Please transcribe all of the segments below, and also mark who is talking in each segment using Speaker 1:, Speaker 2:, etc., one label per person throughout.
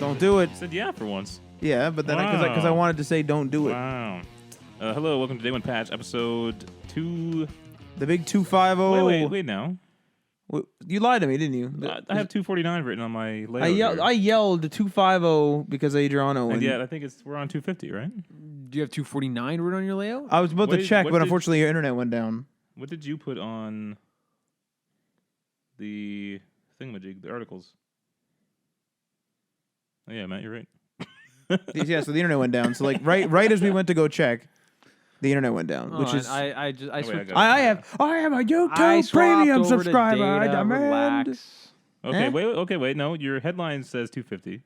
Speaker 1: Don't do it.
Speaker 2: I said yeah for once.
Speaker 1: Yeah, but then because I wanted to say don't do it.
Speaker 2: Wow. Hello, welcome to Day One Patch, episode 2.
Speaker 1: The big 250.
Speaker 2: Wait now.
Speaker 1: You lied to me, didn't you?
Speaker 2: I have 249 written on my layout.
Speaker 1: I yelled 250 because of Adriano.
Speaker 2: And yet I think we're on 250, right?
Speaker 3: Do you have 249 written on your layout?
Speaker 1: I was about to check, but unfortunately your internet went down.
Speaker 2: What did you put on the thingamajig, the articles? Oh, yeah, Matt, you're right.
Speaker 1: Yeah, so the internet went down. So like right as we went to go check, the internet went down, which is
Speaker 3: I
Speaker 1: have a YouTube Premium subscriber. I demand.
Speaker 2: Okay, wait. No, your headline says 250.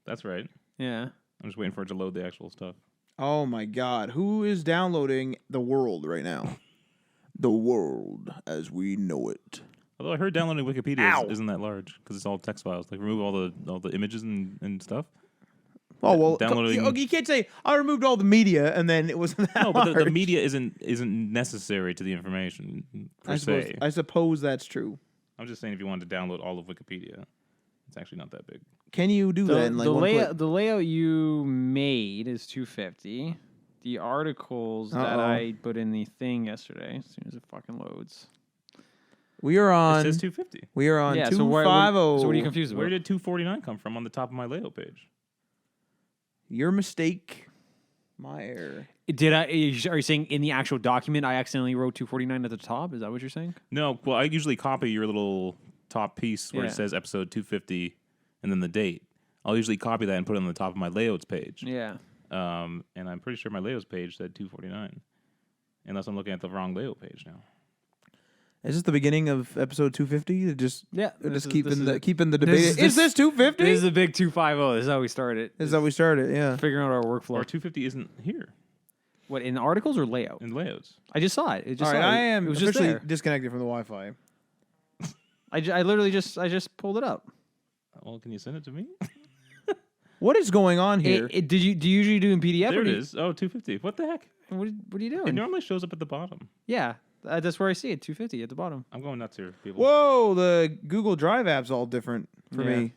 Speaker 2: That's right.
Speaker 3: Yeah.
Speaker 2: I'm just waiting for it to load the actual stuff.
Speaker 1: Oh my God, who is downloading the world right now? The world as we know it.
Speaker 2: Although I heard downloading Wikipedia isn't that large because it's all text files. Like remove all the images and stuff.
Speaker 1: Oh well,
Speaker 2: downloading.
Speaker 1: You can't say I removed all the media and then it wasn't that.
Speaker 2: No,
Speaker 1: large.
Speaker 2: but the media isn't necessary to the information per se.
Speaker 1: I suppose that's true.
Speaker 2: I'm just saying if you wanted to download all of Wikipedia, it's actually not that big.
Speaker 1: Can you do that in like one click?
Speaker 3: The layout you made is 250. The articles that I put in the thing yesterday, as soon as it fucking loads.
Speaker 1: We are on.
Speaker 2: It says 250.
Speaker 1: We are on 250.
Speaker 3: So what are you confused about?
Speaker 2: Where did 249 come from on the top of my layout page?
Speaker 1: Your mistake. My error.
Speaker 3: Are you saying in the actual document I accidentally wrote 249 at the top? Is that what you're saying?
Speaker 2: No. Well, I usually copy your little top piece where it says episode 250 and then the date. I'll usually copy that and put it on the top of my layouts page.
Speaker 3: Yeah.
Speaker 2: And I'm pretty sure my layouts page said 249, unless I'm looking at the wrong layout page now.
Speaker 1: Is this the beginning of episode 250? Just keeping the debate. Is this 250?
Speaker 3: This is the big 250. This is how we started.
Speaker 1: This is how we started. Yeah,
Speaker 3: figuring out our workflow.
Speaker 2: Or 250 isn't here.
Speaker 3: What, in the articles or layout?
Speaker 2: In layouts.
Speaker 3: I just saw it.
Speaker 1: All right, I am officially
Speaker 3: just
Speaker 1: disconnected from the Wi-Fi.
Speaker 3: I literally just pulled it up.
Speaker 2: Well, can you send it to me?
Speaker 1: What is going on here?
Speaker 3: Do you usually do in PDF?
Speaker 2: There it is. Oh, 250. What the heck?
Speaker 3: What are you doing?
Speaker 2: It normally shows up at the bottom.
Speaker 3: Yeah, that's where I see it. 250 at the bottom.
Speaker 2: I'm going nuts here, people.
Speaker 1: Whoa, the Google Drive app's all different for me.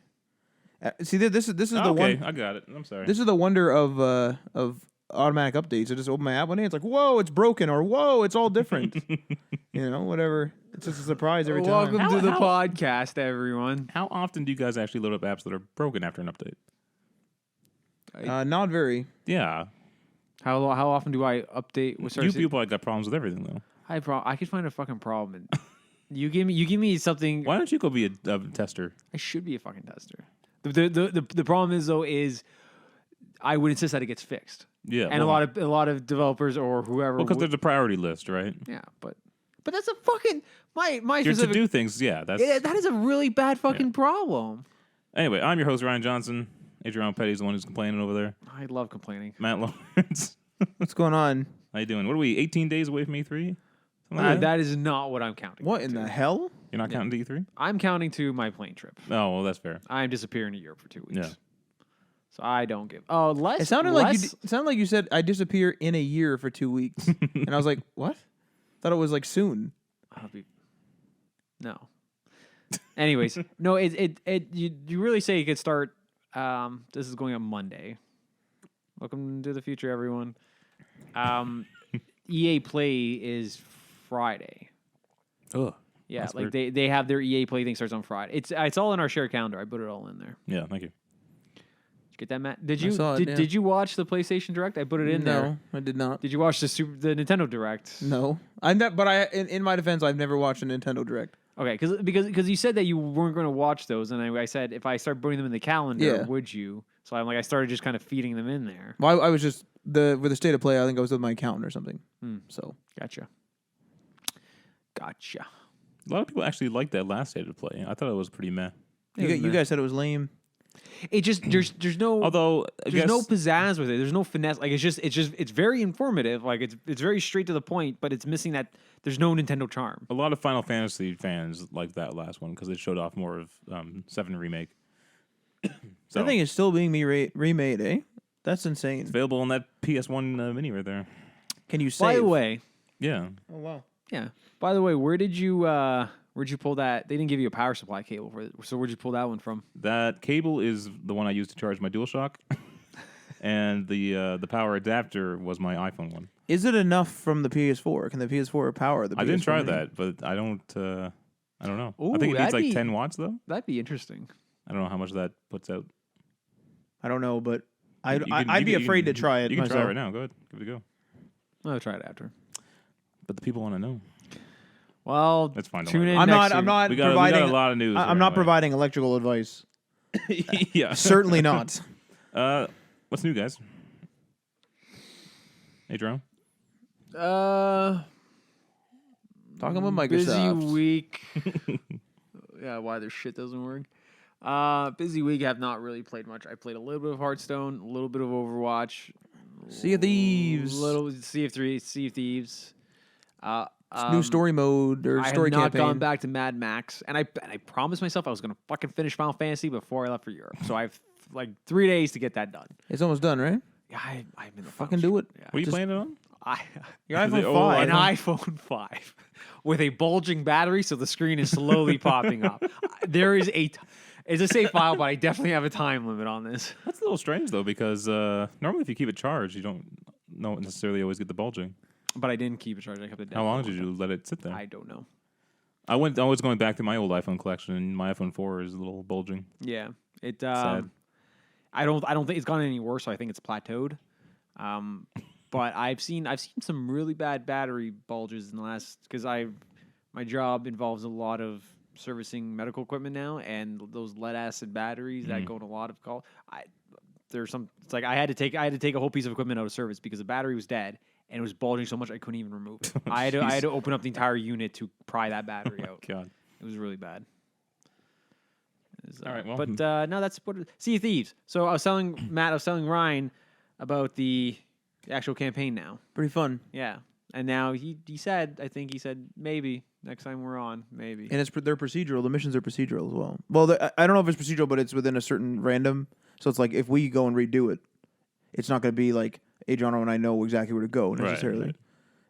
Speaker 1: See, this is the one.
Speaker 2: Okay, I got it. I'm sorry.
Speaker 1: This is the wonder of automatic updates. I just open my app one day. It's like, whoa, it's broken, or whoa, it's all different. Whatever. It's just a surprise every time.
Speaker 3: Welcome to the podcast, everyone.
Speaker 2: How often do you guys actually load up apps that are broken after an update?
Speaker 1: Not very.
Speaker 2: Yeah.
Speaker 3: How often do I update?
Speaker 2: You people got problems with everything though.
Speaker 3: I could find a fucking problem. You give me something.
Speaker 2: Why don't you go be a tester?
Speaker 3: I should be a fucking tester. The problem is though I would insist that it gets fixed.
Speaker 2: Yeah,
Speaker 3: and a lot of developers or whoever.
Speaker 2: Well, because there's a priority list, right?
Speaker 3: Yeah, but that's a fucking my
Speaker 2: specific, to do things. Yeah, that
Speaker 3: is a really bad fucking problem.
Speaker 2: Anyway, I'm your host Ryan Johnson. Adrian Petty's the one who's complaining over there.
Speaker 3: I love complaining.
Speaker 2: Matt Lawrence.
Speaker 1: What's going on?
Speaker 2: How you doing? What are we? 18 days away from E3?
Speaker 3: That is not what I'm counting.
Speaker 1: What in the hell?
Speaker 2: You're not counting to E3?
Speaker 3: I'm counting to my plane trip.
Speaker 2: Oh, well, that's fair.
Speaker 3: I'm disappearing to Europe for 2 weeks.
Speaker 2: Yeah.
Speaker 3: So I don't give. Oh, less.
Speaker 1: It sounded like you said I disappear in a year for 2 weeks, and I was like, what? Thought it was like soon.
Speaker 3: No. Anyways, no. You really say you could start. This is going on Monday. Welcome to the future, everyone. EA Play is Friday.
Speaker 2: Oh.
Speaker 3: Yeah, like weird. They have their EA Play thing starts on Friday. It's all in our shared calendar. I put it all in there.
Speaker 2: Yeah, thank you.
Speaker 3: Get that, Matt? Did you watch the PlayStation Direct? I put it in there.
Speaker 1: No, I did not.
Speaker 3: Did you watch the Nintendo Direct?
Speaker 1: No, in my defense, I've never watched a Nintendo Direct.
Speaker 3: Okay, because you said that you weren't going to watch those, and I said if I start putting them in the calendar, would you? So I started just kind of feeding them in there.
Speaker 1: Well, I was just with the state of play. I think I was with my accountant or something. So
Speaker 3: gotcha.
Speaker 2: A lot of people actually liked that last state of play. I thought it was pretty meh.
Speaker 1: You guys said it was lame.
Speaker 3: It just there's no no pizzazz with it. There's no finesse. Like it's very informative. Like it's very straight to the point, but it's missing that there's no Nintendo charm.
Speaker 2: A lot of Final Fantasy fans liked that last one because it showed off more of 7 Remake.
Speaker 1: So, I think it's still being remade, eh? That's insane.
Speaker 2: It's available on that PS1 mini right there.
Speaker 1: Can you save?
Speaker 3: By the way,
Speaker 2: yeah.
Speaker 1: Oh wow.
Speaker 3: Yeah. By the way, where did you Where'd you pull that? They didn't give you a power supply cable for it. So where'd you pull that one from?
Speaker 2: That cable is the one I use to charge my DualShock, and the power adapter was my iPhone one.
Speaker 1: Is it enough from the PS4? Can the PS4 power the PS4?
Speaker 2: I didn't try that, but I don't know.
Speaker 3: Ooh,
Speaker 2: I think it needs
Speaker 3: that'd
Speaker 2: like
Speaker 3: be-
Speaker 2: 10 watts though.
Speaker 3: That'd be interesting.
Speaker 2: I don't know how much that puts out.
Speaker 1: I don't know, but
Speaker 2: You can-
Speaker 1: I'd be
Speaker 2: you
Speaker 1: afraid
Speaker 2: can-
Speaker 1: to try it
Speaker 2: You can
Speaker 1: myself.
Speaker 2: try it right now. Go ahead, give it a go.
Speaker 3: I'll try it after.
Speaker 2: But the people want to know.
Speaker 3: Well,
Speaker 2: That's fine. don't
Speaker 3: tune
Speaker 2: worry.
Speaker 3: in
Speaker 1: I'm
Speaker 3: next
Speaker 1: not.
Speaker 3: year.
Speaker 1: I'm not
Speaker 2: We got
Speaker 1: providing.
Speaker 2: a lot of news.
Speaker 1: I'm
Speaker 2: here
Speaker 1: not
Speaker 2: anyway.
Speaker 1: providing electrical advice.
Speaker 2: Yeah.
Speaker 1: Certainly not.
Speaker 2: What's new, guys? Hey, Jerome.
Speaker 1: Talking about Microsoft.
Speaker 3: Busy week. Yeah, why their shit doesn't work. Busy week. Have not really played much. I played a little bit of Hearthstone, a little bit of Overwatch,
Speaker 1: Sea of Thieves.
Speaker 3: little Sea of Thieves.
Speaker 1: New story mode or story
Speaker 3: I have not
Speaker 1: campaign.
Speaker 3: gone back to Mad Max, and I promised myself I was gonna fucking finish Final Fantasy before I left for Europe. So I have like 3 days to get that done.
Speaker 1: It's almost done, right?
Speaker 3: Yeah, I'm in the
Speaker 1: Fucking do it.
Speaker 3: Yeah.
Speaker 2: What are you
Speaker 1: Just-
Speaker 2: playing it on?
Speaker 1: Your
Speaker 2: Is it
Speaker 1: iPhone
Speaker 2: old
Speaker 1: 5.
Speaker 3: An iPhone 5 with a bulging battery, so the screen is slowly popping up. There is it's a save file, but I definitely have a time limit on this.
Speaker 2: That's a little strange though, because normally if you keep it charged, you don't necessarily always get the bulging.
Speaker 3: But I didn't keep it charged. I kept it down.
Speaker 2: How long did you let it sit there?
Speaker 3: I don't know.
Speaker 2: I was going back to my old iPhone collection, and my iPhone 4 is a little bulging.
Speaker 3: Yeah, it.
Speaker 2: Sad.
Speaker 3: I don't think it's gone any worse. So I think it's plateaued. But I've seen some really bad battery bulges in the last because my job involves a lot of servicing medical equipment now, and those lead acid batteries that go in a lot of calls. It's like I had to take a whole piece of equipment out of service because the battery was dead and it was bulging so much I couldn't even remove it. I had to open up the entire unit to pry that battery out.
Speaker 2: God.
Speaker 3: It was really bad.
Speaker 2: All right, well,
Speaker 3: but no, that's what Sea of Thieves. So I was telling Ryan about the actual campaign now.
Speaker 1: Pretty fun.
Speaker 3: Yeah, and now he said maybe next time we're on maybe.
Speaker 1: And they're procedural. The missions are procedural as well. Well, I don't know if it's procedural, but it's within a certain random. So it's like if we go and redo it, it's not going to be like Adriano and I know exactly where to go necessarily.
Speaker 2: right.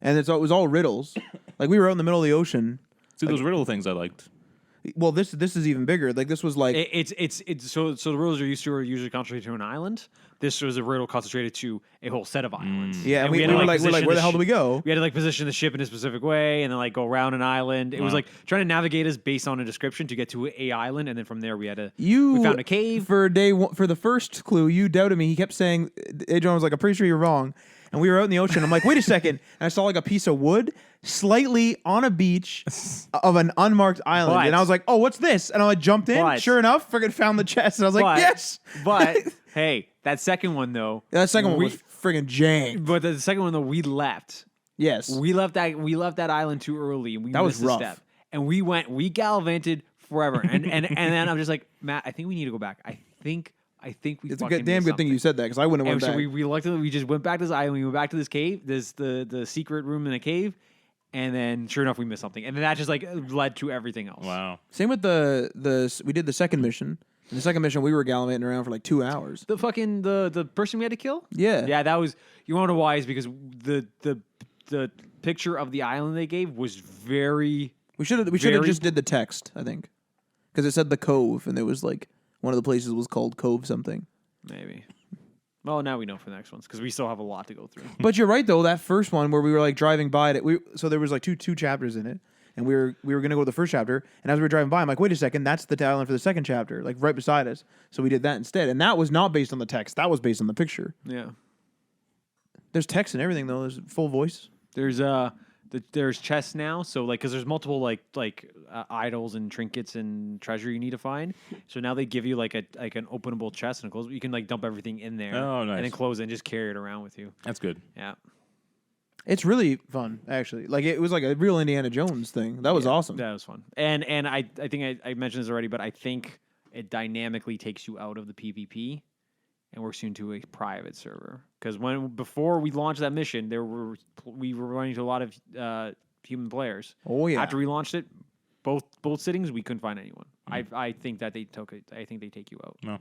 Speaker 1: And it was all riddles. Like we were out in the middle of the ocean.
Speaker 2: See, those riddle things I liked.
Speaker 1: Well, this is even bigger. Like this was like
Speaker 3: It's so the riddles are usually concentrated to an island. This was a riddle concentrated to a whole set of islands.
Speaker 1: yeah. And we
Speaker 3: had to,
Speaker 1: were like
Speaker 3: position
Speaker 1: where the hell do we go?
Speaker 3: We had to like position the ship in a specific way and then like go around an island. It was like trying to navigate us based on a description to get to a island, and then from there we found a cave.
Speaker 1: For the first clue. You doubted me. He kept saying, Adrian was like, I'm pretty sure you're wrong. And we were out in the ocean. I'm like, wait a second. And I saw like a piece of wood slightly on a beach of an unmarked island.
Speaker 3: But-
Speaker 1: and I was like, oh, what's this? And I jumped in.
Speaker 3: But-
Speaker 1: Sure enough, friggin' found the chest. And I was like, yes.
Speaker 3: But hey, that second one though.
Speaker 1: That second one was friggin' jank.
Speaker 3: But the second one though, we left.
Speaker 1: Yes.
Speaker 3: We left that island too early, and we
Speaker 1: That was
Speaker 3: missed a
Speaker 1: rough.
Speaker 3: step. And we gallivanted forever. And then I'm just like, Matt, I think we need to go back. I think we.
Speaker 1: It's a
Speaker 3: fucking
Speaker 1: damn
Speaker 3: missed
Speaker 1: good thing you said that because I wouldn't have
Speaker 3: And
Speaker 1: went
Speaker 3: so
Speaker 1: back.
Speaker 3: we reluctantly we just went back to this island. We went back to this cave, the secret room in the cave, and then sure enough we missed something, and then that just like led to everything else.
Speaker 2: Wow.
Speaker 1: Same with we did the second mission. In the second mission, we were gallivanting around for like 2 hours.
Speaker 3: The fucking the person we had to kill.
Speaker 1: Yeah.
Speaker 3: Yeah, that was. You want to know why? Is because the picture of the island they gave was very.
Speaker 1: We should have
Speaker 3: Very-
Speaker 1: just did the text, I think, because it said the cove, and it was like one of the places was called Cove something.
Speaker 3: Maybe. Well, now we know for the next ones because we still have a lot to go through.
Speaker 1: But you're right though. That first one where we were like driving by it, so there was like two chapters in it, and we were gonna go to the first chapter, and as we were driving by, I'm like, wait a second, that's the island for the second chapter, like right beside us. So we did that instead, and that was not based on the text. That was based on the picture.
Speaker 3: Yeah.
Speaker 1: There's text and everything though. There's full voice.
Speaker 3: There's chests now, so like because there's multiple idols and trinkets and treasure you need to find. So now they give you like an openable chest and close. You can like dump everything in there.
Speaker 2: Oh, nice.
Speaker 3: And then close it and just carry it around with you.
Speaker 2: That's good.
Speaker 3: Yeah.
Speaker 1: It's really fun, actually. Like it was like a real Indiana Jones thing. That was awesome.
Speaker 3: That was fun. And I think I mentioned this already, but I think it dynamically takes you out of the PvP and works you into a private server. Because before we launched that mission, we were running into a lot of human players.
Speaker 1: Oh yeah.
Speaker 3: After we launched it, both sittings, we couldn't find anyone. I think that they took it. I think they take you out.
Speaker 2: No.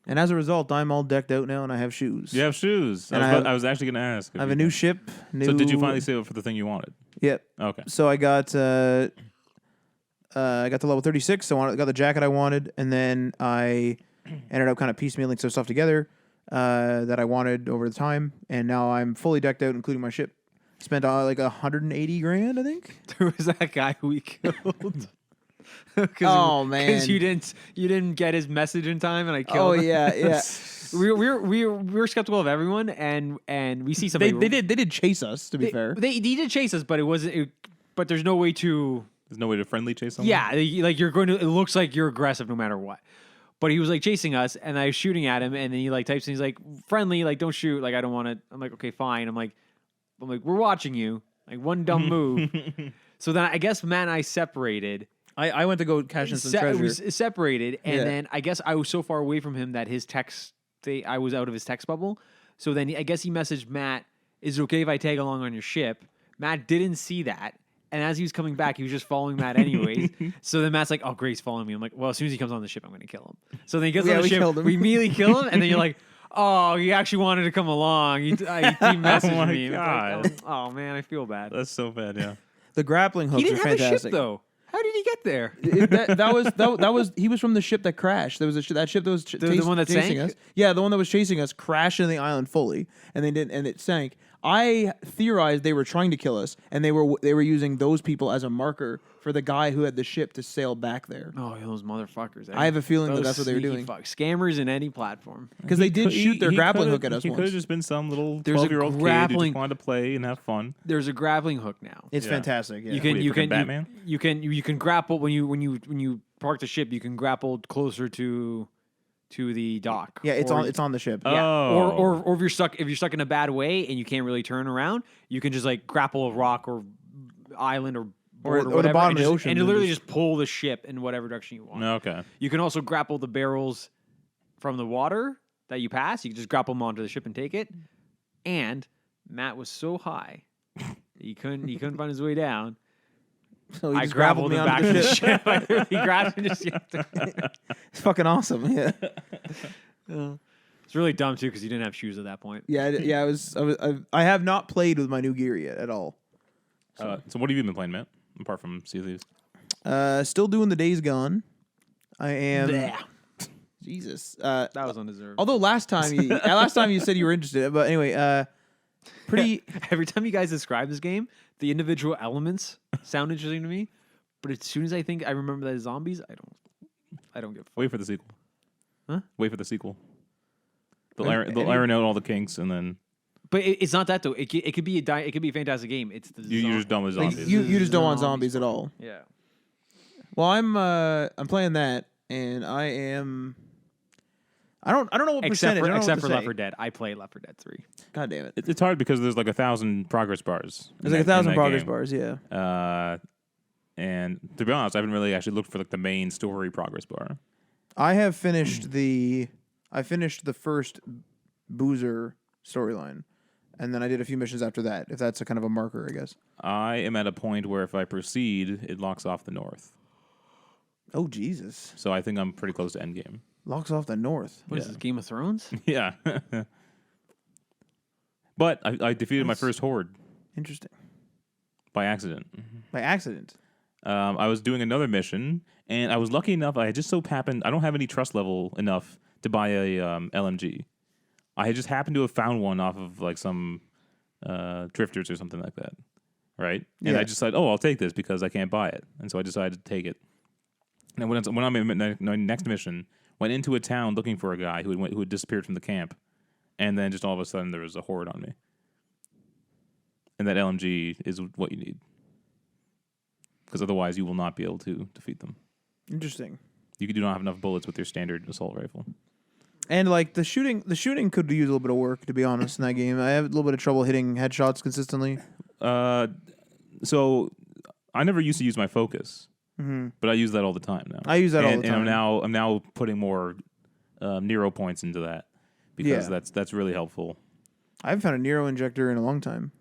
Speaker 1: And as a result, I'm all decked out now, and I have shoes.
Speaker 2: You have shoes.
Speaker 1: And
Speaker 2: I was actually going to ask.
Speaker 1: I have a new ship.
Speaker 2: So did you finally save up for the thing you wanted?
Speaker 1: Yep.
Speaker 2: Okay.
Speaker 1: So I got I got to level 36. So I got the jacket I wanted, and then I ended up kind of piecemealing some stuff together that I wanted over the time, and now I'm fully decked out, including my ship. Spent like 180 grand, I think.
Speaker 3: There was that guy who we killed.
Speaker 1: Oh, man.
Speaker 3: Because you didn't get his message in time, and I killed
Speaker 1: Oh
Speaker 3: him.
Speaker 1: yeah.
Speaker 3: we were skeptical of everyone, and we see somebody.
Speaker 1: They did chase us. To be fair,
Speaker 3: they did chase us, but it wasn't. But there's no way to.
Speaker 2: There's no way to friendly chase someone.
Speaker 3: Yeah, like you're going to. It looks like you're aggressive no matter what. But he was like chasing us, and I was shooting at him, and then he like types, and he's like, "Friendly, like don't shoot, like I don't want to." I'm like, "Okay, fine." I'm like, "We're watching you." Like one dumb move. So then I guess Matt and I separated.
Speaker 1: I went to go cash in some treasure.
Speaker 3: We separated, and
Speaker 1: Yeah.
Speaker 3: then I guess I was so far away from him that his text, I was out of his text bubble. So then I guess he messaged Matt, "Is it okay if I tag along on your ship?" Matt didn't see that, and as he was coming back, he was just following Matt anyways. So then Matt's like, "Oh, great, he's following me." I'm like, "Well, as soon as he comes on the ship, I'm going to kill him." So then he gets on the
Speaker 1: we
Speaker 3: ship,
Speaker 1: killed him.
Speaker 3: we immediately kill him, and then you're like, "Oh, he actually wanted to come along." He messaged
Speaker 2: my
Speaker 3: me. It's
Speaker 2: God.
Speaker 3: like, oh man, I feel bad.
Speaker 2: That's so bad. Yeah.
Speaker 1: The grappling hooks
Speaker 3: He didn't
Speaker 1: are
Speaker 3: have
Speaker 1: fantastic.
Speaker 3: a ship though. How did he get there?
Speaker 1: That was he was from the ship that crashed. There was that ship that was
Speaker 3: The one that
Speaker 1: chasing
Speaker 3: sank?
Speaker 1: us. Yeah, the one that was chasing us crashed into the island fully, and it sank. I theorized they were trying to kill us, and they were using those people as a marker for the guy who had the ship to sail back there.
Speaker 3: Oh, those motherfuckers!
Speaker 1: I have a feeling that
Speaker 3: Those
Speaker 1: that's what they were
Speaker 3: sneaky
Speaker 1: doing.
Speaker 3: fuck. Scammers in any platform.
Speaker 1: Because they did shoot their grappling
Speaker 2: could've-
Speaker 1: hook at us
Speaker 2: He could have
Speaker 1: once.
Speaker 2: just been some little
Speaker 3: There's a
Speaker 2: 12-year-old kid who
Speaker 3: grappling-
Speaker 2: just wanted to play and have fun.
Speaker 3: There's a grappling hook now.
Speaker 1: It's
Speaker 2: Yeah.
Speaker 1: fantastic. Yeah.
Speaker 3: You can
Speaker 2: Wait,
Speaker 3: you
Speaker 2: for
Speaker 3: can
Speaker 2: Batman?
Speaker 3: you can grapple when you park the ship. You can grapple closer to the dock.
Speaker 1: Yeah, it's
Speaker 3: Or-
Speaker 1: on the ship.
Speaker 3: Yeah.
Speaker 2: Oh.
Speaker 3: Or if you're stuck in a bad way and you can't really turn around, you can just like grapple a rock or island or board
Speaker 1: the
Speaker 3: whatever,
Speaker 1: bottom
Speaker 3: and
Speaker 1: of the
Speaker 3: just-
Speaker 1: ocean
Speaker 3: and
Speaker 1: and
Speaker 3: literally
Speaker 1: just-
Speaker 3: just pull the ship in whatever direction you want.
Speaker 2: Okay.
Speaker 3: You can also grapple the barrels from the water that you pass. You can just grapple them onto the ship and take it. And Matt was so high that he couldn't find his way down.
Speaker 1: So he
Speaker 3: I
Speaker 1: just
Speaker 3: grappled
Speaker 1: me
Speaker 3: him
Speaker 1: onto
Speaker 3: back to the ship. I literally grabbed him and just yanked him.
Speaker 1: It's fucking awesome. Yeah.
Speaker 3: It's really dumb too because you didn't have shoes at that point.
Speaker 1: Yeah. I have not played with my new gear yet at all.
Speaker 2: So what have you been playing, Matt? Apart from Sea of Thieves?
Speaker 1: Still doing the Days Gone. I am.
Speaker 3: Blech.
Speaker 1: Jesus.
Speaker 3: That was undeserved.
Speaker 1: Although last time you said you were interested, but anyway, pretty.
Speaker 3: Every time you guys describe this game, the individual elements sound interesting to me, but as soon as I think I remember that it's zombies, I don't give a fuck.
Speaker 2: Wait for the sequel.
Speaker 3: Huh?
Speaker 2: Wait for the sequel. They'll
Speaker 1: Any-
Speaker 2: iron out all the kinks, and then
Speaker 3: But it's not that though. It could be a fantastic game. It's the
Speaker 2: you're just done with
Speaker 1: Like,
Speaker 2: zombies.
Speaker 1: you just don't want zombies at all.
Speaker 3: Yeah.
Speaker 1: Well, I'm playing that, and I am. I don't know what percentage. I don't know
Speaker 3: Except
Speaker 1: what
Speaker 3: for
Speaker 1: to
Speaker 3: Left
Speaker 1: say.
Speaker 3: 4 Dead. I play Left 4 Dead 3.
Speaker 1: God damn it!
Speaker 2: It's hard because there's like 1,000 progress bars.
Speaker 1: There's like 1,000 progress bars. Yeah.
Speaker 2: And to be honest, I haven't really actually looked for like the main story progress bar.
Speaker 1: I have finished the first Boozer storyline, and then I did a few missions after that. If that's a kind of a marker, I guess.
Speaker 2: I am at a point where if I proceed, it locks off the north.
Speaker 1: Oh Jesus!
Speaker 2: So I think I'm pretty close to endgame.
Speaker 1: Locks off the north.
Speaker 3: What is
Speaker 2: Yeah.
Speaker 3: this, Game of Thrones?
Speaker 2: Yeah. But I defeated my first horde
Speaker 1: Interesting.
Speaker 2: by accident.
Speaker 1: By accident.
Speaker 2: I was doing another mission, and I was lucky enough. I had just so happened. I don't have any trust level enough to buy a LMG. I had just happened to have found one off of like some drifters or something like that, right? And
Speaker 1: Yeah.
Speaker 2: I decided, oh, I'll take this because I can't buy it, and so I decided to take it. And when I'm in my next mission, went into a town looking for a guy who had disappeared from the camp, and then just all of a sudden there was a horde on me. And that LMG is what you need. Because otherwise you will not be able to defeat them.
Speaker 1: Interesting.
Speaker 2: You do not have enough bullets with your standard assault rifle.
Speaker 1: And like the shooting could use a little bit of work, to be honest, in that game. I have a little bit of trouble hitting headshots consistently.
Speaker 2: So I never used to use my focus, but I use that all the time now.
Speaker 1: I use that all the time.
Speaker 2: And I'm now putting more Nero points into that because
Speaker 1: Yeah.
Speaker 2: that's really helpful.
Speaker 1: I haven't found a Nero injector in a long time.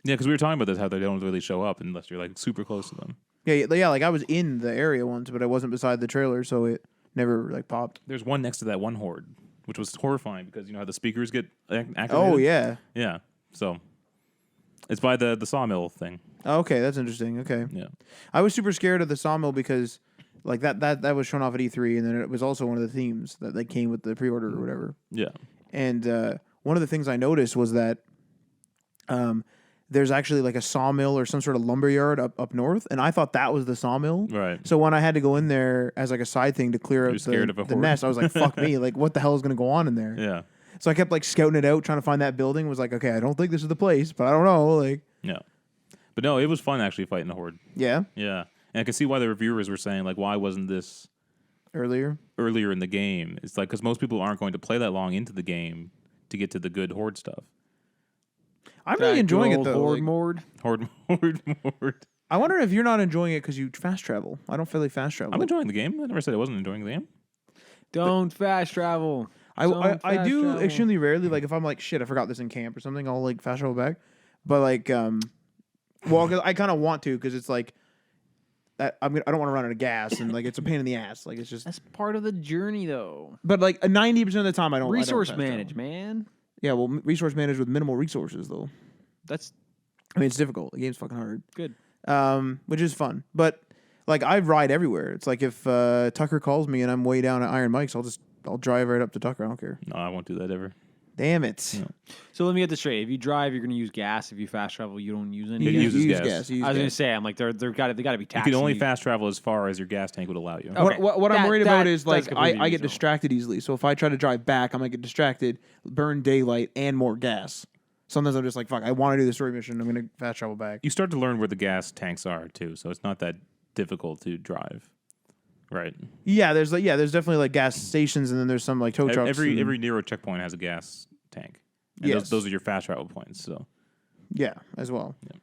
Speaker 2: Yeah, because we were talking about this, how they don't really show up unless you're like super close to them.
Speaker 1: Yeah, like I was in the area once, but I wasn't beside the trailer, so it never like popped.
Speaker 2: There's one next to that one horde, which was horrifying because you know how the speakers get activated.
Speaker 1: Oh yeah.
Speaker 2: Yeah. So it's by the sawmill thing.
Speaker 1: Oh, okay, that's interesting. Okay.
Speaker 2: Yeah.
Speaker 1: I was super scared of the sawmill because like that was shown off at E3, and then it was also one of the themes that like came with the pre-order or whatever.
Speaker 2: Yeah.
Speaker 1: And one of the things I noticed was that there's actually like a sawmill or some sort of lumberyard up north, and I thought that was the sawmill.
Speaker 2: Right.
Speaker 1: So when I had to go in there as like a side thing to clear out
Speaker 2: scared of a
Speaker 1: the
Speaker 2: horde.
Speaker 1: nest, I was like, "Fuck me! Like, what the hell is going to go on in there?"
Speaker 2: Yeah.
Speaker 1: So I kept like scouting it out, trying to find that building. Was like, "Okay, I don't think this is the place, but I don't know." Like,
Speaker 2: Yeah. But no, it was fun actually fighting the horde.
Speaker 1: yeah,
Speaker 2: Yeah. And I can see why the reviewers were saying like, why wasn't this
Speaker 1: earlier.
Speaker 2: in the game? It's like because most people aren't going to play that long into the game to get to the good horde stuff.
Speaker 1: I'm really enjoying it though.
Speaker 3: Horde
Speaker 1: Like,
Speaker 3: mode.
Speaker 2: Horde.
Speaker 1: I wonder if you're not enjoying it because you fast travel. I don't really fast travel.
Speaker 2: I'm enjoying the game. I never said I wasn't enjoying the game.
Speaker 3: Don't fast travel.
Speaker 1: I
Speaker 3: Don't
Speaker 1: I
Speaker 3: fast
Speaker 1: do
Speaker 3: travel.
Speaker 1: extremely rarely. Like if I'm like shit, I forgot this in camp or something, I'll like fast travel back. But like well, 'cause I kind of want to because it's like that I don't want to run out of gas and like it's a pain in the ass. Like it's just.
Speaker 3: That's part of the journey, though.
Speaker 1: But like 90% of the time, I don't
Speaker 3: Resource
Speaker 1: fast travel.
Speaker 3: manage, man.
Speaker 1: Yeah, well, resource manage with minimal resources though.
Speaker 3: That's
Speaker 1: I mean, it's difficult. The game's fucking hard.
Speaker 3: good.
Speaker 1: Which is fun. But like I ride everywhere. It's like if Tucker calls me and I'm way down at Iron Mike's, I'll drive right up to Tucker. I don't care.
Speaker 2: No, I won't do that ever.
Speaker 1: Damn it.
Speaker 2: No.
Speaker 3: So let me get this straight. If you drive, you're going to use gas. If you fast travel, you don't use any.
Speaker 2: It
Speaker 3: gas?
Speaker 2: uses
Speaker 1: You use
Speaker 2: gas.
Speaker 1: You use
Speaker 3: I was going to
Speaker 1: gas.
Speaker 3: say, I'm like, they got to be
Speaker 2: You
Speaker 3: taxing.
Speaker 2: can only fast travel as far as your gas tank would allow you.
Speaker 3: Okay.
Speaker 1: What I'm
Speaker 3: That-
Speaker 1: worried about
Speaker 3: that-
Speaker 1: is
Speaker 3: that's
Speaker 1: like
Speaker 3: completely
Speaker 1: I get
Speaker 3: reasonable.
Speaker 1: distracted easily. So if I try to drive back, I might get distracted, burn daylight and more gas. Sometimes I'm just like, fuck, I want to do the story mission. I'm going to fast travel back.
Speaker 2: You start to learn where the gas tanks are too, so it's not that difficult to drive. Right.
Speaker 1: Yeah, there's definitely like gas stations and then there's some like tow trucks.
Speaker 2: Every
Speaker 1: and-
Speaker 2: Nero checkpoint has a gas tank. And
Speaker 1: Yes.
Speaker 2: those are your fast travel points. So
Speaker 1: yeah, as well.
Speaker 2: Yeah.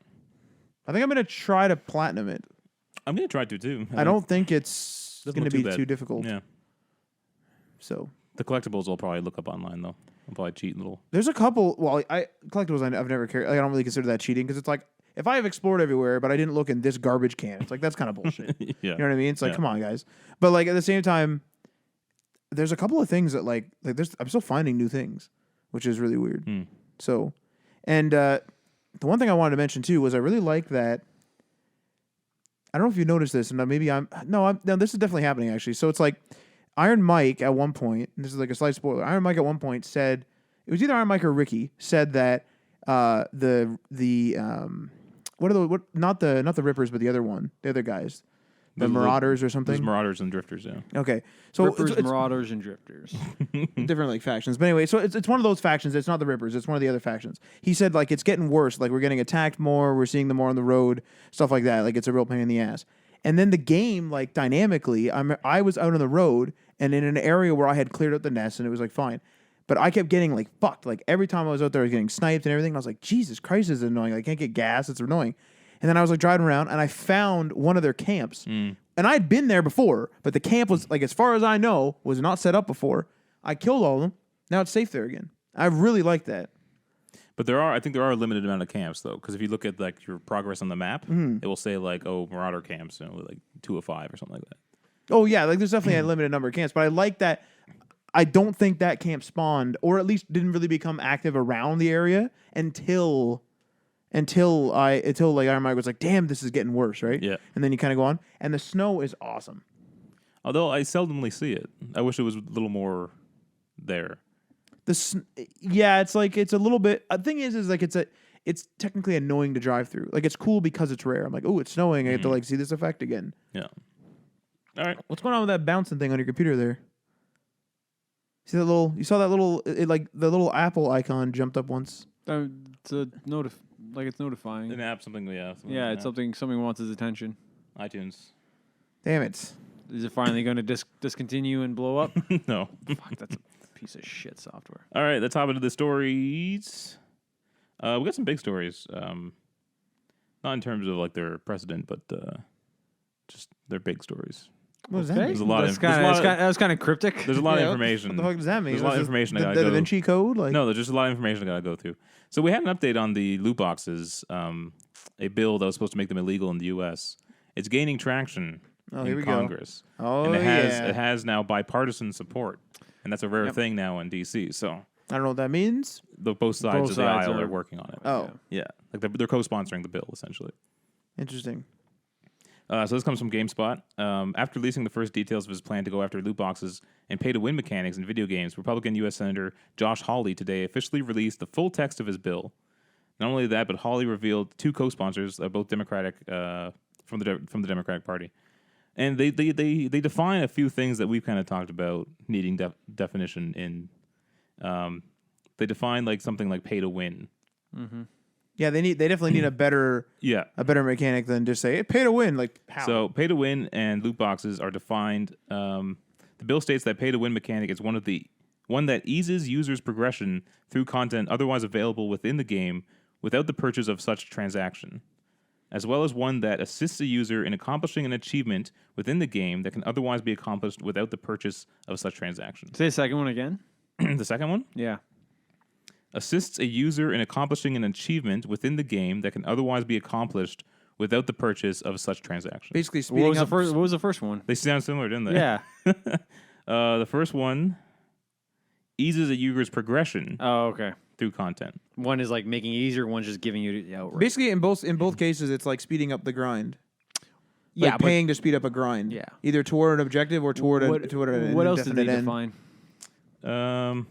Speaker 1: I think I'm going to try to platinum it.
Speaker 2: I'm gonna try to too.
Speaker 1: I don't think it's
Speaker 2: Doesn't
Speaker 1: going to
Speaker 2: look
Speaker 1: be
Speaker 2: too
Speaker 1: too
Speaker 2: bad.
Speaker 1: difficult.
Speaker 2: Yeah.
Speaker 1: So
Speaker 2: The collectibles will probably look up online though. I'll probably cheat a little.
Speaker 1: there's a couple. Well, collectibles I've never carried. Like, I don't really consider that cheating because it's like if I have explored everywhere, but I didn't look in this garbage can, it's like that's kind of bullshit.
Speaker 2: Yeah.
Speaker 1: You know what I mean? It's like,
Speaker 2: Yeah.
Speaker 1: come on, guys. But like at the same time, there's a couple of things that like there's I'm still finding new things, which is really weird.
Speaker 2: Hmm.
Speaker 1: So, and the one thing I wanted to mention too was I really like that. I don't know if you noticed this, and maybe no, this is definitely happening actually. So it's like Iron Mike at one point, and this is like a slight spoiler. Iron Mike at one point said it was either Iron Mike or Ricky said that the not the Rippers but the other one, the other guys, the Marauders or something.
Speaker 2: There's Marauders and Drifters, yeah.
Speaker 1: Okay, so
Speaker 3: Rippers,
Speaker 1: it's
Speaker 3: Marauders, and Drifters.
Speaker 1: different like factions. But anyway, so it's one of those factions. It's not the Rippers. It's one of the other factions. He said like it's getting worse. Like we're getting attacked more. We're seeing them more on the road. Stuff like that. Like it's a real pain in the ass. And then the game, like dynamically, I was out on the road and in an area where I had cleared out the nest and it was like fine. But I kept getting like fucked. Like every time I was out there, I was getting sniped and everything. And I was like, Jesus Christ, this is annoying. I can't get gas. It's annoying. And then I was like driving around and I found one of their camps. And I'd been there before, but the camp was like, as far as I know, was not set up before. I killed all of them. Now it's safe there again. I really like that.
Speaker 2: But I think there are a limited amount of camps though, because if you look at like your progress on the map, it will say like, oh, Marauder camps, like 2 of 5 or something like that.
Speaker 1: Oh yeah, like there's definitely a limited number of camps, but I like that. I don't think that camp spawned, or at least didn't really become active around the area until like Iron Mike was like, damn, this is getting worse, right?
Speaker 2: Yeah.
Speaker 1: And then you kind of go on, and the snow is awesome.
Speaker 2: Although I seldomly see it. I wish it was a little more there.
Speaker 1: Yeah, it's like it's a little bit. The thing is like it's technically annoying to drive through. Like it's cool because it's rare. I'm like, oh, it's snowing. I get to like see this effect again.
Speaker 2: Yeah. All right.
Speaker 1: What's going on with that bouncing thing on your computer there? See that little? You saw that little? Like the little Apple icon jumped up once.
Speaker 3: It's a it's notifying.
Speaker 2: An app, something, yeah.
Speaker 3: Yeah, it's something wants his attention.
Speaker 2: iTunes.
Speaker 1: Damn it!
Speaker 3: Is it finally going to discontinue and blow up?
Speaker 2: No.
Speaker 3: Fuck, that's a piece of shit software.
Speaker 2: All right, let's hop into the stories. We got some big stories. Not in terms of like their precedent, but just they're big stories.
Speaker 1: What does that
Speaker 3: Okay.
Speaker 1: mean?
Speaker 2: There's a lot of
Speaker 3: That was kind of cryptic.
Speaker 2: there's a lot
Speaker 1: Yeah,
Speaker 2: of information.
Speaker 1: What the fuck does that mean?
Speaker 2: There's a lot of
Speaker 1: Is this
Speaker 2: information I
Speaker 1: The
Speaker 2: gotta
Speaker 1: Da
Speaker 2: go.
Speaker 1: Vinci Code, like
Speaker 2: No, there's just a lot of information I gotta go through. So we had an update on the loot boxes, a bill that was supposed to make them illegal in the U.S. It's gaining traction
Speaker 1: Oh, here
Speaker 2: in
Speaker 1: we go.
Speaker 2: Congress,
Speaker 1: Oh
Speaker 2: and it
Speaker 1: yeah.
Speaker 2: has now bipartisan support, and that's a rare
Speaker 3: Yep.
Speaker 2: thing now in D.C. So
Speaker 1: I don't know what that means.
Speaker 2: both sides
Speaker 3: Both
Speaker 2: of the
Speaker 3: sides
Speaker 2: aisle
Speaker 3: are-
Speaker 2: are working on it.
Speaker 1: Oh,
Speaker 2: Yeah, like they're co-sponsoring the bill essentially.
Speaker 1: Interesting.
Speaker 2: So this comes from GameSpot. After releasing the first details of his plan to go after loot boxes and pay-to-win mechanics in video games, Republican U.S. Senator Josh Hawley today officially released the full text of his bill. Not only that, but Hawley revealed 2 co-sponsors, both Democratic, from the Democratic Party, and they define a few things that we've kind of talked about needing definition in. They define like something like pay-to-win.
Speaker 3: Mm-hmm.
Speaker 1: Yeah, they definitely need a better mechanic than just say, hey, pay to win. Like, how?
Speaker 2: So pay to win and loot boxes are defined. The bill states that pay to win mechanic is one that eases users' progression through content otherwise available within the game without the purchase of such transaction, as well as one that assists a user in accomplishing an achievement within the game that can otherwise be accomplished without the purchase of such transaction.
Speaker 3: Say the second one again.
Speaker 2: The second one?
Speaker 3: Yeah.
Speaker 2: Assists a user in accomplishing an achievement within the game that can otherwise be accomplished without the purchase of such transaction.
Speaker 1: Basically, speeding up.
Speaker 3: What was the first one?
Speaker 2: They sound similar, didn't they?
Speaker 3: Yeah.
Speaker 2: The first one eases a user's progression
Speaker 3: Oh, okay.
Speaker 2: through content.
Speaker 3: One is like making it easier. One's just giving you the outright.
Speaker 1: Basically, in both cases, it's like speeding up the grind.
Speaker 3: Yeah,
Speaker 1: Like paying to speed up a grind.
Speaker 3: Yeah.
Speaker 1: Either toward an objective or toward
Speaker 3: what
Speaker 1: an
Speaker 3: what else did they
Speaker 1: indefinite end.
Speaker 3: define?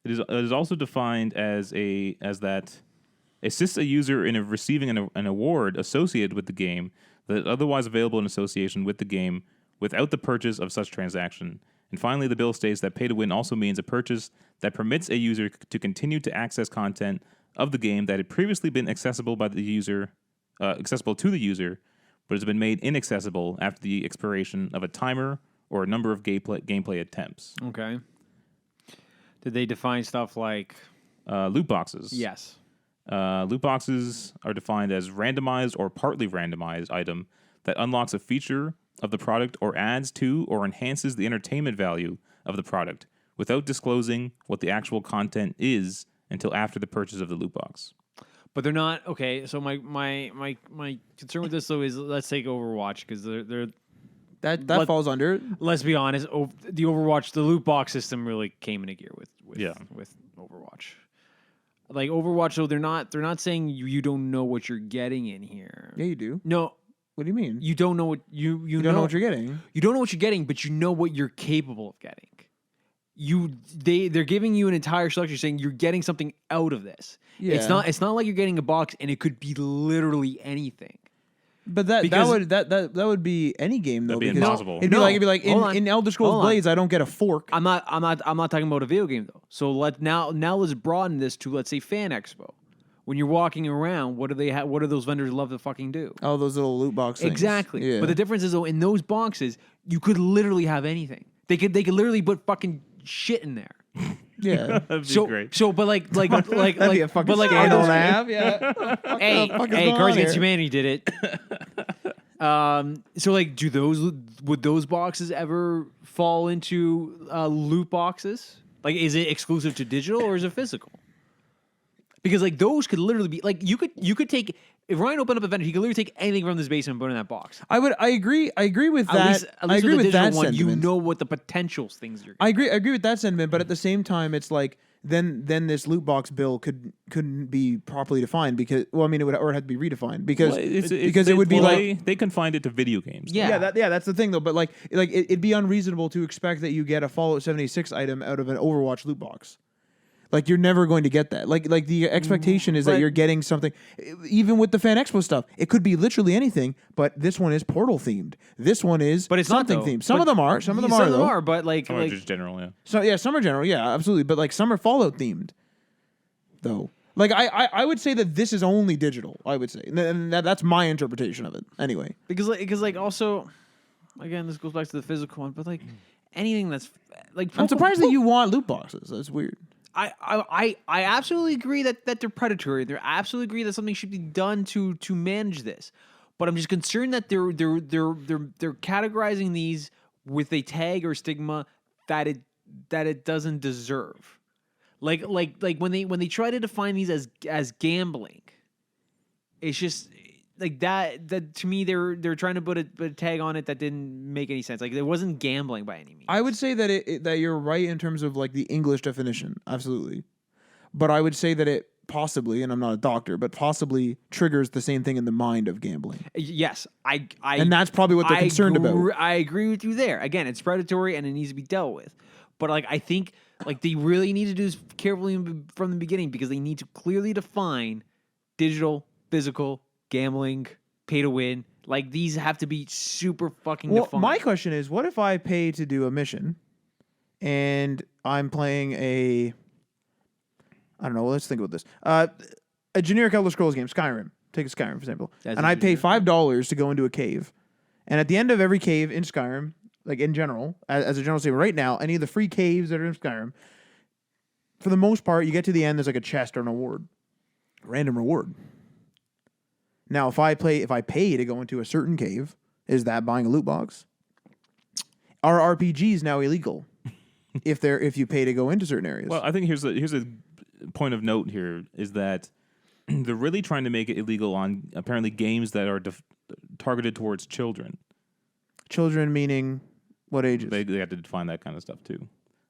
Speaker 2: It is also defined as that assists a user in receiving an award associated with the game that is otherwise available in association with the game without the purchase of such transaction. And finally, the bill states that pay to win also means a purchase that permits a user to continue to access content of the game that had previously been accessible to the user, but has been made inaccessible after the expiration of a timer or a number of gameplay attempts.
Speaker 3: Okay. Did they define stuff like
Speaker 2: loot boxes?
Speaker 3: Yes.
Speaker 2: Loot boxes are defined as randomized or partly randomized item that unlocks a feature of the product or adds to or enhances the entertainment value of the product without disclosing what the actual content is until after the purchase of the loot box.
Speaker 3: But they're not okay. So my concern with this though is let's take Overwatch because they're
Speaker 1: That falls under it.
Speaker 3: let's be honest, the Overwatch, the loot box system really came into gear with Overwatch. Like Overwatch, though, they're not saying you don't know what you're getting in here.
Speaker 1: Yeah, you do.
Speaker 3: No,
Speaker 1: What do you mean?
Speaker 3: you don't know what you
Speaker 1: You don't know what you're getting.
Speaker 3: You don't know what you're getting, but you know what you're capable of getting. They're giving you an entire structure saying you're getting something out of this.
Speaker 1: Yeah.
Speaker 3: It's not like you're getting a box and it could be literally anything.
Speaker 1: But that would be any game though.
Speaker 2: That'd be impossible.
Speaker 1: It'd be like
Speaker 3: Hold on.
Speaker 1: in Elder Scrolls
Speaker 3: Hold on.
Speaker 1: Blades, I don't get a fork.
Speaker 3: I'm not talking about a video game though. So now let's broaden this to let's say Fan Expo. When you're walking around, what do they have? What do those vendors love to fucking do?
Speaker 1: Oh, those little loot box things.
Speaker 3: Exactly.
Speaker 1: Yeah.
Speaker 3: But the difference is though, in those boxes, you could literally have anything. They could literally put fucking shit in there.
Speaker 1: Yeah.
Speaker 2: That'd be great.
Speaker 3: So, but like,
Speaker 1: That'd be a fucking
Speaker 3: but like,
Speaker 1: scandal
Speaker 3: are
Speaker 1: and a
Speaker 3: those-
Speaker 1: half. Yeah.
Speaker 3: Hey,
Speaker 1: fuck is
Speaker 3: hey,
Speaker 1: going
Speaker 3: Cards
Speaker 1: on
Speaker 3: Against
Speaker 1: here?
Speaker 3: Humanity did it. So like, would those boxes ever fall into loot boxes? Like, is it exclusive to digital or is it physical? Because like those could literally be like you could take if Ryan opened up a vendor, he could literally take anything from this basement and put it in that box.
Speaker 1: I agree with
Speaker 3: At
Speaker 1: that.
Speaker 3: least
Speaker 1: I agree
Speaker 3: with the
Speaker 1: with that
Speaker 3: digital one, you
Speaker 1: sentiment.
Speaker 3: know what the potential things you're.
Speaker 1: I agree with that sentiment, but at the same time, it's like then this loot box bill couldn't be properly defined because it would have to be redefined because it would be like
Speaker 2: they confined it to video games.
Speaker 3: Yeah.
Speaker 1: that's the thing though. But like it'd be unreasonable to expect that you get a Fallout 76 item out of an Overwatch loot box. Like you're never going to get that. Like the expectation is that you're getting something. Even with the Fan Expo stuff, it could be literally anything. But this one is Portal themed. This one is
Speaker 3: But it's not,
Speaker 1: something
Speaker 3: though.
Speaker 1: themed. Some
Speaker 3: But
Speaker 1: of them are. Some of them are.
Speaker 3: But like,
Speaker 2: Some are just general, yeah.
Speaker 1: So yeah, some are general. Yeah, absolutely. But like some are Fallout themed, though. Like I would say that this is only digital. I would say, and that's my interpretation of it. Anyway,
Speaker 3: because also, again, this goes back to the physical one. But like anything that's like,
Speaker 1: I'm surprised that you want loot boxes. That's weird.
Speaker 3: I absolutely agree that they're predatory. They absolutely agree that something should be done to manage this. But I'm just concerned that they're categorizing these with a tag or stigma that it doesn't deserve. Like when they try to define these as gambling, it's just like that to me they're trying to put a tag on it that didn't make any sense. Like it wasn't gambling by any means.
Speaker 1: I would say that that you're right in terms of like the English definition, absolutely. But I would say that possibly, and I'm not a doctor, but possibly triggers the same thing in the mind of gambling.
Speaker 3: Yes,
Speaker 1: And that's probably what they're concerned about.
Speaker 3: I agree with you there. Again, it's predatory and it needs to be dealt with. But like, I think like they really need to do this carefully from the beginning because they need to clearly define digital, physical, gambling, pay to win. Like these have to be super fucking defined.
Speaker 1: My question is, what if I pay to do a mission and I'm playing I don't know, let's think about this. A generic Elder Scrolls game, Skyrim. Take a Skyrim, for example.
Speaker 3: That's
Speaker 1: and I pay $5 to go into a cave. And at the end of every cave in Skyrim, like in general, as a general statement, right now, any of the free caves that are in Skyrim, for the most part, you get to the end, there's like a chest or an award. Random reward. Now, if I pay to go into a certain cave, is that buying a loot box? Are RPGs now illegal if you pay to go into certain areas?
Speaker 2: Well, I think here's a point of note here is that they're really trying to make it illegal on apparently games that are targeted towards children.
Speaker 1: Children meaning what ages?
Speaker 2: They have to define that kind of stuff too.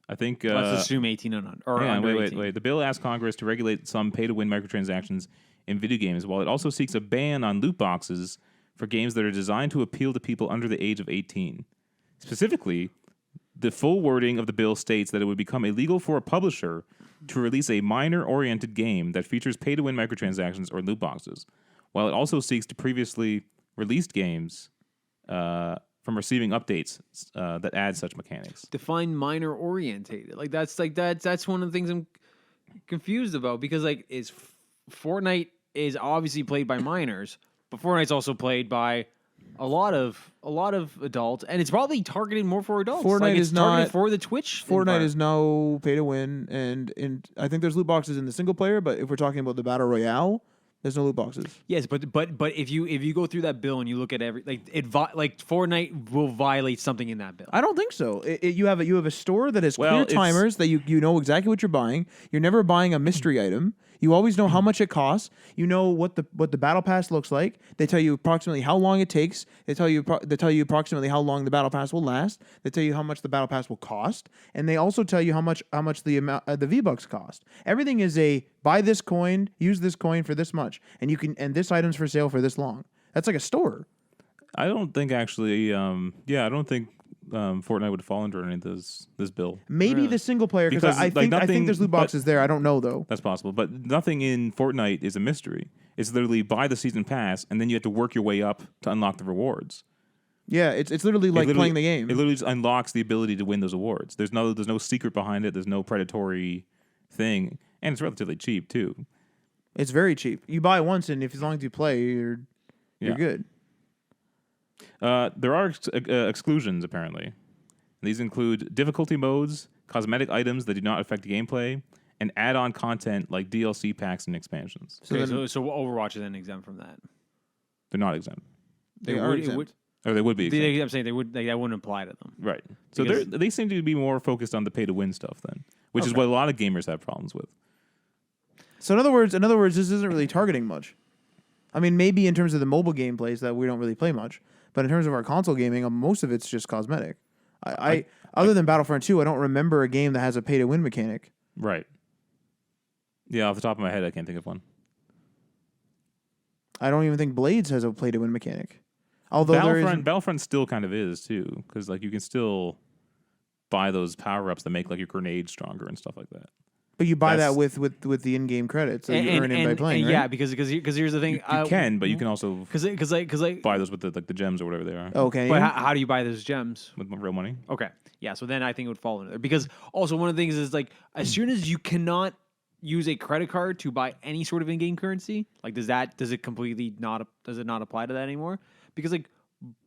Speaker 2: I think.
Speaker 3: Let's assume 18 and under. Or
Speaker 2: yeah,
Speaker 3: under
Speaker 2: wait.
Speaker 3: 18.
Speaker 2: The bill asks Congress to regulate some pay-to-win microtransactions in video games, while it also seeks a ban on loot boxes for games that are designed to appeal to people under the age of 18. Specifically, the full wording of the bill states that it would become illegal for a publisher to release a minor-oriented game that features pay-to-win microtransactions or loot boxes, while it also seeks to previously released games from receiving updates that add such mechanics.
Speaker 3: Define minor orientated. That's one of the things I'm confused about because Fortnite is obviously played by minors, but Fortnite's also played by a lot of adults, and it's probably targeted more for adults.
Speaker 1: Fortnite
Speaker 3: it's
Speaker 1: is
Speaker 3: targeted
Speaker 1: not
Speaker 3: for the Twitch.
Speaker 1: Fortnite is no pay to win, and I think there's loot boxes in the single player. But if we're talking about the battle royale, there's no loot boxes.
Speaker 3: Yes, but if you go through that bill and you look at every Fortnite will violate something in that bill.
Speaker 1: I don't think so. You have a store that has
Speaker 2: Well,
Speaker 1: clear timers that you know exactly what you're buying. You're never buying a mystery item. You always know how much it costs. You know what the battle pass looks like. They tell you approximately how long it takes. They tell you approximately how long the battle pass will last. They tell you how much the battle pass will cost, and they also tell you how much the V-Bucks cost. Everything is a buy this coin, use this coin for this much, and this item's for sale for this long. That's like a store.
Speaker 2: I don't think actually. I don't think Fortnite would fall under any of this bill.
Speaker 1: Maybe the single player because I think there's loot boxes there. I don't know though.
Speaker 2: That's possible, but nothing in Fortnite is a mystery. It's literally buy the season pass, and then you have to work your way up to unlock the rewards.
Speaker 1: Yeah, it's literally like playing the game.
Speaker 2: It literally just unlocks the ability to win those awards. There's no secret behind it. There's no predatory thing, and it's relatively cheap too.
Speaker 1: It's very cheap. You buy once, and as long as you play, you're good.
Speaker 2: There are exclusions, apparently. These include difficulty modes, cosmetic items that do not affect gameplay, and add-on content like DLC packs and expansions.
Speaker 3: So Overwatch is then exempt from that.
Speaker 2: They're not exempt.
Speaker 1: They are exempt.
Speaker 2: Or they would be exempt.
Speaker 3: I'm saying that wouldn't apply to them.
Speaker 2: Right. So they seem to be more focused on the pay-to-win stuff then, which is what a lot of gamers have problems with.
Speaker 1: So in other words, this isn't really targeting much. I mean, maybe in terms of the mobile gameplays that we don't really play much, but in terms of our console gaming, most of it's just cosmetic. Other than Battlefront 2, I don't remember a game that has a pay-to-win mechanic.
Speaker 2: Right. Yeah, off the top of my head, I can't think of one.
Speaker 1: I don't even think Blades has a pay-to-win mechanic. Although
Speaker 2: Battlefront still kind of is too, because like you can still buy those power-ups that make like your grenade stronger and stuff like that.
Speaker 1: But you buy that with the in-game credits that you earn by playing, right?
Speaker 3: Yeah, because here's the thing.
Speaker 2: You can, but you can also
Speaker 3: because
Speaker 2: buy those with the gems or whatever they are.
Speaker 1: Okay.
Speaker 3: But how do you buy those gems?
Speaker 2: With real money.
Speaker 3: Okay. Yeah. So then I think it would fall into there because also one of the things is like as soon as you cannot use a credit card to buy any sort of in-game currency, like does it completely not apply to that anymore? Because like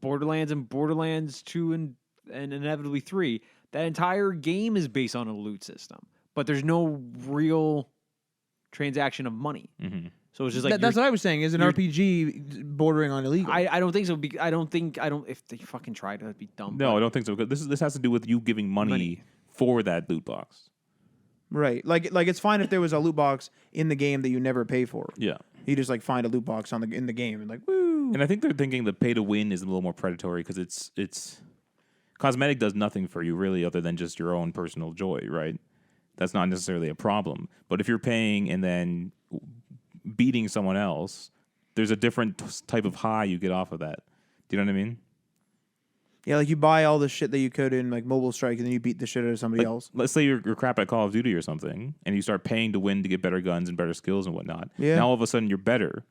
Speaker 3: Borderlands and Borderlands 2 and inevitably 3, that entire game is based on a loot system. But there's no real transaction of money. Mm-hmm. So it's just like
Speaker 1: that's what I was saying. Is an RPG bordering on illegal?
Speaker 3: I don't think so. I don't. If they fucking tried, that'd be dumb.
Speaker 2: No, I don't think so. This has to do with you giving money for that loot box.
Speaker 1: Right. Like it's fine if there was a loot box in the game that you never pay for.
Speaker 2: Yeah.
Speaker 1: You just like find a loot box in the game and like woo.
Speaker 2: And I think they're thinking the pay to win is a little more predatory because it's cosmetic does nothing for you really other than just your own personal joy, right? that's not necessarily a problem. But if you're paying and then beating someone else, there's a different type of high you get off of that. Do you know what I mean?
Speaker 1: Yeah, like you buy all the shit that you could in like Mobile Strike, and then you beat the shit out of somebody else.
Speaker 2: Let's say you're crap at Call of Duty or something, and you start paying to win to get better guns and better skills and whatnot.
Speaker 1: Yeah.
Speaker 2: Now all of a sudden you're better.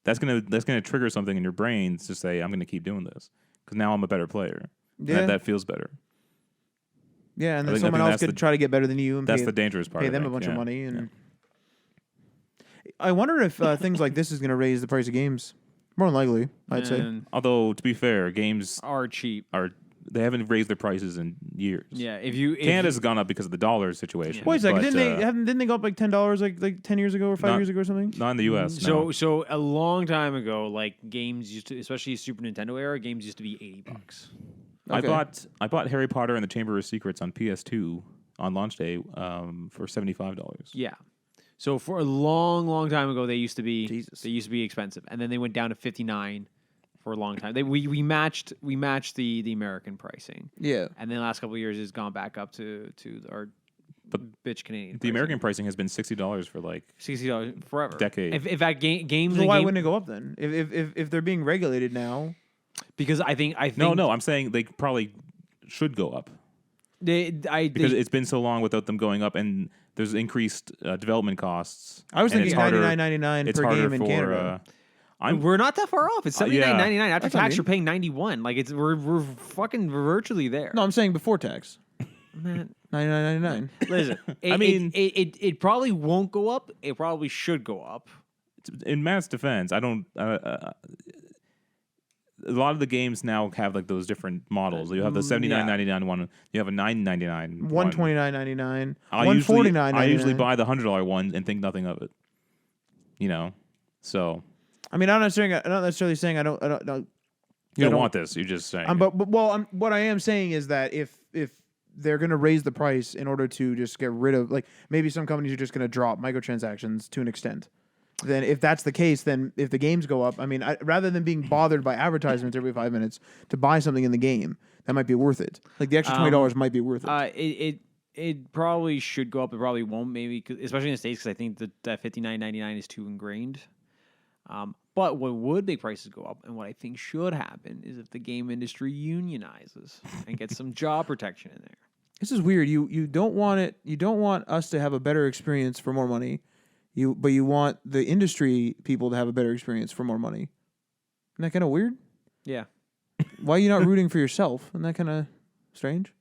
Speaker 2: That's gonna trigger something in your brain to say, I'm gonna keep doing this because now I'm a better player.
Speaker 1: Yeah.
Speaker 2: That feels better.
Speaker 1: Yeah, and then
Speaker 2: I think
Speaker 1: someone else
Speaker 2: that's
Speaker 1: could
Speaker 2: the-
Speaker 1: try to get better than you and
Speaker 2: That's
Speaker 1: pay,
Speaker 2: the dangerous part.
Speaker 1: pay
Speaker 2: I
Speaker 1: them a
Speaker 2: think,
Speaker 1: bunch of
Speaker 2: yeah.
Speaker 1: money. And I wonder if things like this is going to raise the price of games. More than likely, I'd say.
Speaker 3: And
Speaker 2: Although to be fair, games
Speaker 3: are cheap.
Speaker 2: they haven't raised their prices in years.
Speaker 3: Yeah, if
Speaker 2: Canada's gone up because of the dollar situation.
Speaker 3: Yeah.
Speaker 1: Wait a second,
Speaker 2: but,
Speaker 1: didn't they go up like $10 like 10 years ago or 5
Speaker 2: Not-
Speaker 1: years ago or something?
Speaker 2: not in the U.S.
Speaker 3: So
Speaker 2: no.
Speaker 3: so a long time ago, like games used to, especially Super Nintendo era, games used to be $80.
Speaker 1: Okay.
Speaker 2: I bought Harry Potter and the Chamber of Secrets on PS2 on launch day for $75.
Speaker 3: Yeah. So for a long time ago, they used to be
Speaker 1: Jesus.
Speaker 3: they used to be expensive, and then they went down to $59 for a long time. We matched the American pricing,
Speaker 1: Yeah.
Speaker 3: and then the last couple of years it's gone back up to our bitch Canadian.
Speaker 2: The American pricing has been $60 for like
Speaker 3: $60 forever.
Speaker 2: decade.
Speaker 3: If that games,
Speaker 1: So
Speaker 3: and
Speaker 1: why
Speaker 3: game-
Speaker 1: wouldn't it go up then? If they're being regulated now,
Speaker 3: because I think
Speaker 2: no. I'm saying they probably should go up because it's been so long without them going up, and there's increased development costs.
Speaker 1: I was
Speaker 2: and
Speaker 1: thinking
Speaker 2: it's harder-
Speaker 1: $99.99
Speaker 2: it's
Speaker 1: per
Speaker 2: harder
Speaker 1: game in Canada.
Speaker 3: we're not that far off. It's $79.99 after
Speaker 1: That's what I
Speaker 3: tax.
Speaker 1: mean.
Speaker 3: You're paying $91. Like we're fucking virtually there.
Speaker 1: No, I'm saying before tax.
Speaker 3: Man,
Speaker 1: $99.99.
Speaker 3: listen.
Speaker 2: I mean-
Speaker 3: it probably won't go up. It probably should go up.
Speaker 2: In Matt's defense, I don't. A lot of the games now have like those different models. You have the $79.99 one. You have a $9.99 one.
Speaker 1: $129.99.
Speaker 2: I
Speaker 1: $149.99.
Speaker 2: usually buy the $100 one and think nothing of it. You know, so
Speaker 1: I mean, I'm not necessarily saying I don't.
Speaker 2: you don't want this. You're just saying.
Speaker 1: What I am saying is that if they're going to raise the price in order to just get rid of, like, maybe some companies are just going to drop microtransactions to an extent. Then if that's the case, then if the games go up, I mean, rather than being bothered by advertisements every 5 minutes to buy something in the game, that might be worth it. Like the extra $20 might be worth it.
Speaker 3: It probably should go up. It probably won't. Maybe especially in the States, because I think that $59.99 is too ingrained. But what would make prices go up, and what I think should happen, is if the game industry unionizes and gets some job protection in there.
Speaker 1: This is weird. You don't want it. You don't want us to have a better experience for more money. But you want the industry people to have a better experience for more money. Isn't that kind of weird?
Speaker 3: Yeah.
Speaker 1: Why are you not rooting for yourself? Isn't that kind of strange?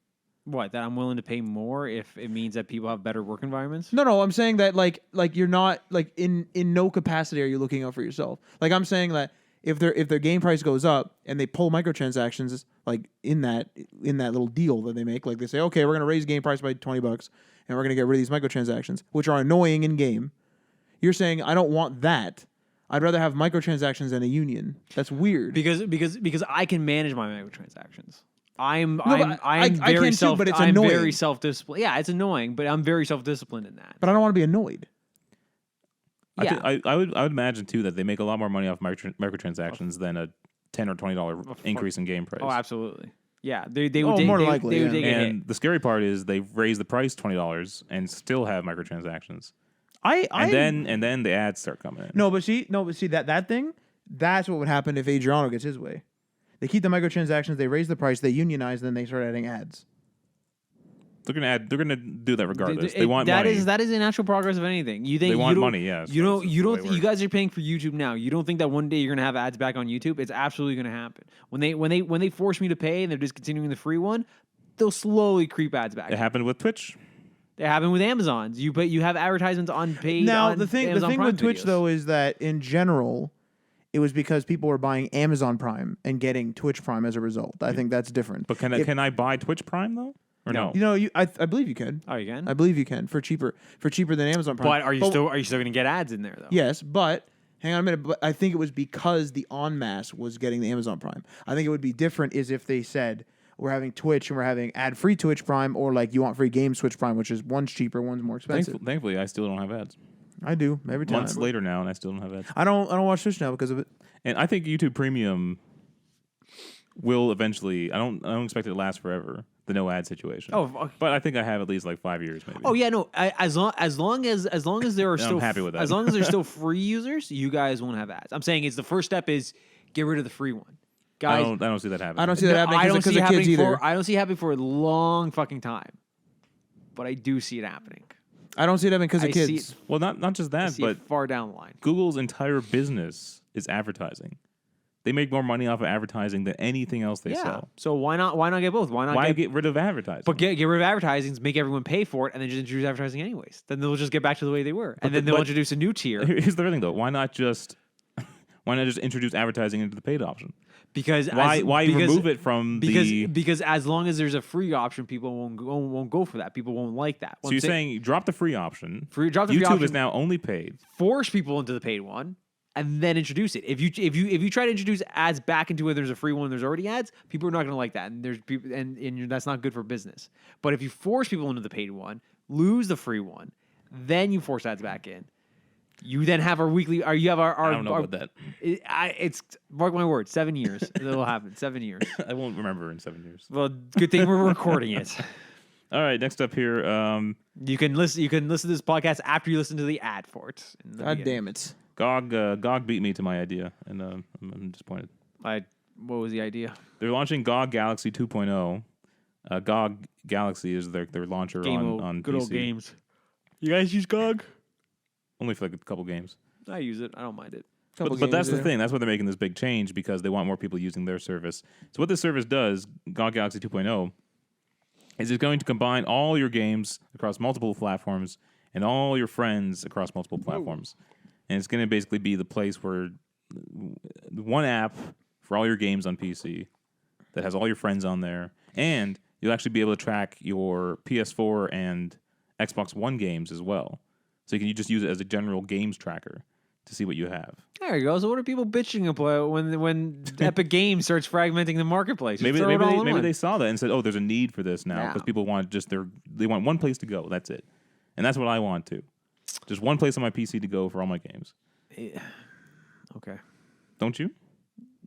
Speaker 3: What, that I'm willing to pay more if it means that people have better work environments?
Speaker 1: No, I'm saying that like you're not like in no capacity are you looking out for yourself. Like I'm saying that if their game price goes up and they pull microtransactions like in that little deal that they make, like they say, okay, we're gonna raise game price by $20 and we're gonna get rid of these microtransactions, which are annoying in game. You're saying I don't want that. I'd rather have microtransactions than a union. That's weird.
Speaker 3: Because I can manage my microtransactions. I'm
Speaker 1: but I
Speaker 3: very
Speaker 1: can too, but it's
Speaker 3: I'm
Speaker 1: annoying.
Speaker 3: very self-disciplined. Yeah, it's annoying, but I'm very self-disciplined in that.
Speaker 1: But I don't want to be annoyed.
Speaker 3: Yeah.
Speaker 2: I would imagine too that they make a lot more money off microtransactions than a $10 or $20 increase in game price.
Speaker 3: Oh, absolutely. Yeah, they
Speaker 1: Oh,
Speaker 3: would
Speaker 1: more
Speaker 3: they,
Speaker 1: likely,
Speaker 3: they would
Speaker 1: yeah.
Speaker 3: take a hit.
Speaker 2: And the scary part is they've raised the price $20 and still have microtransactions. And then the ads start coming in.
Speaker 1: No, but see that thing. That's what would happen if Adriano gets his way. They keep the microtransactions. They raise the price. They unionize. Then they start adding ads.
Speaker 2: They're gonna do that regardless. They want
Speaker 3: that
Speaker 2: money.
Speaker 3: That is the natural progress of anything. You think
Speaker 2: They want
Speaker 3: you don't-
Speaker 2: money, yeah,
Speaker 3: You don't.
Speaker 2: that's
Speaker 3: You
Speaker 2: the way
Speaker 3: don't.
Speaker 2: it
Speaker 3: You
Speaker 2: works.
Speaker 3: guys are paying for YouTube now. You don't think that one day you're gonna have ads back on YouTube? It's absolutely gonna happen. When they force me to pay and they're discontinuing the free one, they'll slowly creep ads back.
Speaker 2: It happened with Twitch.
Speaker 3: It happened with Amazon's. You have advertisements on paid.
Speaker 1: Now
Speaker 3: on
Speaker 1: the thing
Speaker 3: Amazon Prime
Speaker 1: with Twitch
Speaker 3: videos.
Speaker 1: though is that in general, it was because people were buying Amazon Prime and getting Twitch Prime as a result. I think that's different.
Speaker 2: But can I buy Twitch Prime though? Or no?
Speaker 1: You know, I believe you can.
Speaker 3: Oh, you can.
Speaker 1: I believe you can for cheaper than Amazon Prime.
Speaker 3: But are you still going to get ads in there though?
Speaker 1: Yes, but hang on a minute. But I think it was because the en masse was getting the Amazon Prime. I think it would be different is if they said we're having Twitch and we're having ad-free Twitch Prime, or like you want free games Twitch Prime, which is one's cheaper, one's more expensive.
Speaker 2: Thankfully, I still don't have ads.
Speaker 1: I do every time.
Speaker 2: Months later now, and I still don't have ads.
Speaker 1: I don't watch Twitch now because of it.
Speaker 2: And I think YouTube Premium will eventually. I don't expect it to last forever. the no ad situation.
Speaker 3: Oh, fuck.
Speaker 2: But I think I have at least like 5 years, maybe.
Speaker 3: Oh yeah, no. As long as there are
Speaker 2: I'm
Speaker 3: still
Speaker 2: happy with that.
Speaker 3: as long as there's still free users, you guys won't have ads. I'm saying it's the first step is get rid of the free one, guys.
Speaker 2: I don't see that happening.
Speaker 1: I don't see that happening
Speaker 3: I don't
Speaker 1: because
Speaker 3: see it
Speaker 1: of kids
Speaker 3: happening
Speaker 1: either.
Speaker 3: I don't see it happening for a long fucking time, but I do see it happening.
Speaker 1: I don't see it happening because of
Speaker 3: I see
Speaker 1: kids.
Speaker 3: it-
Speaker 2: Well, not just
Speaker 3: I
Speaker 2: that,
Speaker 3: see
Speaker 2: but
Speaker 3: it far down the line.
Speaker 2: Google's entire business is advertising. They make more money off of advertising than anything else they
Speaker 3: Yeah.
Speaker 2: sell.
Speaker 3: So why not get both? Why not
Speaker 2: Why get rid of advertising?
Speaker 3: But get rid of advertising, make everyone pay for it, and then just introduce advertising anyways. Then they'll just get back to the way they were, and then they'll
Speaker 2: but-
Speaker 3: introduce a new tier
Speaker 2: Here's the other thing, though. Why not just introduce advertising into the paid option?
Speaker 3: because
Speaker 2: Why remove it from the?
Speaker 3: because as long as there's a free option, people won't go for that. People won't like that.
Speaker 2: So you're saying drop the free option.
Speaker 3: Drop the free
Speaker 2: YouTube
Speaker 3: option.
Speaker 2: is now only paid.
Speaker 3: Force people into the paid one, and then introduce it. If you try to introduce ads back into where there's a free one, and there's already ads. People are not going to like that, and there's people, and that's not good for business. But if you force people into the paid one, lose the free one, then you force ads back in. You then have our weekly. Or you have our.
Speaker 2: I don't know about that.
Speaker 3: It's mark my word. 7 years. It'll happen. 7 years.
Speaker 2: I won't remember in 7 years.
Speaker 3: Well, good thing we're recording it.
Speaker 2: All right, next up here.
Speaker 3: You can listen. You can listen to this podcast after you listen to the ad for it.
Speaker 1: God damn it.
Speaker 2: GOG beat me to my idea, and I'm disappointed.
Speaker 3: What was the idea?
Speaker 2: They're launching GOG Galaxy 2.0. GOG Galaxy is their launcher on
Speaker 3: good
Speaker 2: PC.
Speaker 3: old games. You guys use GOG?
Speaker 2: Only for like a couple games.
Speaker 3: I use it. I don't mind it.
Speaker 2: But that's the thing. That's why they're making this big change, because they want more people using their service. So what this service does, GOG Galaxy 2.0, is it's going to combine all your games across multiple platforms and all your friends across multiple platforms. And it's going to basically be the place where one app for all your games on PC that has all your friends on there. And you'll actually be able to track your PS4 and Xbox One games as well. So you can just use it as a general games tracker to see what you have.
Speaker 3: There you go. So what are people bitching about when Epic Games starts fragmenting the marketplace? Just
Speaker 2: Maybe
Speaker 3: throw it all in
Speaker 2: maybe
Speaker 3: one.
Speaker 2: they saw that and said, "Oh, there's a need for this now,"
Speaker 3: Yeah.
Speaker 2: because people want they want one place to go. That's it, and that's what I want too. Just one place on my PC to go for all my games.
Speaker 3: Okay.
Speaker 2: Don't you?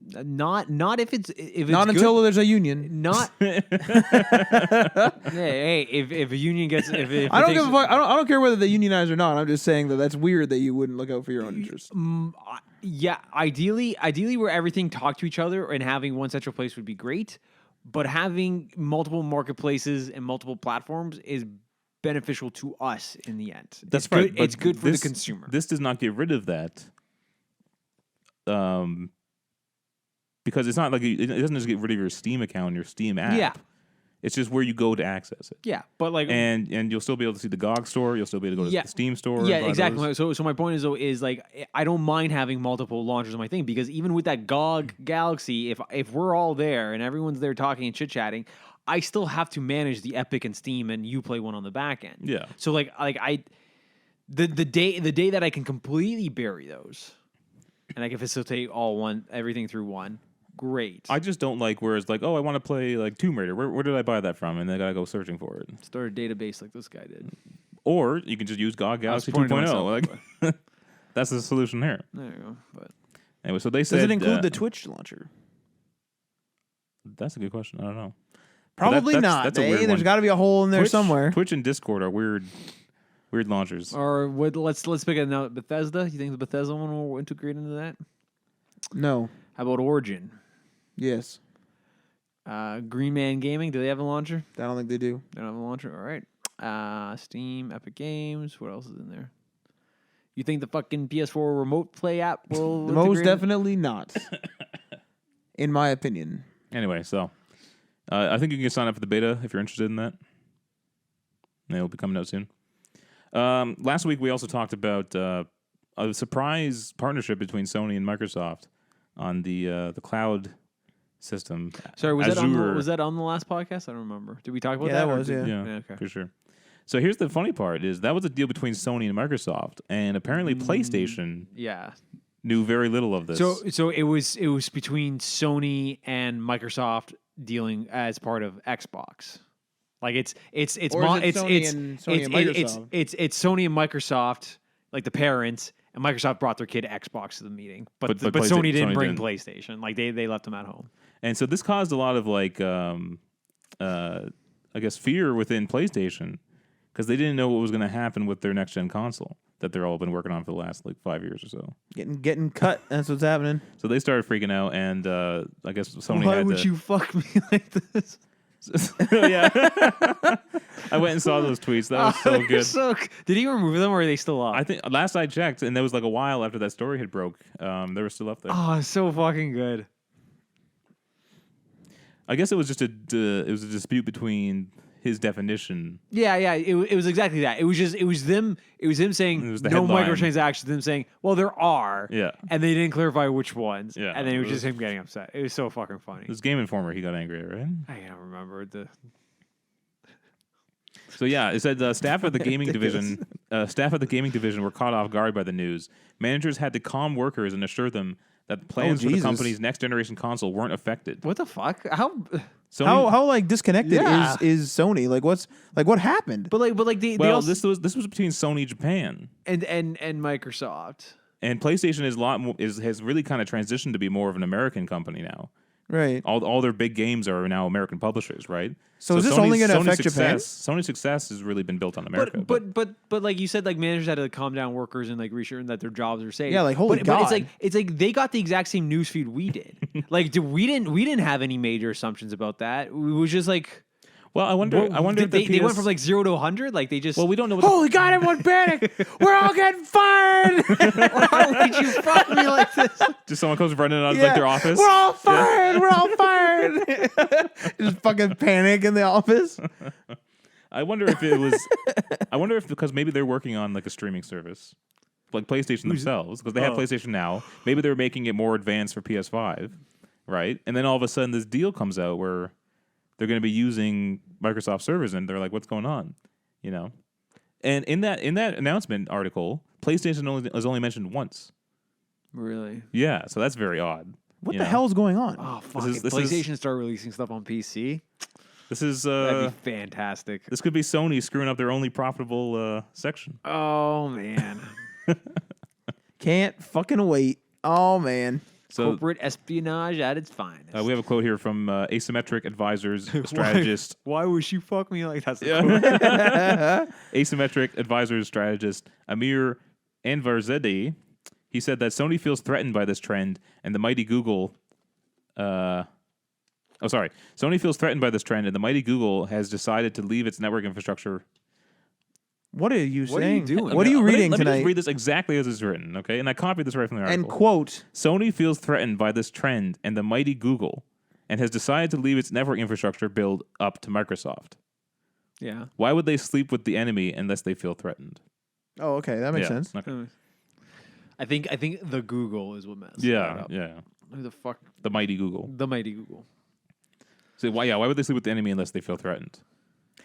Speaker 3: Not if it's
Speaker 1: Not
Speaker 3: good.
Speaker 1: until there's a union.
Speaker 3: Not. hey, if a union gets, if
Speaker 1: I don't
Speaker 3: it
Speaker 1: give a
Speaker 3: takes-
Speaker 1: fuck. I don't care whether they unionize or not. I'm just saying that that's weird that you wouldn't look out for your own interest.
Speaker 3: Yeah, ideally, where everything talk to each other and having one central place would be great. But having multiple marketplaces and multiple platforms is beneficial to us in the end.
Speaker 2: That's
Speaker 3: it's
Speaker 2: right.
Speaker 3: Good,
Speaker 2: but
Speaker 3: it's good for the consumer.
Speaker 2: This does not get rid of that. Because it's not like it doesn't just get rid of your Steam account and your Steam app.
Speaker 3: Yeah.
Speaker 2: It's just where you go to access it.
Speaker 3: Yeah, but like,
Speaker 2: And you'll still be able to see the GOG store. You'll still be able to go to
Speaker 3: Yeah.
Speaker 2: the Steam store. and
Speaker 3: yeah,
Speaker 2: buy
Speaker 3: exactly.
Speaker 2: those.
Speaker 3: So my point is like I don't mind having multiple launchers on my thing, because even with that GOG Galaxy, if we're all there and everyone's there talking and chit chatting, I still have to manage the Epic and Steam and Uplay one on the back end.
Speaker 2: Yeah.
Speaker 3: So the day that I can completely bury those, and I can facilitate everything through one. Great.
Speaker 2: I just don't like where it's like, oh, I want to play like Tomb Raider. Where did I buy that from? And then I gotta go searching for it.
Speaker 3: Start a database like this guy did.
Speaker 2: Or you can just use GOG Galaxy
Speaker 3: pointing to
Speaker 2: 2.0.
Speaker 3: myself,
Speaker 2: Like that's the solution here.
Speaker 3: There you go. But
Speaker 2: Anyway, so they said
Speaker 1: Does it include the Twitch launcher?
Speaker 2: That's a good question. I don't know.
Speaker 1: Probably not.
Speaker 2: That's a
Speaker 1: eh?
Speaker 2: weird
Speaker 1: There's
Speaker 2: one.
Speaker 1: got to be a hole in there
Speaker 2: Twitch,
Speaker 1: somewhere.
Speaker 2: Twitch and Discord are weird launchers.
Speaker 3: or let's pick another Bethesda. You think the Bethesda one will integrate into that?
Speaker 1: No.
Speaker 3: How about Origin?
Speaker 1: Yes.
Speaker 3: Green Man Gaming. Do they have a launcher?
Speaker 1: I don't think they do.
Speaker 3: They don't have a launcher. All right. Steam, Epic Games. What else is in there? You think the fucking PS4 remote play app will
Speaker 1: Most
Speaker 3: integrate?
Speaker 1: definitely not. In my opinion.
Speaker 2: Anyway, so I think you can sign up for the beta if you're interested in that. And it'll be coming out soon. Last week we also talked about a surprise partnership between Sony and Microsoft on the cloud system.
Speaker 3: Sorry, was
Speaker 2: Azure.
Speaker 3: that on the last podcast? I don't remember. Did we talk about
Speaker 1: Yeah,
Speaker 3: that?
Speaker 1: that
Speaker 3: or
Speaker 1: was,
Speaker 3: did-
Speaker 2: Yeah,
Speaker 3: okay.
Speaker 2: for sure. So here's the funny part: is that was a deal between Sony and Microsoft, and apparently PlayStation
Speaker 3: Yeah.
Speaker 2: knew very little of this.
Speaker 3: So it was between Sony and Microsoft dealing as part of Xbox. Like it's
Speaker 1: Or is it Sony and Microsoft?
Speaker 3: it's Sony and Microsoft, like the parents, and Microsoft brought their kid Xbox to the meeting, but
Speaker 2: But
Speaker 3: Sony didn't
Speaker 2: Sony
Speaker 3: bring
Speaker 2: didn't.
Speaker 3: PlayStation. Like they left them at home.
Speaker 2: And so this caused a lot of like I guess, fear within PlayStation because they didn't know what was going to happen with their next gen console that they're all been working on for the last like 5 years or so.
Speaker 1: Getting cut. That's what's happening.
Speaker 2: So they started freaking out, and I guess Sony
Speaker 3: Why
Speaker 2: had
Speaker 3: would
Speaker 2: to.
Speaker 3: you fuck me like this?
Speaker 2: Yeah, I went and saw those tweets. That was so good.
Speaker 3: Did he remove them, or are they still up?
Speaker 2: I think last I checked, and there was like a while after that story had broke. They were still up there.
Speaker 3: Oh, so fucking good.
Speaker 2: I guess it was just it was a dispute between his definition.
Speaker 3: Yeah. It was exactly that. It was them saying
Speaker 2: It was the
Speaker 3: no
Speaker 2: headline.
Speaker 3: microtransactions. Them saying, well, there are.
Speaker 2: Yeah.
Speaker 3: And they didn't clarify which ones.
Speaker 2: Yeah.
Speaker 3: And then it was just him getting upset. It was so fucking funny.
Speaker 2: It was Game Informer. He got angry at, right?
Speaker 3: I don't remember the.
Speaker 2: So yeah, it said staff at the gaming division were caught off guard by the news. Managers had to calm workers and assure them that plans for the
Speaker 1: Jesus.
Speaker 2: company's next generation console weren't affected.
Speaker 3: What the fuck? How?
Speaker 2: Sony,
Speaker 1: How like disconnected
Speaker 3: Yeah.
Speaker 1: is Sony? Like what happened?
Speaker 3: But they
Speaker 2: well,
Speaker 3: also,
Speaker 2: this was between Sony Japan.
Speaker 3: and Microsoft.
Speaker 2: And PlayStation is a lot more, has really kind of transitioned to be more of an American company now.
Speaker 1: Right.
Speaker 2: All their big games are now American publishers, right?
Speaker 1: So is this only gonna affect Japan?
Speaker 2: Sony's success has really been built on America.
Speaker 3: But like you said, like managers had to calm down workers and like reassure them that their jobs are safe.
Speaker 1: Yeah, like, holy
Speaker 3: but
Speaker 1: God.
Speaker 3: it's like they got the exact same newsfeed we did. Like we didn't have any major assumptions about that. It was just like
Speaker 2: well, I wonder if
Speaker 3: they went from like 0 to 100. Like they just
Speaker 2: well, we don't know what
Speaker 1: Holy God! Everyone panic! We're all getting fired.
Speaker 3: why would you fuck me like this?
Speaker 2: just someone comes running out of like their office.
Speaker 1: We're all fired. We're all fired. Just fucking panic in the office.
Speaker 2: I wonder if it was. I wonder if because maybe they're working on like a streaming service, like PlayStation themselves, because they have PlayStation Now. Maybe they're making it more advanced for PS5, right? And then all of a sudden, this deal comes out where they're going to be using Microsoft servers, and they're like, "What's going on?" You know. And in that announcement article, PlayStation is only mentioned once.
Speaker 3: Really?
Speaker 2: Yeah, so that's very odd.
Speaker 1: What
Speaker 2: you
Speaker 1: the
Speaker 2: know?
Speaker 1: hell's going on?
Speaker 3: Oh fuck!
Speaker 2: is-
Speaker 3: If
Speaker 2: this is-
Speaker 3: PlayStation start releasing stuff on PC,
Speaker 2: This is
Speaker 3: that'd be fantastic.
Speaker 2: this could be Sony screwing up their only profitable section.
Speaker 3: Oh man.
Speaker 1: Can't fucking wait. Oh man.
Speaker 2: So
Speaker 3: Corporate espionage at its finest.
Speaker 2: we have a quote here from Asymmetric Advisors strategist.
Speaker 3: Why would you fuck me like that's
Speaker 2: Asymmetric Advisors strategist Amir Anvarzadeh. He said that Sony feels threatened by this trend, and the mighty Google. Sony feels threatened by this trend, and the mighty Google has decided to leave its network infrastructure.
Speaker 1: What are you
Speaker 3: What are you
Speaker 1: saying?
Speaker 3: doing?
Speaker 1: What are you
Speaker 2: Let me-
Speaker 1: reading
Speaker 2: let me
Speaker 1: tonight?
Speaker 2: just read this exactly as it's written, okay? And I copied this right from the article.
Speaker 1: And quote.
Speaker 2: Sony feels threatened by this trend and the mighty Google, and has decided to leave its network infrastructure build up to Microsoft.
Speaker 3: Yeah.
Speaker 2: Why would they sleep with the enemy unless they feel threatened?
Speaker 1: Oh, okay, that makes sense.
Speaker 2: Okay.
Speaker 3: I think the Google is what messed that
Speaker 2: Yeah,
Speaker 3: up.
Speaker 2: yeah.
Speaker 3: Who the fuck?
Speaker 2: The mighty Google.
Speaker 3: The mighty Google.
Speaker 2: So why would they sleep with the enemy unless they feel threatened?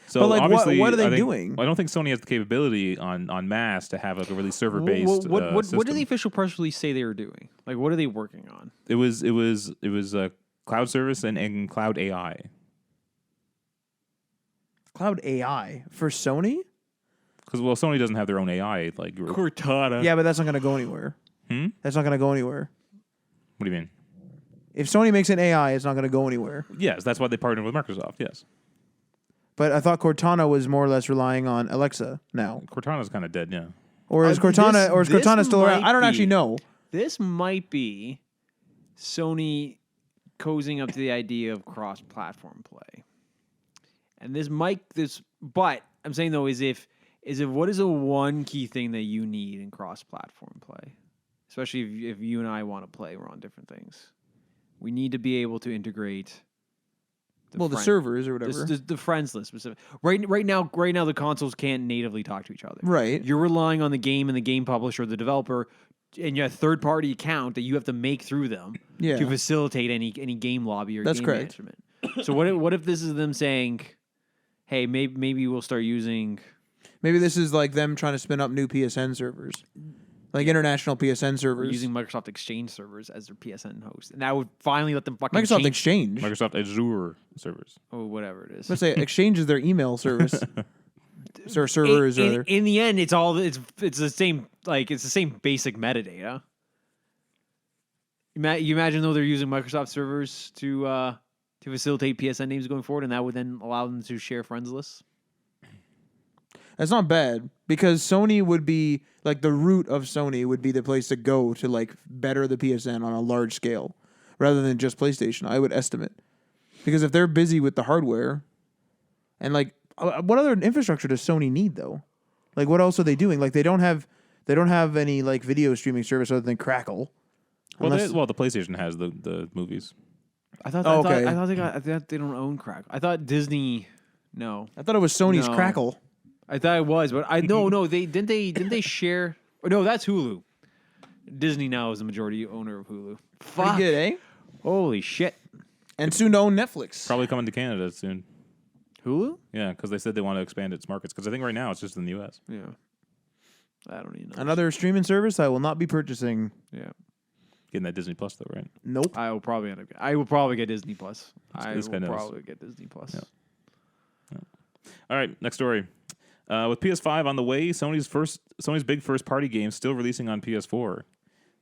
Speaker 2: So
Speaker 1: But, like,
Speaker 2: obviously,
Speaker 1: what are they
Speaker 2: I think-
Speaker 1: doing?
Speaker 2: I don't think Sony has the capability on mass to have like a really server based.
Speaker 3: What did
Speaker 2: system.
Speaker 3: the official press release say they were doing? Like, what are they working on?
Speaker 2: It was cloud service and cloud AI.
Speaker 1: Cloud AI for Sony?
Speaker 2: Because Sony doesn't have their own AI like group.
Speaker 3: Cortana.
Speaker 1: Yeah, but that's not going to go anywhere. That's not going to go anywhere.
Speaker 2: What do you mean?
Speaker 1: If Sony makes an AI, it's not going to go anywhere.
Speaker 2: Yes, that's why they partnered with Microsoft. Yes,
Speaker 1: But I thought Cortana was more or less relying on Alexa now.
Speaker 2: Cortana's kind of dead. Yeah.
Speaker 1: Or is Cortana
Speaker 3: this
Speaker 1: still around?
Speaker 3: might
Speaker 1: I don't actually
Speaker 3: be-
Speaker 1: know.
Speaker 3: This might be Sony cozying up to the idea of cross-platform play. And but I'm saying though, is if what is the one key thing that you need in cross-platform play? Especially if you and I want to play, we're on different things. We need to be able to integrate
Speaker 1: The servers or whatever.
Speaker 3: the friends list specific. Right now the consoles can't natively talk to each other.
Speaker 1: Right.
Speaker 3: You're relying on the game and the game publisher, the developer, and your third-party account that you have to make through them
Speaker 1: Yeah.
Speaker 3: to facilitate any game lobby or
Speaker 1: That's
Speaker 3: game
Speaker 1: correct.
Speaker 3: management. So what if this is them saying, "Hey, maybe we'll start using."
Speaker 1: Maybe this is like them trying to spin up new PSN servers. Like international PSN
Speaker 3: Or
Speaker 1: servers.
Speaker 3: using Microsoft Exchange servers as their PSN host, and that would finally let them fucking
Speaker 1: Microsoft
Speaker 3: change,
Speaker 1: Exchange.
Speaker 2: Microsoft Azure servers.
Speaker 3: or whatever it is.
Speaker 1: Let's say Exchange is their email service. Or servers
Speaker 3: in,
Speaker 1: or
Speaker 3: in the end, it's the same. Like it's the same basic metadata. You imagine though they're using Microsoft servers to to facilitate PSN names going forward, and that would then allow them to share friends lists.
Speaker 1: That's not bad because Sony would be like the root of Sony would be the place to go to like better the PSN on a large scale rather than just PlayStation. I would estimate because if they're busy with the hardware and like what other infrastructure does Sony need though? Like what else are they doing? Like they don't have any like video streaming service other than Crackle.
Speaker 2: Well,
Speaker 1: Unless-
Speaker 2: the PlayStation has the movies.
Speaker 3: I thought.
Speaker 1: Oh, okay.
Speaker 3: I thought they don't own Crackle. I thought Disney. No,
Speaker 1: I thought it was Sony's
Speaker 3: No.
Speaker 1: Crackle.
Speaker 3: I thought it was, but I no. They didn't share. Oh, no, that's Hulu. Disney now is the majority owner of Hulu.
Speaker 1: Pretty
Speaker 3: Fuck.
Speaker 1: good, eh?
Speaker 3: Holy shit.
Speaker 1: And soon to own Netflix.
Speaker 2: Probably coming to Canada soon.
Speaker 3: Hulu?
Speaker 2: Yeah, because they said they want to expand its markets. Because I think right now it's just in the U.S.
Speaker 3: Yeah. I don't even know.
Speaker 1: Another streaming service I will not be purchasing.
Speaker 3: Yeah.
Speaker 2: Getting that Disney Plus though, right?
Speaker 1: Nope.
Speaker 3: I will probably end up. I will probably get Disney Plus.
Speaker 2: this guy knows.
Speaker 3: Probably get Disney Plus.
Speaker 2: Yeah. All right, next story. With PS5 on the way, Sony's big first-party game still releasing on PS4. This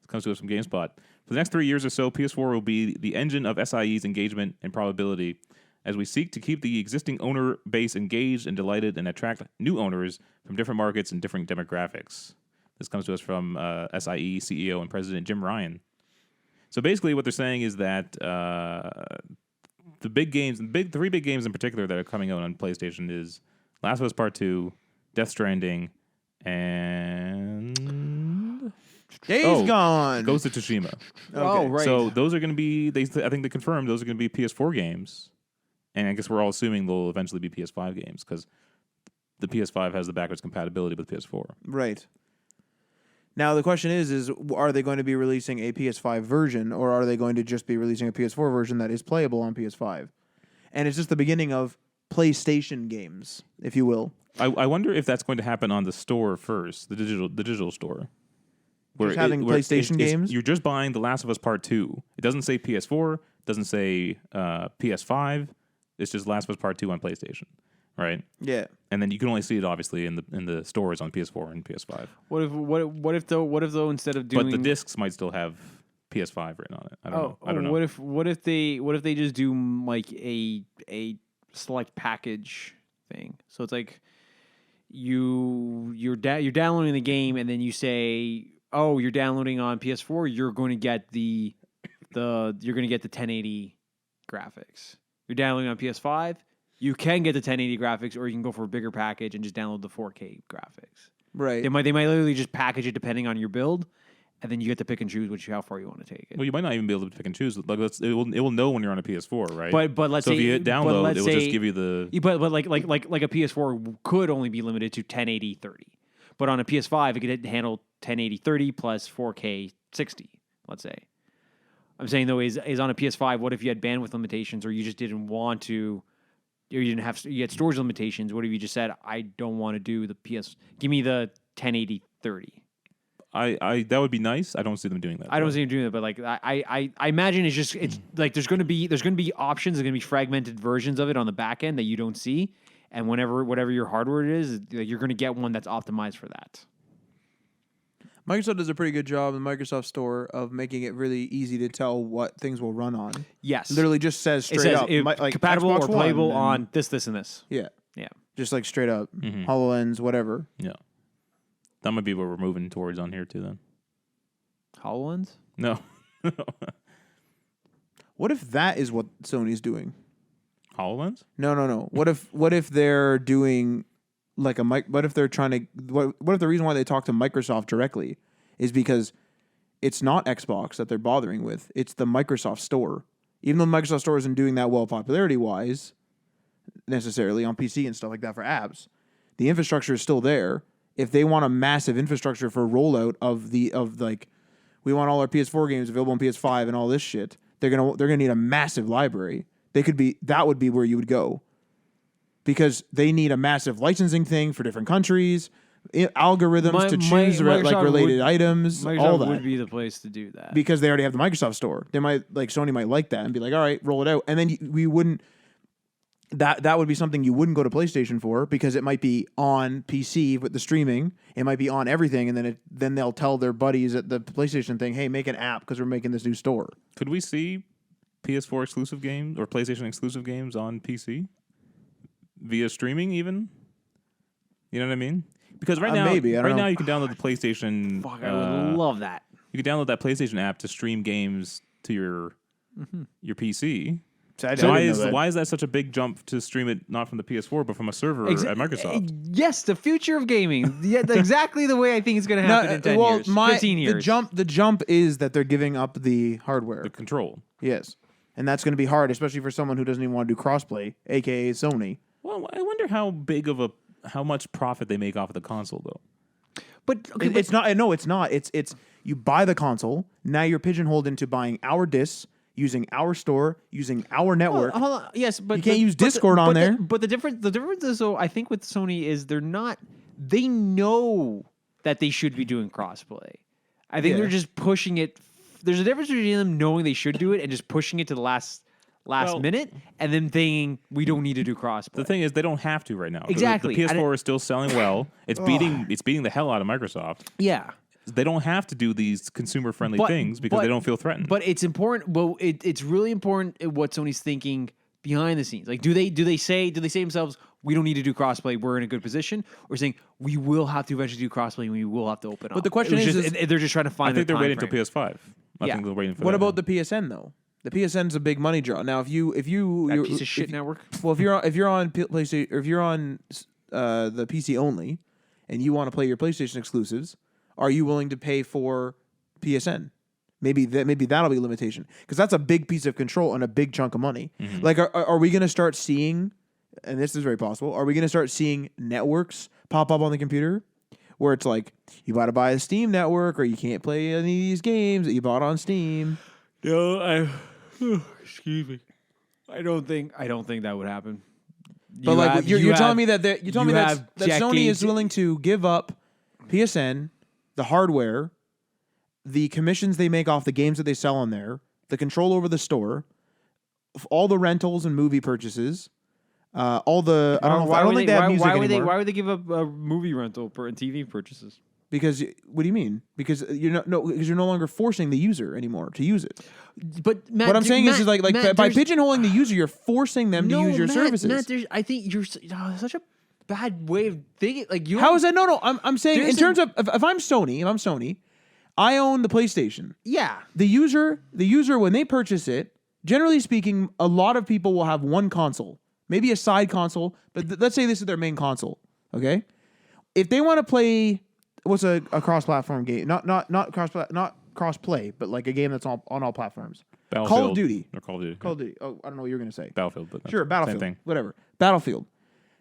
Speaker 2: comes to us from GameSpot. For the next 3 years or so, PS4 will be the engine of SIE's engagement and probability as we seek to keep the existing owner base engaged and delighted and attract new owners from different markets and different demographics. This comes to us from SIE CEO and President Jim Ryan. So basically what they're saying is that the big games, three big games in particular that are coming out on PlayStation is Last of Us Part 2, Death Stranding, and
Speaker 1: Days Gone.
Speaker 2: Ghost of Tsushima.
Speaker 3: Oh, right.
Speaker 2: So those are going to be, I think they confirmed those are going to be PS4 games. And I guess we're all assuming they'll eventually be PS5 games because the PS5 has the backwards compatibility with PS4.
Speaker 1: Right. Now the question is are they going to be releasing a PS5 version or are they going to just be releasing a PS4 version that is playable on PS5? And it's just the beginning of PlayStation games, if you will.
Speaker 2: I wonder if that's going to happen on the store first, the digital store.
Speaker 1: Just having PlayStation games?
Speaker 2: You're just buying The Last of Us Part 2. It doesn't say PS4, doesn't say PS5. It's just Last of Us Part 2 on PlayStation, right?
Speaker 1: Yeah.
Speaker 2: And then you can only see it obviously in the stores on PS4 and PS5.
Speaker 3: What if though instead of doing
Speaker 2: But the discs might still have PS5 written on it. I don't know.
Speaker 3: What if they just do like a select package thing? So it's like you're downloading the game and then you say, "Oh, you're downloading on PS4, you're going to get the 1080 graphics. You're downloading on PS5, you can get the 1080 graphics or you can go for a bigger package and just download the 4K graphics."
Speaker 1: Right.
Speaker 3: They might literally just package it depending on your build, and then you get to pick and choose how far you want to take it.
Speaker 2: Well, you might not even be able to pick and choose. Like it will know when you're on a PS4, right?
Speaker 3: But let's
Speaker 2: so
Speaker 3: say
Speaker 2: if you hit download, it will just give you the.
Speaker 3: But like a PS4 could only be limited to 1080 30, but on a PS5 it could handle 1080 30 plus 4K 60. Let's say. I'm saying though is on a PS5. What if you had bandwidth limitations, or you just didn't want to, or you had storage limitations? What if you just said, I don't want to do the PS? Give me the 1080 30.
Speaker 2: I that would be nice. I don't see them doing that.
Speaker 3: I don't see them doing that, but like I imagine it's like there's going to be options. There's going to be fragmented versions of it on the back end that you don't see, and whatever your hardware is, you're going to get one that's optimized for that.
Speaker 1: Microsoft does a pretty good job in the Microsoft Store of making it really easy to tell what things will run on.
Speaker 3: Yes,
Speaker 1: Literally just says
Speaker 3: it
Speaker 1: straight
Speaker 3: says
Speaker 1: up like
Speaker 3: compatible
Speaker 1: Xbox
Speaker 3: or playable
Speaker 1: One
Speaker 3: on this, and this.
Speaker 1: Yeah.
Speaker 3: Yeah.
Speaker 1: Just like straight up HoloLens, whatever.
Speaker 2: Yeah, that might be what we're moving towards on here too. Then
Speaker 3: HoloLens?
Speaker 2: no,
Speaker 1: What if that is what Sony's doing?
Speaker 2: HoloLens.
Speaker 1: No. What if they're doing like a mic? What if they're trying to? What if the reason why they talk to Microsoft directly is because it's not Xbox that they're bothering with? It's the Microsoft Store. Even though the Microsoft Store isn't doing that well popularity wise, necessarily on PC and stuff like that for apps, the infrastructure is still there. If they want a massive infrastructure for rollout of we want all our PS4 games available on PS5 and all this shit, they're gonna need a massive library. That would be where you would go. Because they need a massive licensing thing for different countries, algorithms to choose related items,
Speaker 3: Microsoft
Speaker 1: all that.
Speaker 3: would be the place to do that.
Speaker 1: Because they already have the Microsoft Store. They might Sony might like that and be like, all right, roll it out. And then we wouldn't. That would be something you wouldn't go to PlayStation for because it might be on PC with the streaming. It might be on everything, and then they'll tell their buddies at the PlayStation thing, hey, make an app because we're making this new store.
Speaker 2: Could we see PS4 exclusive games or PlayStation exclusive games on PC via streaming, even. You know what I mean? Because right now,
Speaker 1: maybe, I don't know.
Speaker 2: now you can download the PlayStation.
Speaker 3: Fuck, I would love that.
Speaker 2: You can download that PlayStation app to stream games to your PC.
Speaker 1: So I
Speaker 2: So
Speaker 1: didn't know that.
Speaker 2: why is that such a big jump to stream it not from the PS4 but from a server at Microsoft?
Speaker 3: Yes, the future of gaming. Yeah, exactly the way I think it's going to happen in 10 years, 15 years.
Speaker 1: The jump is that they're giving up the hardware.
Speaker 2: The control.
Speaker 1: Yes. And that's going to be hard, especially for someone who doesn't even want to do crossplay, aka Sony.
Speaker 2: Well, I wonder how much profit they make off of the console though.
Speaker 3: But okay,
Speaker 1: It's not. No, it's not. It's you buy the console. Now you're pigeonholed into buying our discs, using our store, using our network.
Speaker 3: hold on. Yes, but
Speaker 1: You can't use Discord on there.
Speaker 3: But the difference is, so I think with Sony is they're not. They know that they should be doing crossplay. I think
Speaker 1: Yeah.
Speaker 3: they're just pushing it. There's a difference between them knowing they should do it and just pushing it to the last
Speaker 2: Well-
Speaker 3: minute, and then thinking we don't need to do crossplay.
Speaker 2: The thing is, they don't have to right now.
Speaker 3: Exactly.
Speaker 2: The
Speaker 3: I
Speaker 2: PS4 is still selling well. It's beating the hell out of Microsoft.
Speaker 3: yeah.
Speaker 2: They don't have to do these consumer friendly
Speaker 3: But-
Speaker 2: things because
Speaker 3: but-
Speaker 2: they don't feel threatened.
Speaker 3: But it's important. Well, it's really important what Sony's thinking behind the scenes. Like, do they say to themselves, we don't need to do crossplay, we're in a good position, or saying we will have to eventually do crossplay and we will have to open up.
Speaker 1: But the question
Speaker 3: It was
Speaker 1: is-
Speaker 3: they're just trying to find.
Speaker 2: I think
Speaker 3: their
Speaker 2: they're waiting
Speaker 3: time
Speaker 2: until
Speaker 3: frame.
Speaker 2: PS5. I
Speaker 3: Yeah.
Speaker 2: think they're waiting for
Speaker 1: What
Speaker 2: that.
Speaker 1: about the PSN though? The PSN's a big money draw. Now, if you
Speaker 3: That
Speaker 1: you're-
Speaker 3: piece of shit
Speaker 1: if-
Speaker 3: network.
Speaker 1: Well, if you're on PlayStation, or if you're on the PC only, and you want to play your PlayStation exclusives, are you willing to pay for PSN? Maybe that'll be a limitation because that's a big piece of control and a big chunk of money. Like, are we going to start seeing? And this is very possible. Are we going to start seeing networks pop up on the computer where it's like you got to buy a Steam network or you can't play any of these games that you bought on Steam?
Speaker 3: No, excuse me. I don't think that would happen.
Speaker 1: But like you're telling me that Sony is
Speaker 3: decades-
Speaker 1: willing to give up PSN, the hardware, the commissions they make off the games that they sell on there, the control over the store, all the rentals and movie purchases, all the I don't think they have music anymore.
Speaker 3: Why would they give up movie rental and TV purchases?
Speaker 1: Because what do you mean? Because because you're no longer forcing the user anymore to use it.
Speaker 3: But Matt,
Speaker 1: What I'm saying is like
Speaker 3: Matt,
Speaker 1: by
Speaker 3: there's-
Speaker 1: pigeonholing the user, you're forcing them to use your services.
Speaker 3: Matt, I think you're such a bad way of thinking. Like you.
Speaker 1: How is that? No. I'm saying in
Speaker 3: There's
Speaker 1: terms of if I'm Sony, I own the PlayStation.
Speaker 3: Yeah.
Speaker 1: The user when they purchase it, generally speaking, a lot of people will have one console, maybe a side console, but let's say this is their main console. Okay, if they want to play, what's a cross-platform game? Not cross-play, but like a game that's on all platforms. Call
Speaker 2: Battlefield
Speaker 1: of Duty.
Speaker 2: Or Call of Duty.
Speaker 1: Call of Duty. Oh, I don't know what you're gonna say.
Speaker 2: Battlefield. But
Speaker 1: Sure, Battlefield.
Speaker 2: Same thing.
Speaker 1: Whatever. Battlefield.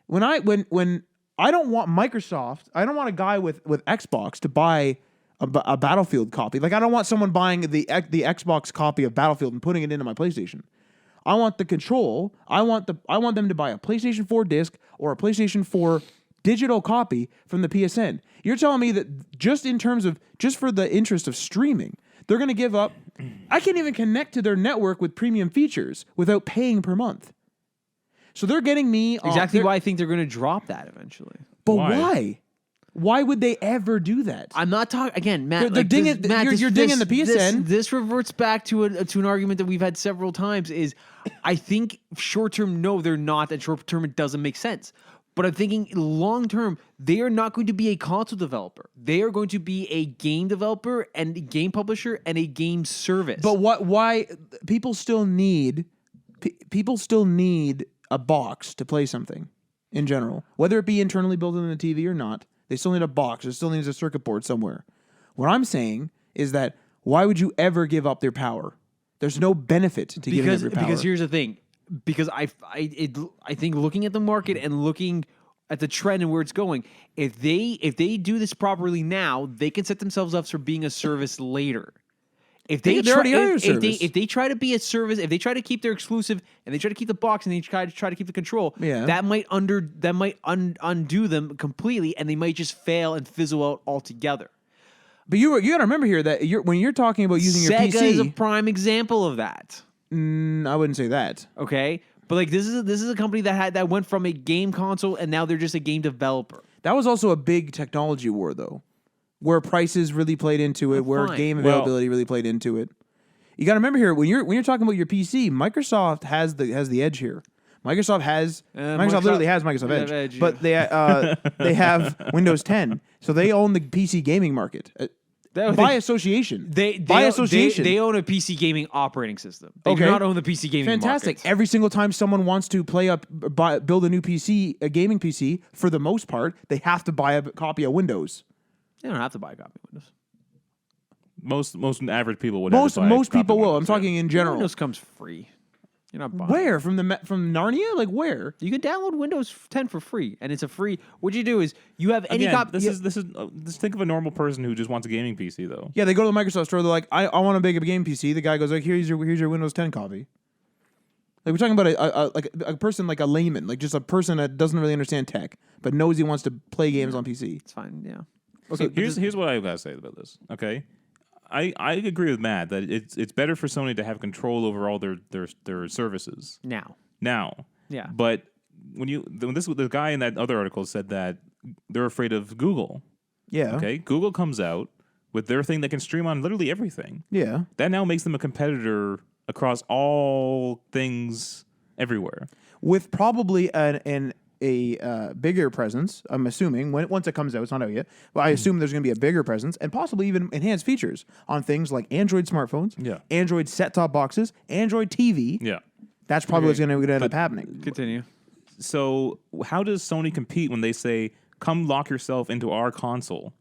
Speaker 1: When I don't want Microsoft, I don't want a guy with Xbox to buy a Battlefield copy. Like I don't want someone buying the Xbox copy of Battlefield and putting it into my PlayStation. I want the control. I want them to buy a PlayStation 4 disc or a PlayStation 4 digital copy from the PSN. You're telling me that just for the interest of streaming, they're going to give up. I can't even connect to their network with premium features without paying per month. So they're getting me
Speaker 3: Exactly why I think they're going to drop that eventually.
Speaker 1: But
Speaker 2: Why?
Speaker 1: why? Why would they ever do that?
Speaker 3: I'm not talking again, Matt.
Speaker 1: They're dinging- you're dinging the PSN.
Speaker 3: This reverts back to an argument that we've had several times. Is I think short term, no, they're not, and short term it doesn't make sense. But I'm thinking long term, they are not going to be a console developer. They are going to be a game developer and a game publisher and a game service.
Speaker 1: But why people still need a box to play something in general, whether it be internally built into the TV or not. They still need a box. There still needs a circuit board somewhere. What I'm saying is that why would you ever give up their power? There's no benefit to giving up your power.
Speaker 3: Because here's the thing. Because I think looking at the market and looking at the trend and where it's going, if they do this properly now, they can set themselves up for being a service later. If they
Speaker 1: already are a service.
Speaker 3: if they try to be a service, if they try to keep their exclusive and they try to keep the box and they try to keep the control,
Speaker 1: Yeah.
Speaker 3: that might undo them completely, and they might just fail and fizzle out altogether.
Speaker 1: But you got to remember here that when you're talking about using your
Speaker 3: Sega
Speaker 1: PC,
Speaker 3: is a prime example of that.
Speaker 1: I wouldn't say that.
Speaker 3: Okay, but like this is a company that went from a game console and now they're just a game developer.
Speaker 1: That was also a big technology war, though, where prices really played into it, where
Speaker 3: fine.
Speaker 1: game
Speaker 2: Well-
Speaker 1: availability really played into it. You got to remember here when you're talking about your PC, Microsoft has the edge here. Microsoft literally has Microsoft Edge, but they have Windows 10, so they own the PC gaming market. By association.
Speaker 3: They own a PC gaming operating system. They do not own the PC gaming
Speaker 1: Fantastic.
Speaker 3: market.
Speaker 1: Every single time someone wants to build a new PC, a gaming PC, for the most part, they have to buy a copy of Windows.
Speaker 3: They don't have to buy a copy of Windows.
Speaker 2: Most average people would.
Speaker 1: Most people will. I'm talking in general.
Speaker 3: Windows comes free. You're not buying.
Speaker 1: Where from Narnia? Like where?
Speaker 3: You can download Windows 10 for free, and it's a free. What you do is you have any
Speaker 2: Again,
Speaker 3: copy.
Speaker 2: Just think of a normal person who just wants a gaming PC though.
Speaker 1: Yeah, they go to the Microsoft store. They're like, I want to make a game PC. The guy goes like, here's your Windows 10 copy. Like we're talking about a person, like a layman, like just a person that doesn't really understand tech but knows he wants to play games on PC.
Speaker 3: It's fine. Yeah.
Speaker 2: Okay. So here's what I gotta say about this. Okay. I agree with Matt that it's better for Sony to have control over all their services
Speaker 3: Now. Yeah.
Speaker 2: But the guy in that other article said that they're afraid of Google.
Speaker 1: Yeah.
Speaker 2: Okay. Google comes out with their thing that can stream on literally everything.
Speaker 1: Yeah.
Speaker 2: That now makes them a competitor across all things everywhere.
Speaker 1: With probably a bigger presence, I'm assuming, once it comes out, it's not out yet, but I assume there's going to be a bigger presence and possibly even enhanced features on things like Android smartphones, Android set-top boxes, Android TV.
Speaker 2: Yeah.
Speaker 1: That's probably what's going to end up happening.
Speaker 3: Continue.
Speaker 2: So how does Sony compete when they say, come lock yourself into our console,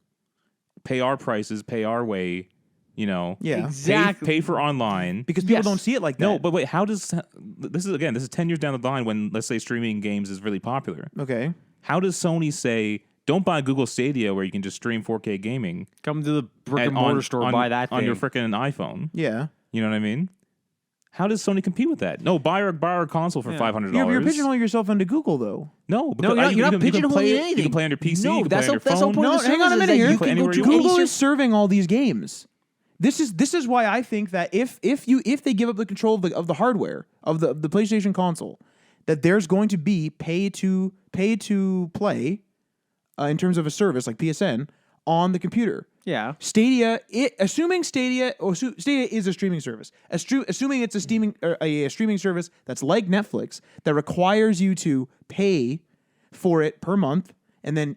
Speaker 2: pay our prices, pay our way,
Speaker 1: Yeah.
Speaker 3: Exactly.
Speaker 2: pay for online?
Speaker 1: Because people don't see it like that.
Speaker 2: No, but wait, how does this is 10 years down the line when, let's say, streaming games is really popular.
Speaker 1: Okay.
Speaker 2: How does Sony say, don't buy Google Stadia where you can just stream 4K gaming?
Speaker 3: Come to the brick and mortar store, buy that thing
Speaker 2: on your freaking iPhone.
Speaker 1: Yeah.
Speaker 2: You know what I mean? How does Sony compete with that? No, buy our console for $500.
Speaker 1: You're pigeonholing yourself into Google, though.
Speaker 2: No,
Speaker 3: you're not pigeonholing anything.
Speaker 2: You can play on your PC.
Speaker 3: No,
Speaker 2: you can
Speaker 3: that's
Speaker 2: play on your
Speaker 3: the
Speaker 2: phone.
Speaker 3: point.
Speaker 1: No, hang on a minute here.
Speaker 3: You can go to
Speaker 1: Google is serving all these games. This is why I think that if they give up the control of the hardware of the PlayStation console, that there's going to be pay to play in terms of a service like PSN on the computer.
Speaker 3: Yeah.
Speaker 1: Stadia, assuming Stadia is a streaming service, assuming it's a streaming service that's like Netflix that requires you to pay for it per month and then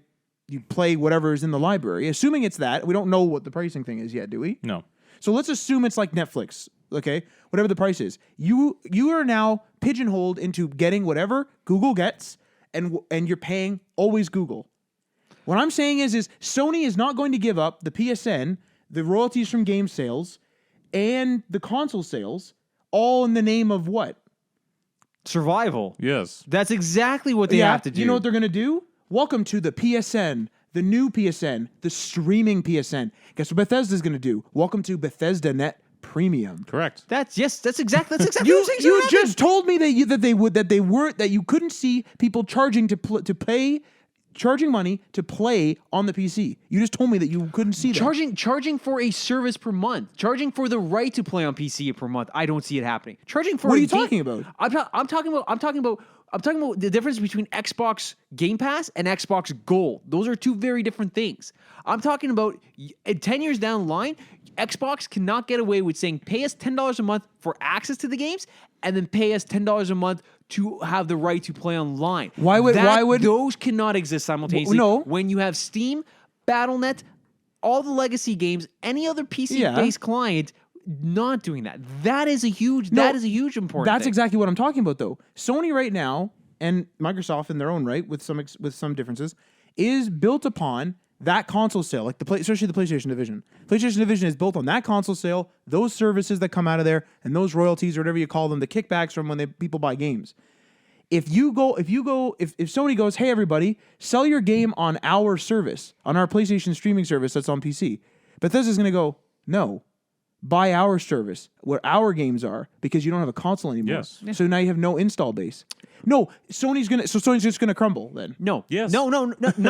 Speaker 1: you play whatever is in the library. Assuming it's that, we don't know what the pricing thing is yet, do we?
Speaker 2: No.
Speaker 1: So let's assume it's like Netflix, okay? Whatever the price is. You are now pigeonholed into getting whatever Google gets and you're paying always Google. What I'm saying is Sony is not going to give up the PSN, the royalties from game sales, and the console sales, all in the name of what?
Speaker 3: Survival.
Speaker 2: Yes.
Speaker 3: That's exactly what they have to do.
Speaker 1: You know what they're going to do? Welcome to the PSN, the new PSN, the streaming PSN. Guess what Bethesda's going to do? Welcome to Bethesda Net Premium.
Speaker 2: Correct.
Speaker 3: That's exactly
Speaker 1: You just told me that you couldn't see people charging charging money to play on the PC. You just told me that you couldn't see that.
Speaker 3: Charging for a service per month, charging for the right to play on PC per month. I don't see it happening. Charging for
Speaker 1: what are you talking about?
Speaker 3: I'm talking about the difference between Xbox Game Pass and Xbox Gold. Those are two very different things. I'm talking about 10 years down the line, Xbox cannot get away with saying pay us $10 a month for access to the games and then pay us $10 a month to have the right to play online.
Speaker 1: Why would
Speaker 3: those cannot exist simultaneously?
Speaker 1: No.
Speaker 3: When you have Steam, Battle.net, all the legacy games, any other PC-based client not doing that. That is a huge important
Speaker 1: That's
Speaker 3: thing.
Speaker 1: exactly what I'm talking about, though. Sony right now and Microsoft in their own right, with some differences, is built upon that console sale, like especially the PlayStation division. PlayStation division is built on that console sale, those services that come out of there, and those royalties or whatever you call them, the kickbacks from when people buy games. If Sony goes, hey everybody, sell your game on our service, on our PlayStation streaming service that's on PC, Bethesda's gonna go, no, buy our service where our games are because you don't have a console anymore.
Speaker 2: Yes. Yeah.
Speaker 1: So now you have no install base. No, Sony's just gonna crumble then.
Speaker 3: No.
Speaker 2: Yes.
Speaker 3: No, not
Speaker 2: If they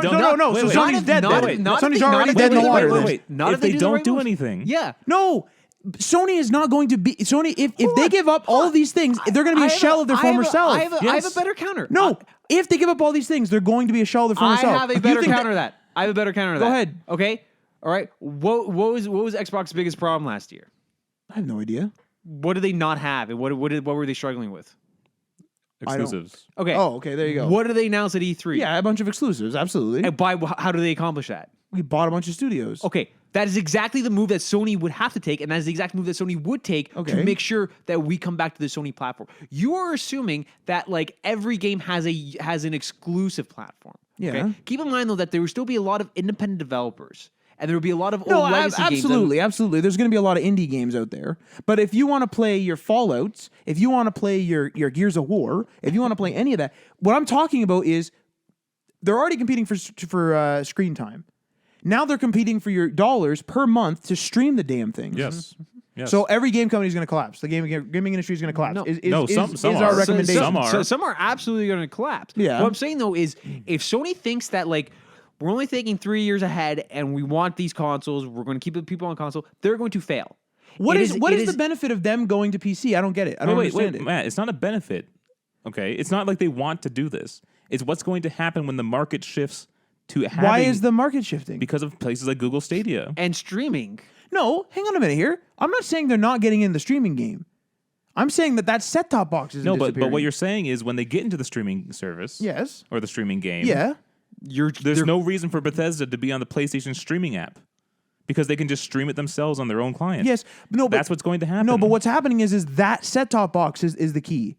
Speaker 2: don't-
Speaker 1: No. So Sony's dead then. Sony's already dead in the water.
Speaker 2: Wait. If they don't do anything.
Speaker 3: Yeah.
Speaker 1: No. Sony is not going to be Sony. If they give up all of these things, they're going to be a shell of their former self.
Speaker 3: I have a better counter.
Speaker 1: No, if they give up all these things, they're going to be a shell of their former self.
Speaker 3: I have a better counter to that. I have a better counter to that.
Speaker 1: Go ahead.
Speaker 3: Okay. All right. What was Xbox's biggest problem last year?
Speaker 1: I have no idea.
Speaker 3: What do they not have? And what were they struggling with?
Speaker 2: Exclusives.
Speaker 3: Okay.
Speaker 1: Oh, okay, there you go.
Speaker 3: What do they announce at E3?
Speaker 1: Yeah, a bunch of exclusives, absolutely.
Speaker 3: And how do they accomplish that?
Speaker 1: We bought a bunch of studios.
Speaker 3: Okay, that is exactly the move that Sony would have to take, and that is the exact move that Sony would take to
Speaker 1: Okay.
Speaker 3: make sure that we come back to the Sony platform. You are assuming that like every game has an exclusive platform.
Speaker 1: Yeah.
Speaker 3: Okay? Keep in mind though that there will still be a lot of independent developers, and there will be a lot of old legacy games.
Speaker 1: Absolutely. There's going to be a lot of indie games out there. But if you want to play your Fallouts, if you want to play your Gears of War, if you want to play any of that, what I'm talking about is they're already competing for screen time. Now they're competing for your dollars per month to stream the damn things.
Speaker 2: Yes. Yes.
Speaker 1: So every game company is going to collapse. The gaming industry is going to collapse.
Speaker 3: No.
Speaker 2: Some
Speaker 1: our
Speaker 2: are.
Speaker 1: recommendation.
Speaker 2: Some are.
Speaker 3: So some are absolutely going to collapse.
Speaker 1: Yeah.
Speaker 3: What I'm saying though is, if Sony thinks that like we're only thinking 3 years ahead and we want these consoles, we're going to keep the people on console, they're going to fail.
Speaker 1: What is the benefit of them going to PC? I don't get it. I don't understand it.
Speaker 2: Matt, it's not a benefit. Okay, it's not like they want to do this. It's what's going to happen when the market shifts to having.
Speaker 1: Why is the market shifting?
Speaker 2: Because of places like Google Stadia.
Speaker 3: And streaming.
Speaker 1: No, hang on a minute here. I'm not saying they're not getting in the streaming game. I'm saying that set-top box is
Speaker 2: No, but what you're saying is when they get into the streaming service,
Speaker 1: yes,
Speaker 2: or the streaming game,
Speaker 1: yeah,
Speaker 2: there's no reason for Bethesda to be on the PlayStation streaming app because they can just stream it themselves on their own client.
Speaker 1: yes, no,
Speaker 2: that's what's going to happen.
Speaker 1: No, but what's happening is that set-top box is the key.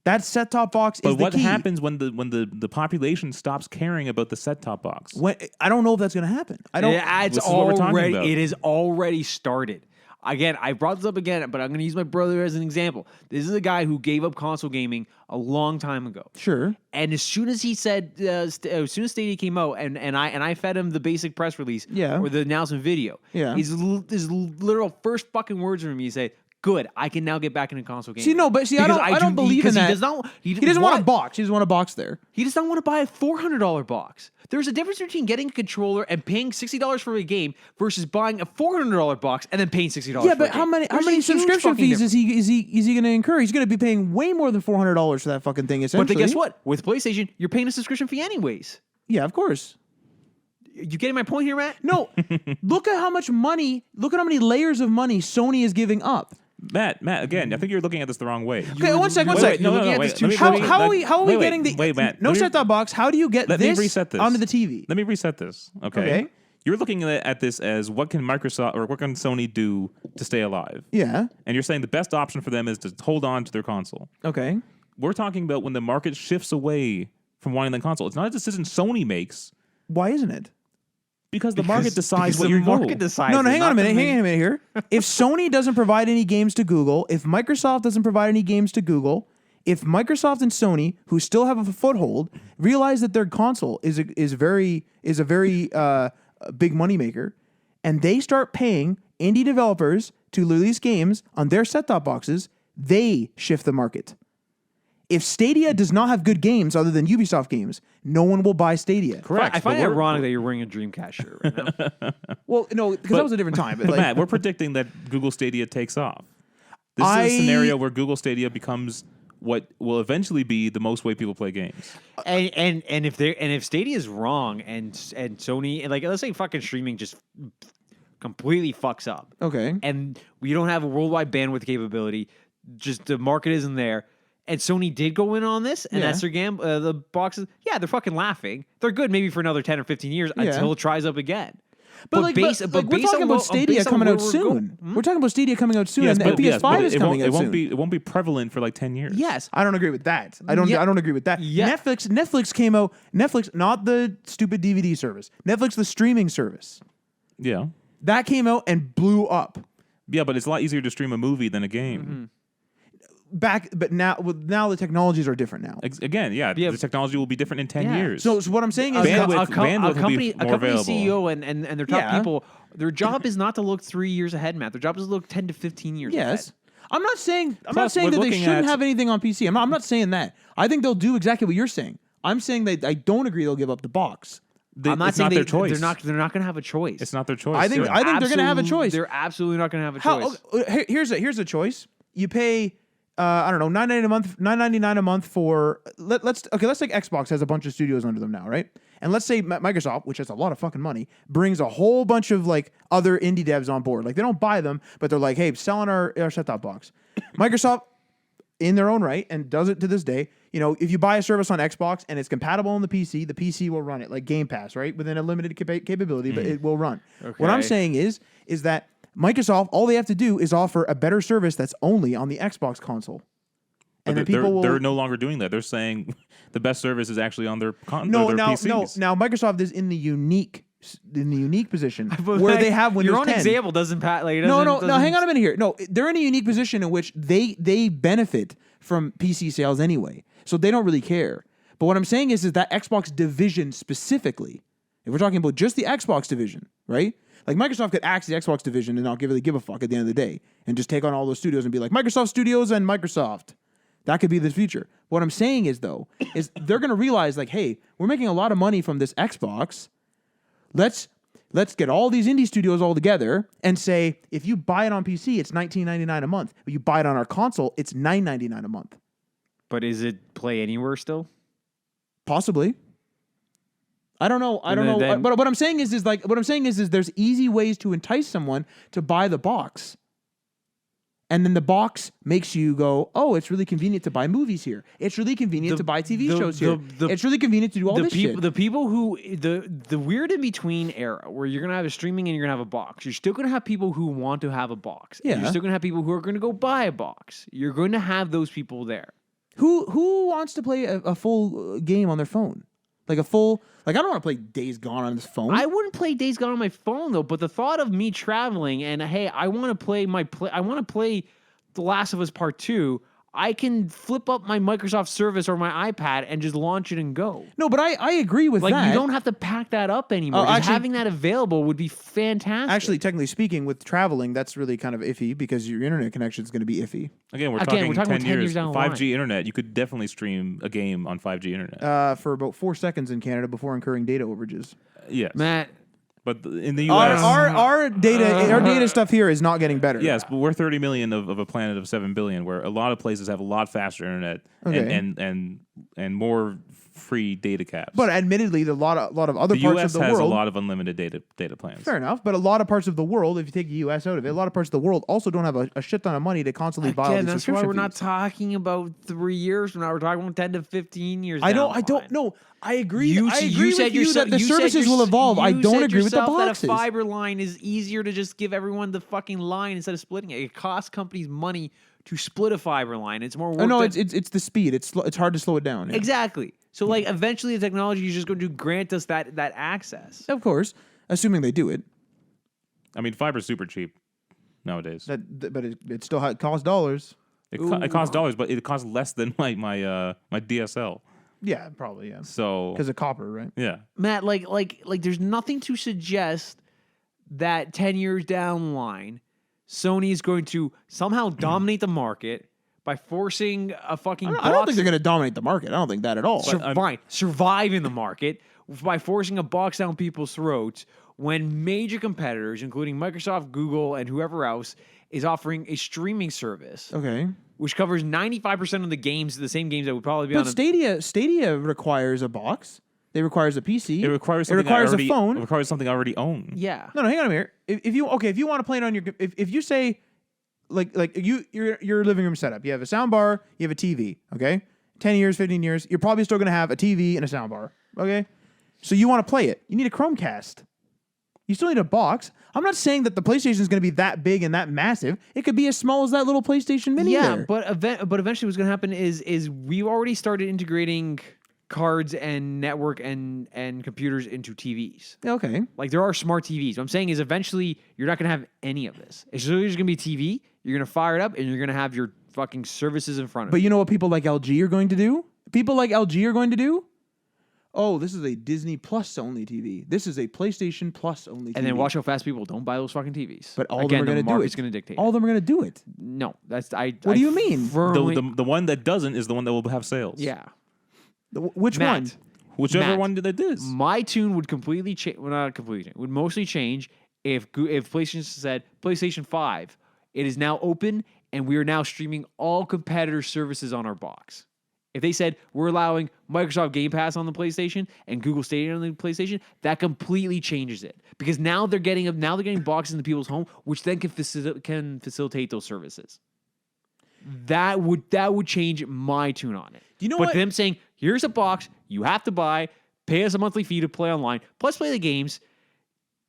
Speaker 1: That set-top box is the key.
Speaker 2: But what happens when the population stops caring about the set-top box?
Speaker 1: I don't know if that's going to happen. I don't.
Speaker 3: It's
Speaker 2: This is what we're talking
Speaker 3: already.
Speaker 2: about.
Speaker 3: It is already started. Again, I brought this up again, but I'm going to use my brother as an example. This is a guy who gave up console gaming a long time ago.
Speaker 1: Sure.
Speaker 3: And as soon as he said, as soon as Stadia came out, and I fed him the basic press release,
Speaker 1: Yeah.
Speaker 3: or the announcement video,
Speaker 1: Yeah.
Speaker 3: his literal first fucking words from me, he said, "Good, I can now get back into console gaming."
Speaker 1: I don't believe in that.
Speaker 3: He
Speaker 1: He doesn't want a box. He doesn't want a box there.
Speaker 3: He does not want to buy a $400 box. There's a difference between getting a controller and paying $60 for a game versus buying a $400 box and then paying $60.
Speaker 1: Yeah,
Speaker 3: for
Speaker 1: but
Speaker 3: a
Speaker 1: how
Speaker 3: game.
Speaker 1: many
Speaker 3: There's a huge
Speaker 1: subscription
Speaker 3: fucking
Speaker 1: fees
Speaker 3: difference.
Speaker 1: is he going to incur? He's going to be paying way more than $400 for that fucking thing. Essentially,
Speaker 3: But then guess what? With PlayStation, you're paying a subscription fee anyways.
Speaker 1: Yeah, of course.
Speaker 3: You getting my point here, Matt?
Speaker 1: No, look at how much money. Look at how many layers of money Sony is giving up.
Speaker 2: Matt, again, I think you're looking at this the wrong way.
Speaker 1: Okay, one second.
Speaker 2: Wait, no, wait.
Speaker 1: How are we
Speaker 2: wait,
Speaker 1: getting the
Speaker 2: wait, Matt,
Speaker 1: no
Speaker 2: let me-
Speaker 1: set-top box? How do you get
Speaker 2: Let me
Speaker 1: this
Speaker 2: reset this.
Speaker 1: onto the TV?
Speaker 2: Let me reset this. Okay. You're looking at this as what can Microsoft or what can Sony do to stay alive?
Speaker 1: Yeah.
Speaker 2: And you're saying the best option for them is to hold on to their console.
Speaker 1: Okay.
Speaker 2: We're talking about when the market shifts away from wanting the console. It's not a decision Sony makes
Speaker 1: Why isn't it?
Speaker 2: because the market decides what
Speaker 3: the
Speaker 2: your
Speaker 3: market
Speaker 2: goal.
Speaker 3: decides.
Speaker 1: No,
Speaker 3: it,
Speaker 1: hang on a
Speaker 3: not the
Speaker 1: minute.
Speaker 3: main-
Speaker 1: Hang on a minute here. If Sony doesn't provide any games to Google, if Microsoft doesn't provide any games to Google, if Microsoft and Sony, who still have a foothold, realize that their console is a very big moneymaker, and they start paying indie developers to release games on their set-top boxes, they shift the market. If Stadia does not have good games other than Ubisoft games, no one will buy Stadia.
Speaker 2: Correct.
Speaker 3: I find
Speaker 2: but
Speaker 3: it
Speaker 2: we're-
Speaker 3: ironic that you're wearing a Dreamcast shirt right now.
Speaker 1: Well, no, because that was a different time. But
Speaker 2: But
Speaker 1: like,
Speaker 2: Matt, we're predicting that Google Stadia takes off. This is a scenario where Google Stadia becomes what will eventually be the most way people play games.
Speaker 3: and if Stadia is wrong and Sony, and like let's say fucking streaming just completely fucks up,
Speaker 1: okay.
Speaker 3: and we don't have a worldwide bandwidth capability, just the market isn't there. And Sony did go in on this, and
Speaker 1: Yeah.
Speaker 3: that's their the boxes. Yeah, they're fucking laughing. They're good maybe for another 10 or 15 years until it tries up again.
Speaker 1: But we're talking about Stadia coming out soon. We're talking about Stadia coming out soon, and the PS5 is coming out soon.
Speaker 2: It won't be prevalent for like 10 years.
Speaker 3: Yes,
Speaker 1: I don't agree with that. I don't agree with that.
Speaker 3: Yeah.
Speaker 1: Netflix came out. Netflix, not the stupid DVD service. Netflix, the streaming service.
Speaker 2: Yeah.
Speaker 1: That came out and blew up.
Speaker 2: Yeah, but it's a lot easier to stream a movie than a game.
Speaker 1: But now the technologies are different now.
Speaker 2: Again, yeah, the technology will be different in 10
Speaker 3: Yeah.
Speaker 2: years.
Speaker 1: So what I'm saying is,
Speaker 2: Bandwidth will be more
Speaker 3: company
Speaker 2: available.
Speaker 3: CEO and their top
Speaker 1: Yeah.
Speaker 3: people, their job is not to look 3 years ahead, Matt. Their job is to look 10 to 15 years ahead.
Speaker 1: yes. I'm not saying
Speaker 2: Plus,
Speaker 1: that
Speaker 2: we're
Speaker 1: they
Speaker 2: looking
Speaker 1: shouldn't
Speaker 2: at-
Speaker 1: have anything on PC. I'm not saying that. I think they'll do exactly what you're saying. I'm saying that I don't agree they'll give up the box.
Speaker 3: I'm not
Speaker 2: it's
Speaker 3: saying
Speaker 2: not their choice.
Speaker 3: They're not going to have a choice.
Speaker 2: It's not their choice.
Speaker 1: I think they're going to have a choice.
Speaker 3: They're absolutely not going to have a choice.
Speaker 1: Here's a choice. You pay I don't know, $9.99 a month for let's take Xbox has a bunch of studios under them now, right? And let's say Microsoft, which has a lot of fucking money, brings a whole bunch of like other indie devs on board. Like they don't buy them, but they're like, hey, selling our set-top box. Microsoft, in their own right, and does it to this day. You know, if you buy a service on Xbox and it's compatible on the PC will run it like Game Pass, right? Within a limited capability, but it will run.
Speaker 3: Okay.
Speaker 1: What I'm saying is that Microsoft, all they have to do is offer a better service that's only on the Xbox console. And then people
Speaker 2: they're no longer doing that. They're saying the best service is actually on their PCs.
Speaker 1: Now Microsoft is in the unique position where they have Windows 10.
Speaker 3: Your own example doesn't pat like
Speaker 1: No, hang on a minute here. No, they're in a unique position in which they benefit from PC sales anyway. So they don't really care. But what I'm saying is that Xbox division specifically, if we're talking about just the Xbox division, right? Like Microsoft could axe the Xbox division and not really give a fuck at the end of the day and just take on all those studios and be like Microsoft Studios and Microsoft. That could be the future. What I'm saying is they're going to realize like, hey, we're making a lot of money from this Xbox. Let's get all these indie studios all together and say, if you buy it on PC, it's $19.99 a month. But you buy it on our console, it's $9.99 a month.
Speaker 3: But is it Play Anywhere still?
Speaker 1: Possibly. I don't know. But what I'm saying is there's easy ways to entice someone to buy the box. And then the box makes you go, oh, it's really convenient to buy movies here. It's really convenient to buy TV shows here. It's really convenient to do all this shit.
Speaker 3: The people who the weird in between era where you're gonna have a streaming and you're gonna have a box. You're still gonna have people who want to have a box.
Speaker 1: Yeah.
Speaker 3: You're still gonna have people who are gonna go buy a box. You're going to have those people there.
Speaker 1: Who wants to play a full game on their phone? Like I don't want to play Days Gone on this phone.
Speaker 3: I wouldn't play Days Gone on my phone though, but the thought of me traveling and hey, I want to play The Last of Us Part 2, I can flip up my Microsoft service or my iPad and just launch it and go.
Speaker 1: No, but I agree with that.
Speaker 3: Like you don't have to pack that up anymore. Having that available would be fantastic.
Speaker 1: Actually, technically speaking, with traveling, that's really kind of iffy because your internet connection is going to be iffy.
Speaker 2: Again, we're talking 10 years
Speaker 3: down the
Speaker 2: 5G
Speaker 3: line.
Speaker 2: Internet. You could definitely stream a game on 5G internet.
Speaker 1: For about 4 seconds in Canada before incurring data overages.
Speaker 2: Yes.
Speaker 3: Matt,
Speaker 2: But in the U.S.,
Speaker 1: our data stuff here is not getting better.
Speaker 2: Yes, but we're 30 million of a planet of 7 billion, where a lot of places have a lot faster internet and more free data caps.
Speaker 1: But admittedly, a lot of other
Speaker 2: the
Speaker 1: parts
Speaker 2: US
Speaker 1: of the
Speaker 2: has
Speaker 1: world
Speaker 2: a lot of unlimited data plans.
Speaker 1: Fair enough, but a lot of parts of the world, if you take the U.S. out of it, a lot of parts of the world also don't have a shit ton of money to constantly buy all these
Speaker 3: that's why
Speaker 1: subscription
Speaker 3: we're not
Speaker 1: fees.
Speaker 3: talking about 3 years from now. We're talking about 10 to 15 years.
Speaker 1: I don't know. I agree. I agree
Speaker 3: you said
Speaker 1: with you
Speaker 3: yourself,
Speaker 1: that the services will evolve. I don't agree with the boxes.
Speaker 3: That a fiber line is easier to just give everyone the fucking line instead of splitting it. It costs companies money to split a fiber line. It's more work.
Speaker 1: Oh, no, it's the speed. It's hard to slow it down. Yeah.
Speaker 3: Exactly. So like eventually the technology is just going to grant us that access.
Speaker 1: Of course, assuming they do it.
Speaker 2: I mean, fiber's super cheap nowadays.
Speaker 1: But it still costs dollars.
Speaker 2: It costs dollars, but it costs less than my DSL.
Speaker 1: Yeah, probably, yeah.
Speaker 2: So
Speaker 1: because of copper, right?
Speaker 2: Yeah.
Speaker 3: Matt, like there's nothing to suggest that 10 years down the line, Sony is going to somehow dominate the market by forcing a fucking box.
Speaker 1: I don't think they're going to dominate the market. I don't think that at all.
Speaker 3: Survive in the market by forcing a box down people's throats when major competitors, including Microsoft, Google, and whoever else, is offering a streaming service.
Speaker 1: Okay.
Speaker 3: Which covers 95% of the same games that would probably be on
Speaker 1: Stadia requires a box. It requires a PC.
Speaker 2: It requires
Speaker 1: a phone.
Speaker 2: It requires something I already own.
Speaker 3: Yeah.
Speaker 1: No, hang on a minute. If you want to play it on your, if you say, like your living room setup, you have a sound bar, you have a TV. Okay, 10 years, 15 years, you're probably still going to have a TV and a sound bar. Okay, so you want to play it. You need a Chromecast. You still need a box. I'm not saying that the PlayStation is going to be that big and that massive. It could be as small as that little PlayStation Mini.
Speaker 3: Yeah,
Speaker 1: there.
Speaker 3: but eventually what's going to happen is we've already started integrating cards and network and computers into TVs.
Speaker 1: Okay.
Speaker 3: Like there are smart TVs. What I'm saying is eventually you're not going to have any of this. It's really just going to be TV. You're going to fire it up and you're going to have your fucking services in front of you.
Speaker 1: But you know what people like LG are going to do? People like LG are going to do? Oh, this is a Disney Plus only TV. This is a PlayStation Plus only TV.
Speaker 3: And then watch how fast people don't buy those fucking TVs.
Speaker 1: But all of them are going to do it.
Speaker 3: Going to dictate.
Speaker 1: All of them are going to do it.
Speaker 3: No, that's
Speaker 1: What do you mean?
Speaker 2: The one that doesn't is the one that will have sales.
Speaker 3: Yeah.
Speaker 1: Which one?
Speaker 2: Whichever one that is.
Speaker 3: My tune would completely change. Well, not completely change. Would mostly change if PlayStation said PlayStation 5. It is now open and we are now streaming all competitor services on our box. If they said we're allowing Microsoft Game Pass on the PlayStation and Google Stadia on the PlayStation, that completely changes it because now they're getting boxes into people's home, which then can facilitate those services. That would change my tune on it.
Speaker 1: Do you know
Speaker 3: but
Speaker 1: what?
Speaker 3: them saying here's a box you have to buy, pay us a monthly fee to play online, plus play the games,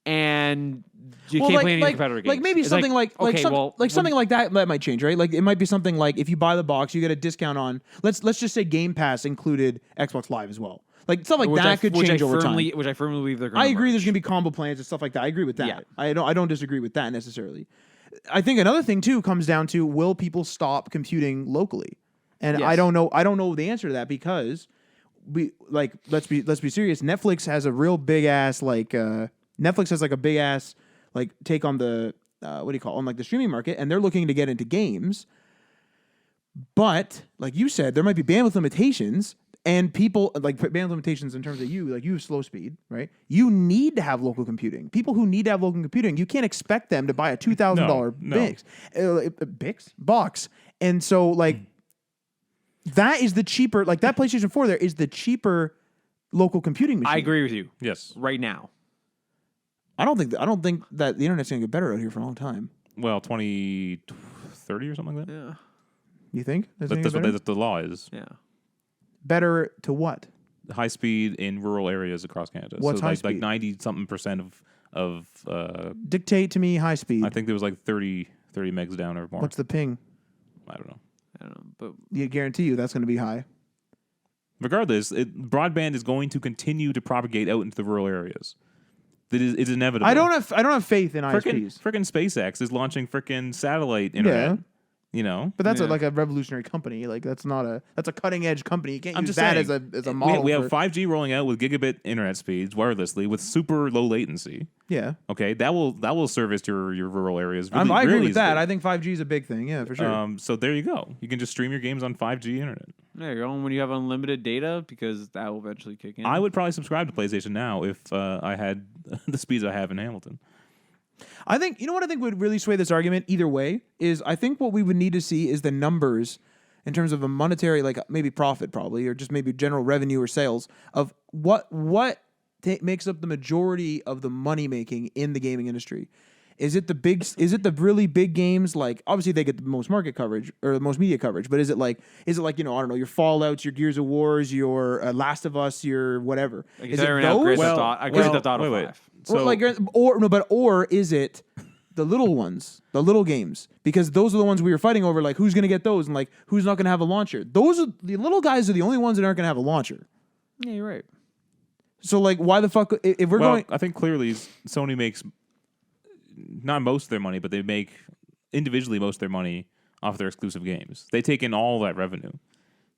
Speaker 3: and you can't play any competitor games.
Speaker 1: Like maybe
Speaker 3: It's
Speaker 1: something something like that might change, right? Like it might be something like if you buy the box, you get a discount on. Let's just say Game Pass included Xbox Live as well. Like stuff like that could change over time.
Speaker 3: Which I firmly believe they're going to
Speaker 1: I agree. There's going to be combo plans and stuff like that. I agree with that.
Speaker 3: Yeah.
Speaker 1: I don't disagree with that necessarily. I think another thing too comes down to will people stop computing locally, and
Speaker 3: Yes.
Speaker 1: I don't know the answer to that because let's be serious. Netflix has a real big ass Netflix has like a big ass take on the on like the streaming market, and they're looking to get into games. But like you said, there might be bandwidth limitations, and people like bandwidth limitations in terms of you have slow speed, right? You need to have local computing. People who need to have local computing, you can't expect them to buy a $2,000 box. And so that is the cheaper, like that PlayStation 4 there is the cheaper local computing machine.
Speaker 3: I agree with you.
Speaker 2: Yes.
Speaker 3: Right now.
Speaker 1: I don't think that the internet's going to get better out here for a long time.
Speaker 2: Well, 2030 or something like that.
Speaker 3: Yeah.
Speaker 1: You think?
Speaker 2: That's what the law is.
Speaker 3: Yeah.
Speaker 1: Better to what?
Speaker 2: High speed in rural areas across Canada.
Speaker 1: What's
Speaker 2: so
Speaker 1: high
Speaker 2: like
Speaker 1: speed?
Speaker 2: 90-something% of
Speaker 1: Dictate to me high speed.
Speaker 2: I think there was like 30 megs down or more.
Speaker 1: What's the ping?
Speaker 2: I don't know.
Speaker 3: But
Speaker 1: You guarantee you that's going to be high.
Speaker 2: Regardless, broadband is going to continue to propagate out into the rural areas. It's inevitable.
Speaker 1: I don't have faith in ISPs.
Speaker 2: Frickin' SpaceX is launching frickin' satellite internet.
Speaker 1: Yeah.
Speaker 2: You know,
Speaker 1: But that's like a revolutionary company. Like that's a cutting edge company. You can't use
Speaker 2: just
Speaker 1: that
Speaker 2: saying,
Speaker 1: as a model.
Speaker 2: We have 5G rolling out with gigabit internet speeds wirelessly with super low latency.
Speaker 1: Yeah.
Speaker 2: Okay, that will service your rural areas.
Speaker 1: I
Speaker 2: Really,
Speaker 1: agree
Speaker 2: really
Speaker 1: with that.
Speaker 2: easily.
Speaker 1: I think 5G is a big thing. Yeah, for sure.
Speaker 2: So there you go. You can just stream your games on 5G internet.
Speaker 3: there you go. And when you have unlimited data, because that will eventually kick in.
Speaker 2: I would probably subscribe to PlayStation Now if I had the speeds I have in Hamilton.
Speaker 1: I think you know what I think would really sway this argument either way is I think what we would need to see is the numbers in terms of a monetary maybe profit probably or just maybe general revenue or sales of what makes up the majority of the money making in the gaming industry. Is it the really big games? Like obviously they get the most market coverage or the most media coverage, but is it like I don't know, your Fallouts, your Gears of Wars, your Last of Us, your whatever? Is it those?
Speaker 3: Grand Theft Auto
Speaker 2: wait.
Speaker 3: 5.
Speaker 2: So,
Speaker 1: or is it the little ones, the little games? Because those are the ones we were fighting over. Like who's going to get those and who's not going to have a launcher? Those are the little guys are the only ones that aren't going to have a launcher.
Speaker 3: Yeah, you're right.
Speaker 1: So why the fuck if we're going?
Speaker 2: I think clearly Sony makes not most of their money, but they make individually most of their money off their exclusive games. They take in all that revenue,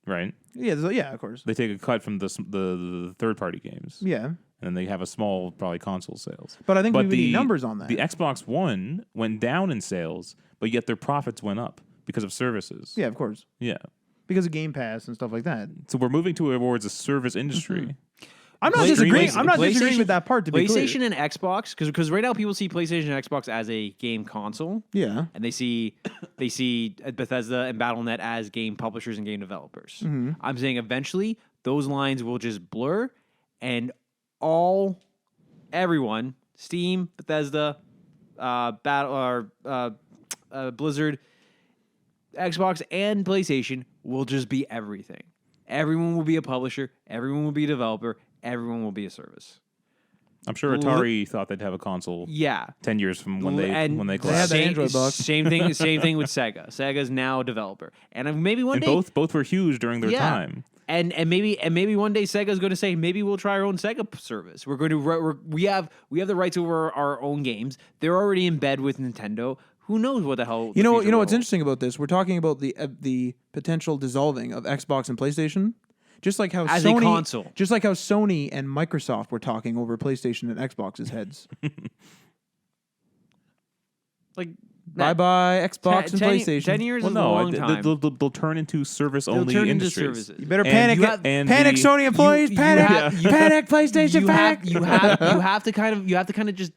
Speaker 2: right?
Speaker 1: Yeah, of course.
Speaker 2: They take a cut from the third party games.
Speaker 1: Yeah,
Speaker 2: And then they have a small probably console sales.
Speaker 1: but I think we need numbers on that.
Speaker 2: The Xbox One went down in sales, but yet their profits went up because of services.
Speaker 1: Yeah, of course,
Speaker 2: Yeah.
Speaker 1: because of Game Pass and stuff like that.
Speaker 2: So we're moving towards a service industry.
Speaker 1: I'm not disagreeing. I'm not disagreeing with that part. To be
Speaker 3: PlayStation
Speaker 1: clear.
Speaker 3: and Xbox, because right now people see PlayStation and Xbox as a game console,
Speaker 1: Yeah.
Speaker 3: and they see Bethesda and BattleNet as game publishers and game developers.
Speaker 1: Mm-hmm.
Speaker 3: I'm saying eventually those lines will just blur, and everyone, Steam, Bethesda, Blizzard, Xbox, and PlayStation will just be everything. Everyone will be a publisher. Everyone will be a developer. Everyone will be a service.
Speaker 2: I'm sure Atari thought they'd have a console
Speaker 3: Yeah.
Speaker 2: 10 years from when they
Speaker 1: had
Speaker 2: collapsed.
Speaker 1: the Android box.
Speaker 3: Same thing with Sega. Sega's now a developer, and maybe one
Speaker 2: And
Speaker 3: day
Speaker 2: both were huge during their time.
Speaker 3: And maybe one day Sega's going to say maybe we'll try our own Sega service. We're going to we have the rights over our own games. They're already in bed with Nintendo. Who knows what the hell?
Speaker 1: You know what's interesting about this? We're talking about the potential dissolving of Xbox and PlayStation, just like how
Speaker 3: As
Speaker 1: Sony,
Speaker 3: a console.
Speaker 1: just like how Sony and Microsoft were talking over PlayStation and Xbox's heads.
Speaker 3: Like
Speaker 1: Bye bye Xbox and PlayStation.
Speaker 3: 10 years
Speaker 2: Well,
Speaker 3: is a long
Speaker 2: no,
Speaker 3: time.
Speaker 2: they'll turn into service
Speaker 3: They'll
Speaker 2: only
Speaker 3: turn into
Speaker 2: industries.
Speaker 3: services.
Speaker 1: You better
Speaker 2: And
Speaker 1: panic,
Speaker 2: you have- and
Speaker 1: panic,
Speaker 2: the-
Speaker 1: Sony employees, panic, PlayStation,
Speaker 3: you have to kind of just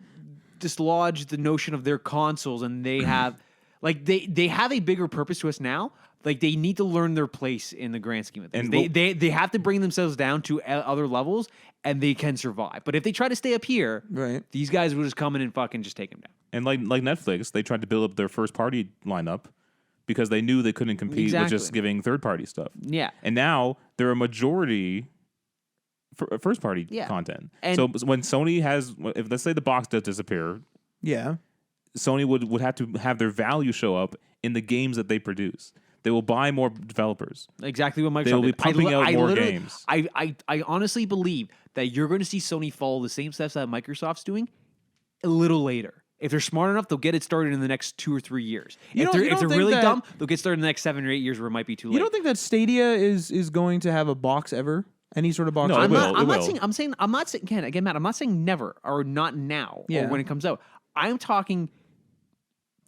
Speaker 3: dislodge the notion of their consoles, and they have Like they have a bigger purpose to us now. Like they need to learn their place in the grand scheme of things.
Speaker 2: And
Speaker 3: They have to bring themselves down to other levels, and they can survive. But if they try to stay up here,
Speaker 1: Right.
Speaker 3: these guys will just come in and fucking just take them down.
Speaker 2: And like Netflix, they tried to build up their first party lineup because they knew they couldn't compete with just
Speaker 3: Exactly.
Speaker 2: giving third party stuff.
Speaker 3: Yeah.
Speaker 2: And now they're a majority first party
Speaker 3: Yeah.
Speaker 2: content.
Speaker 3: And-
Speaker 2: so when Sony has, if let's say the box does disappear,
Speaker 1: Yeah.
Speaker 2: Sony would have to have their value show up in the games that they produce. They will buy more developers.
Speaker 3: Exactly what Microsoft
Speaker 2: They will be
Speaker 3: did.
Speaker 2: pumping out more
Speaker 3: literally-
Speaker 2: games.
Speaker 3: I honestly believe that you're going to see Sony follow the same steps that Microsoft's doing a little later. If they're smart enough, they'll get it started in the next 2 or 3 years.
Speaker 1: You
Speaker 3: If
Speaker 1: don't
Speaker 3: they're
Speaker 1: think
Speaker 3: really
Speaker 1: that-
Speaker 3: dumb, they'll get started in the next 7 or 8 years where it might be too late.
Speaker 1: You don't think that Stadia is going to have a box ever? Any sort of box?
Speaker 2: No,
Speaker 1: ever?
Speaker 2: it will.
Speaker 3: I'm not saying again, Matt, I'm not saying never or not now
Speaker 1: Yeah.
Speaker 3: or when it comes out. I'm talking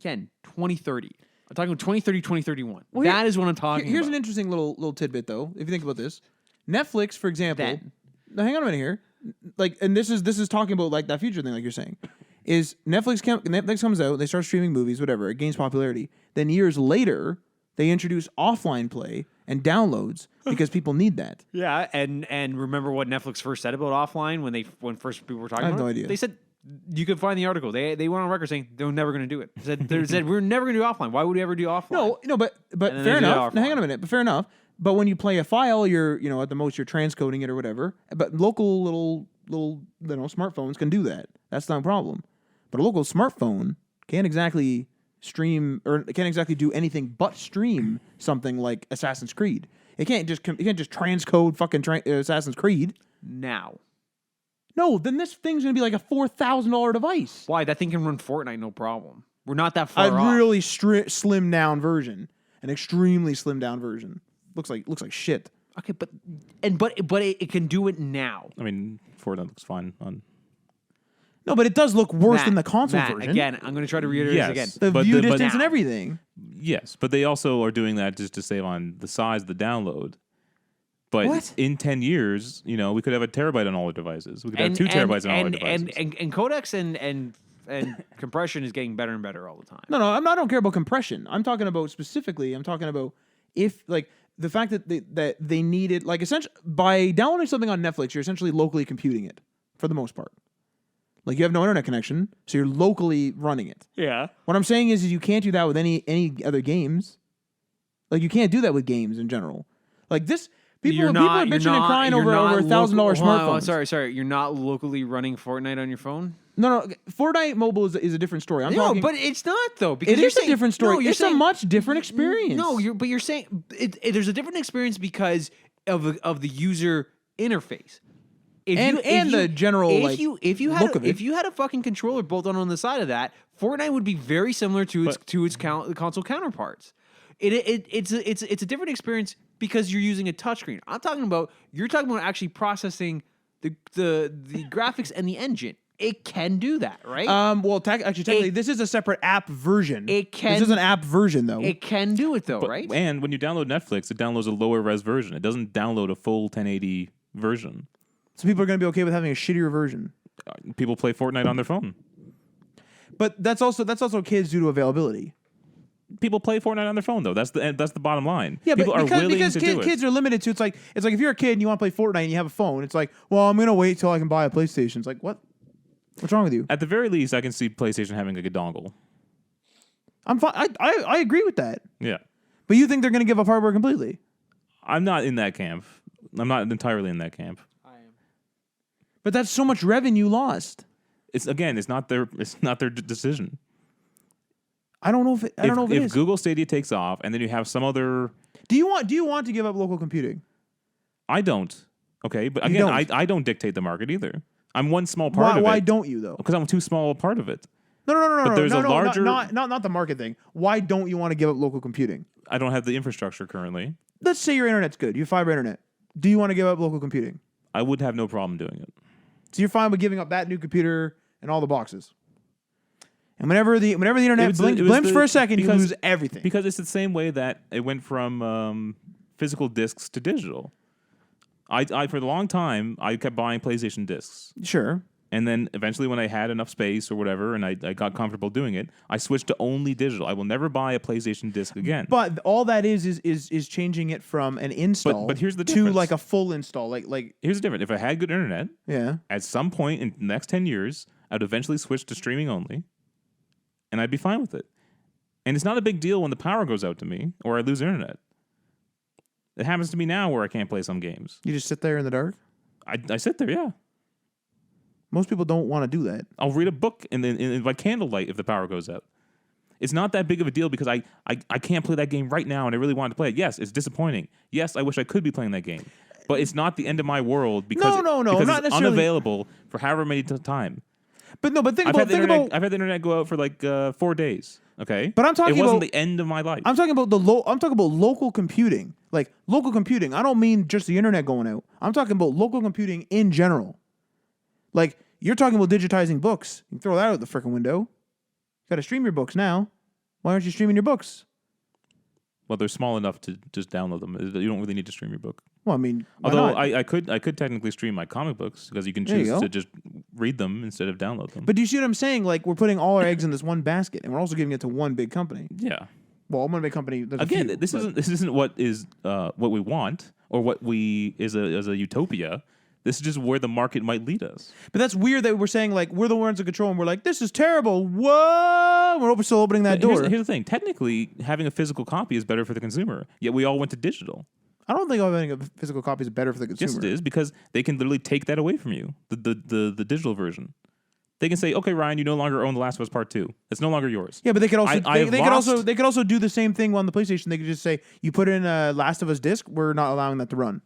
Speaker 3: again 2030. I'm talking 2030, 2031.
Speaker 1: Well,
Speaker 3: That is what I'm talking
Speaker 1: Here's
Speaker 3: about.
Speaker 1: an interesting little tidbit, though. If you think about this, Netflix, for example.
Speaker 3: Then.
Speaker 1: Now, hang on a minute here. Like, and this is talking about like that future thing, like you're saying, is Netflix comes out, they start streaming movies, whatever, it gains popularity. Then years later, they introduce offline play and downloads because people need that.
Speaker 3: Yeah, and remember what Netflix first said about offline when first people were talking
Speaker 1: I have
Speaker 3: about
Speaker 1: no
Speaker 3: it?
Speaker 1: idea.
Speaker 3: They said you could find the article. They went on record saying they're never going to do it. They said we're never going to do offline. Why would we ever do offline?
Speaker 1: No, but
Speaker 3: And then
Speaker 1: fair
Speaker 3: they do
Speaker 1: enough.
Speaker 3: it
Speaker 1: Now, hang
Speaker 3: offline.
Speaker 1: on a minute. But fair enough. But when you play a file, you're at the most you're transcoding it or whatever. But local little smartphones can do that. That's not a problem. But a local smartphone can't exactly stream or can't exactly do anything but stream something like Assassin's Creed. It can't just transcode fucking Assassin's Creed.
Speaker 3: Now.
Speaker 1: No, then this thing's gonna be like a $4,000 device.
Speaker 3: Why? That thing can run Fortnite no problem. We're not that far
Speaker 1: A
Speaker 3: off.
Speaker 1: really slim down version, an extremely slim down version. Looks like shit.
Speaker 3: Okay, but it can do it now.
Speaker 2: I mean, Fortnite looks fine on.
Speaker 1: No, but it does look worse
Speaker 3: Matt,
Speaker 1: than the console
Speaker 3: Matt,
Speaker 1: version.
Speaker 3: Again, I'm going to try to reiterate
Speaker 2: Yes.
Speaker 3: this again.
Speaker 1: The
Speaker 2: But
Speaker 1: view
Speaker 2: the- but
Speaker 1: distance and
Speaker 3: now-
Speaker 1: everything.
Speaker 2: Yes, but they also are doing that just to save on the size of the download. But
Speaker 1: What?
Speaker 2: in 10 years, we could have a terabyte on all the devices. We could have 2 terabytes on all the devices.
Speaker 3: And codecs and compression is getting better and better all the time.
Speaker 1: No, I don't care about compression. I'm talking about specifically. I'm talking about if like the fact that they needed like essentially by downloading something on Netflix, you're essentially locally computing it for the most part. Like you have no internet connection, so you're locally running it.
Speaker 3: Yeah.
Speaker 1: What I'm saying is you can't do that with any other games. Like you can't do that with games in general. Like this, people are bitching and crying over $1,000 smartphones.
Speaker 3: Sorry. You're not locally running Fortnite on your phone?
Speaker 1: No. Fortnite Mobile is a different story. I'm talking.
Speaker 3: but it's not though. Because
Speaker 1: It
Speaker 3: you're
Speaker 1: is a
Speaker 3: saying-
Speaker 1: different story.
Speaker 3: No, you're
Speaker 1: It's a
Speaker 3: saying-
Speaker 1: much different experience.
Speaker 3: No, you're saying there's a different experience because of the user interface.
Speaker 1: And the general,
Speaker 3: if
Speaker 1: like,
Speaker 3: you
Speaker 1: look of it.
Speaker 3: if you had a fucking controller bolt on the side of that, Fortnite would be very similar to its console counterparts. It's a different experience because you're using a touchscreen. You're talking about actually processing the graphics and the engine. It can do that, right?
Speaker 1: Technically, this is a separate app version. This is an app version, though.
Speaker 3: It can do it though,
Speaker 2: But-
Speaker 3: right?
Speaker 2: And when you download Netflix, it downloads a lower res version. It doesn't download a full 1080 version.
Speaker 1: So people are going to be okay with having a shittier version.
Speaker 2: People play Fortnite on their phone.
Speaker 1: But that's also kids due to availability.
Speaker 2: People play Fortnite on their phone, though. That's the bottom line.
Speaker 1: Yeah,
Speaker 2: People
Speaker 1: but
Speaker 2: are willing
Speaker 1: because
Speaker 2: to do it.
Speaker 1: kids are limited to it's like if you're a kid and you want to play Fortnite and you have a phone, it's like, well, I'm going to wait till I can buy a PlayStation. It's like, what? What's wrong with you?
Speaker 2: At the very least, I can see PlayStation having like a dongle.
Speaker 1: I'm fine. I agree with that.
Speaker 2: Yeah.
Speaker 1: But you think they're going to give up hardware completely?
Speaker 2: I'm not in that camp. I'm not entirely in that camp.
Speaker 1: But that's so much revenue lost.
Speaker 2: It's not their decision.
Speaker 1: I don't know if it
Speaker 2: If
Speaker 1: is.
Speaker 2: Google Stadia takes off and then you have some other,
Speaker 1: Do you want to give up local computing?
Speaker 2: I don't. Okay, but
Speaker 1: You
Speaker 2: again,
Speaker 1: don't.
Speaker 2: I don't dictate the market either. I'm one small part of it.
Speaker 1: Why don't you though?
Speaker 2: Because I'm too small a part of it.
Speaker 1: No.
Speaker 2: But there's a
Speaker 1: no,
Speaker 2: larger-
Speaker 1: not the market thing. Why don't you want to give up local computing?
Speaker 2: I don't have the infrastructure currently.
Speaker 1: Let's say your internet's good. You have fiber internet. Do you want to give up local computing?
Speaker 2: I would have no problem doing it.
Speaker 1: So you're fine with giving up that new computer and all the boxes. And whenever the internet blimps for a second, you lose everything.
Speaker 2: Because it's the same way that it went from physical discs to digital. I for a long time I kept buying PlayStation discs.
Speaker 1: Sure.
Speaker 2: And then eventually when I had enough space or whatever and I got comfortable doing it, I switched to only digital. I will never buy a PlayStation disc again.
Speaker 1: But all that is changing it from an install
Speaker 2: But here's the
Speaker 1: to
Speaker 2: difference.
Speaker 1: like a full install. Like
Speaker 2: Here's the difference. If I had good internet,
Speaker 1: yeah.
Speaker 2: at some point in the next 10 years, I'd eventually switch to streaming only, and I'd be fine with it. And it's not a big deal when the power goes out to me or I lose internet. It happens to me now where I can't play some games.
Speaker 1: You just sit there in the dark?
Speaker 2: I sit there, yeah.
Speaker 1: Most people don't want to do that.
Speaker 2: I'll read a book in by candlelight if the power goes out. It's not that big of a deal because I can't play that game right now and I really want to play it. Yes, it's disappointing. Yes, I wish I could be playing that game. But it's not the end of my world because,
Speaker 1: No,
Speaker 2: because
Speaker 1: not
Speaker 2: it's
Speaker 1: necessarily.
Speaker 2: Unavailable for however many time.
Speaker 1: But no, but
Speaker 2: I've had the internet go out for like 4 days. Okay,
Speaker 1: But I'm talking
Speaker 2: it wasn't
Speaker 1: about-
Speaker 2: the end of my life.
Speaker 1: I'm talking about I'm talking about local computing. Like local computing. I don't mean just the internet going out. I'm talking about local computing in general. Like you're talking about digitizing books. You can throw that out the freaking window. You got to stream your books now. Why aren't you streaming your books?
Speaker 2: Well, they're small enough to just download them. You don't really need to stream your book.
Speaker 1: Well, I mean, why
Speaker 2: Although
Speaker 1: not?
Speaker 2: I could technically stream my comic books because you can
Speaker 1: There you
Speaker 2: choose
Speaker 1: go.
Speaker 2: to just read them instead of download them.
Speaker 1: But do you see what I'm saying? Like we're putting all our eggs in this one basket, and we're also giving it to one big company.
Speaker 2: yeah.
Speaker 1: Well, one big company. There's a
Speaker 2: Again,
Speaker 1: few,
Speaker 2: this
Speaker 1: but-
Speaker 2: isn't what is what we want or what we is a utopia. This is just where the market might lead us.
Speaker 1: But that's weird that we're saying like we're the ones in control, and we're like, this is terrible. Whoa, we're still opening that door.
Speaker 2: Here's the thing: technically, having a physical copy is better for the consumer. Yet we all went to digital.
Speaker 1: I don't think having a physical copy is better for the consumer.
Speaker 2: Yes, it is because they can literally take that away from you. The digital version. They can say, okay, Ryan, you no longer own The Last of Us Part 2. It's no longer yours.
Speaker 1: Yeah, but they could also
Speaker 2: I have lost-
Speaker 1: they could also do the same thing on the PlayStation. They could just say you put in a Last of Us disc, we're not allowing that to run.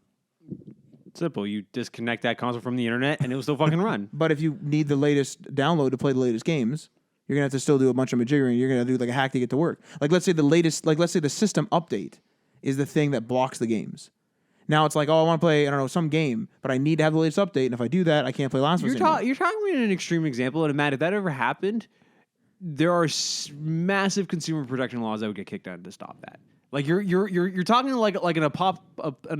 Speaker 3: Simple. You disconnect that console from the internet, and it will still fucking run.
Speaker 1: But if you need the latest download to play the latest games, you're gonna have to still do a bunch of majiggering. You're gonna do like a hack to get to work. Like let's say the system update is the thing that blocks the games. Now it's like, oh, I want to play, I don't know, some game, but I need to have the latest update, and if I do that, I can't play Last of Us anymore.
Speaker 3: You're talking about an extreme example, and Matt, if that ever happened, there are massive consumer protection laws that would get kicked out to stop that. Like you're talking like an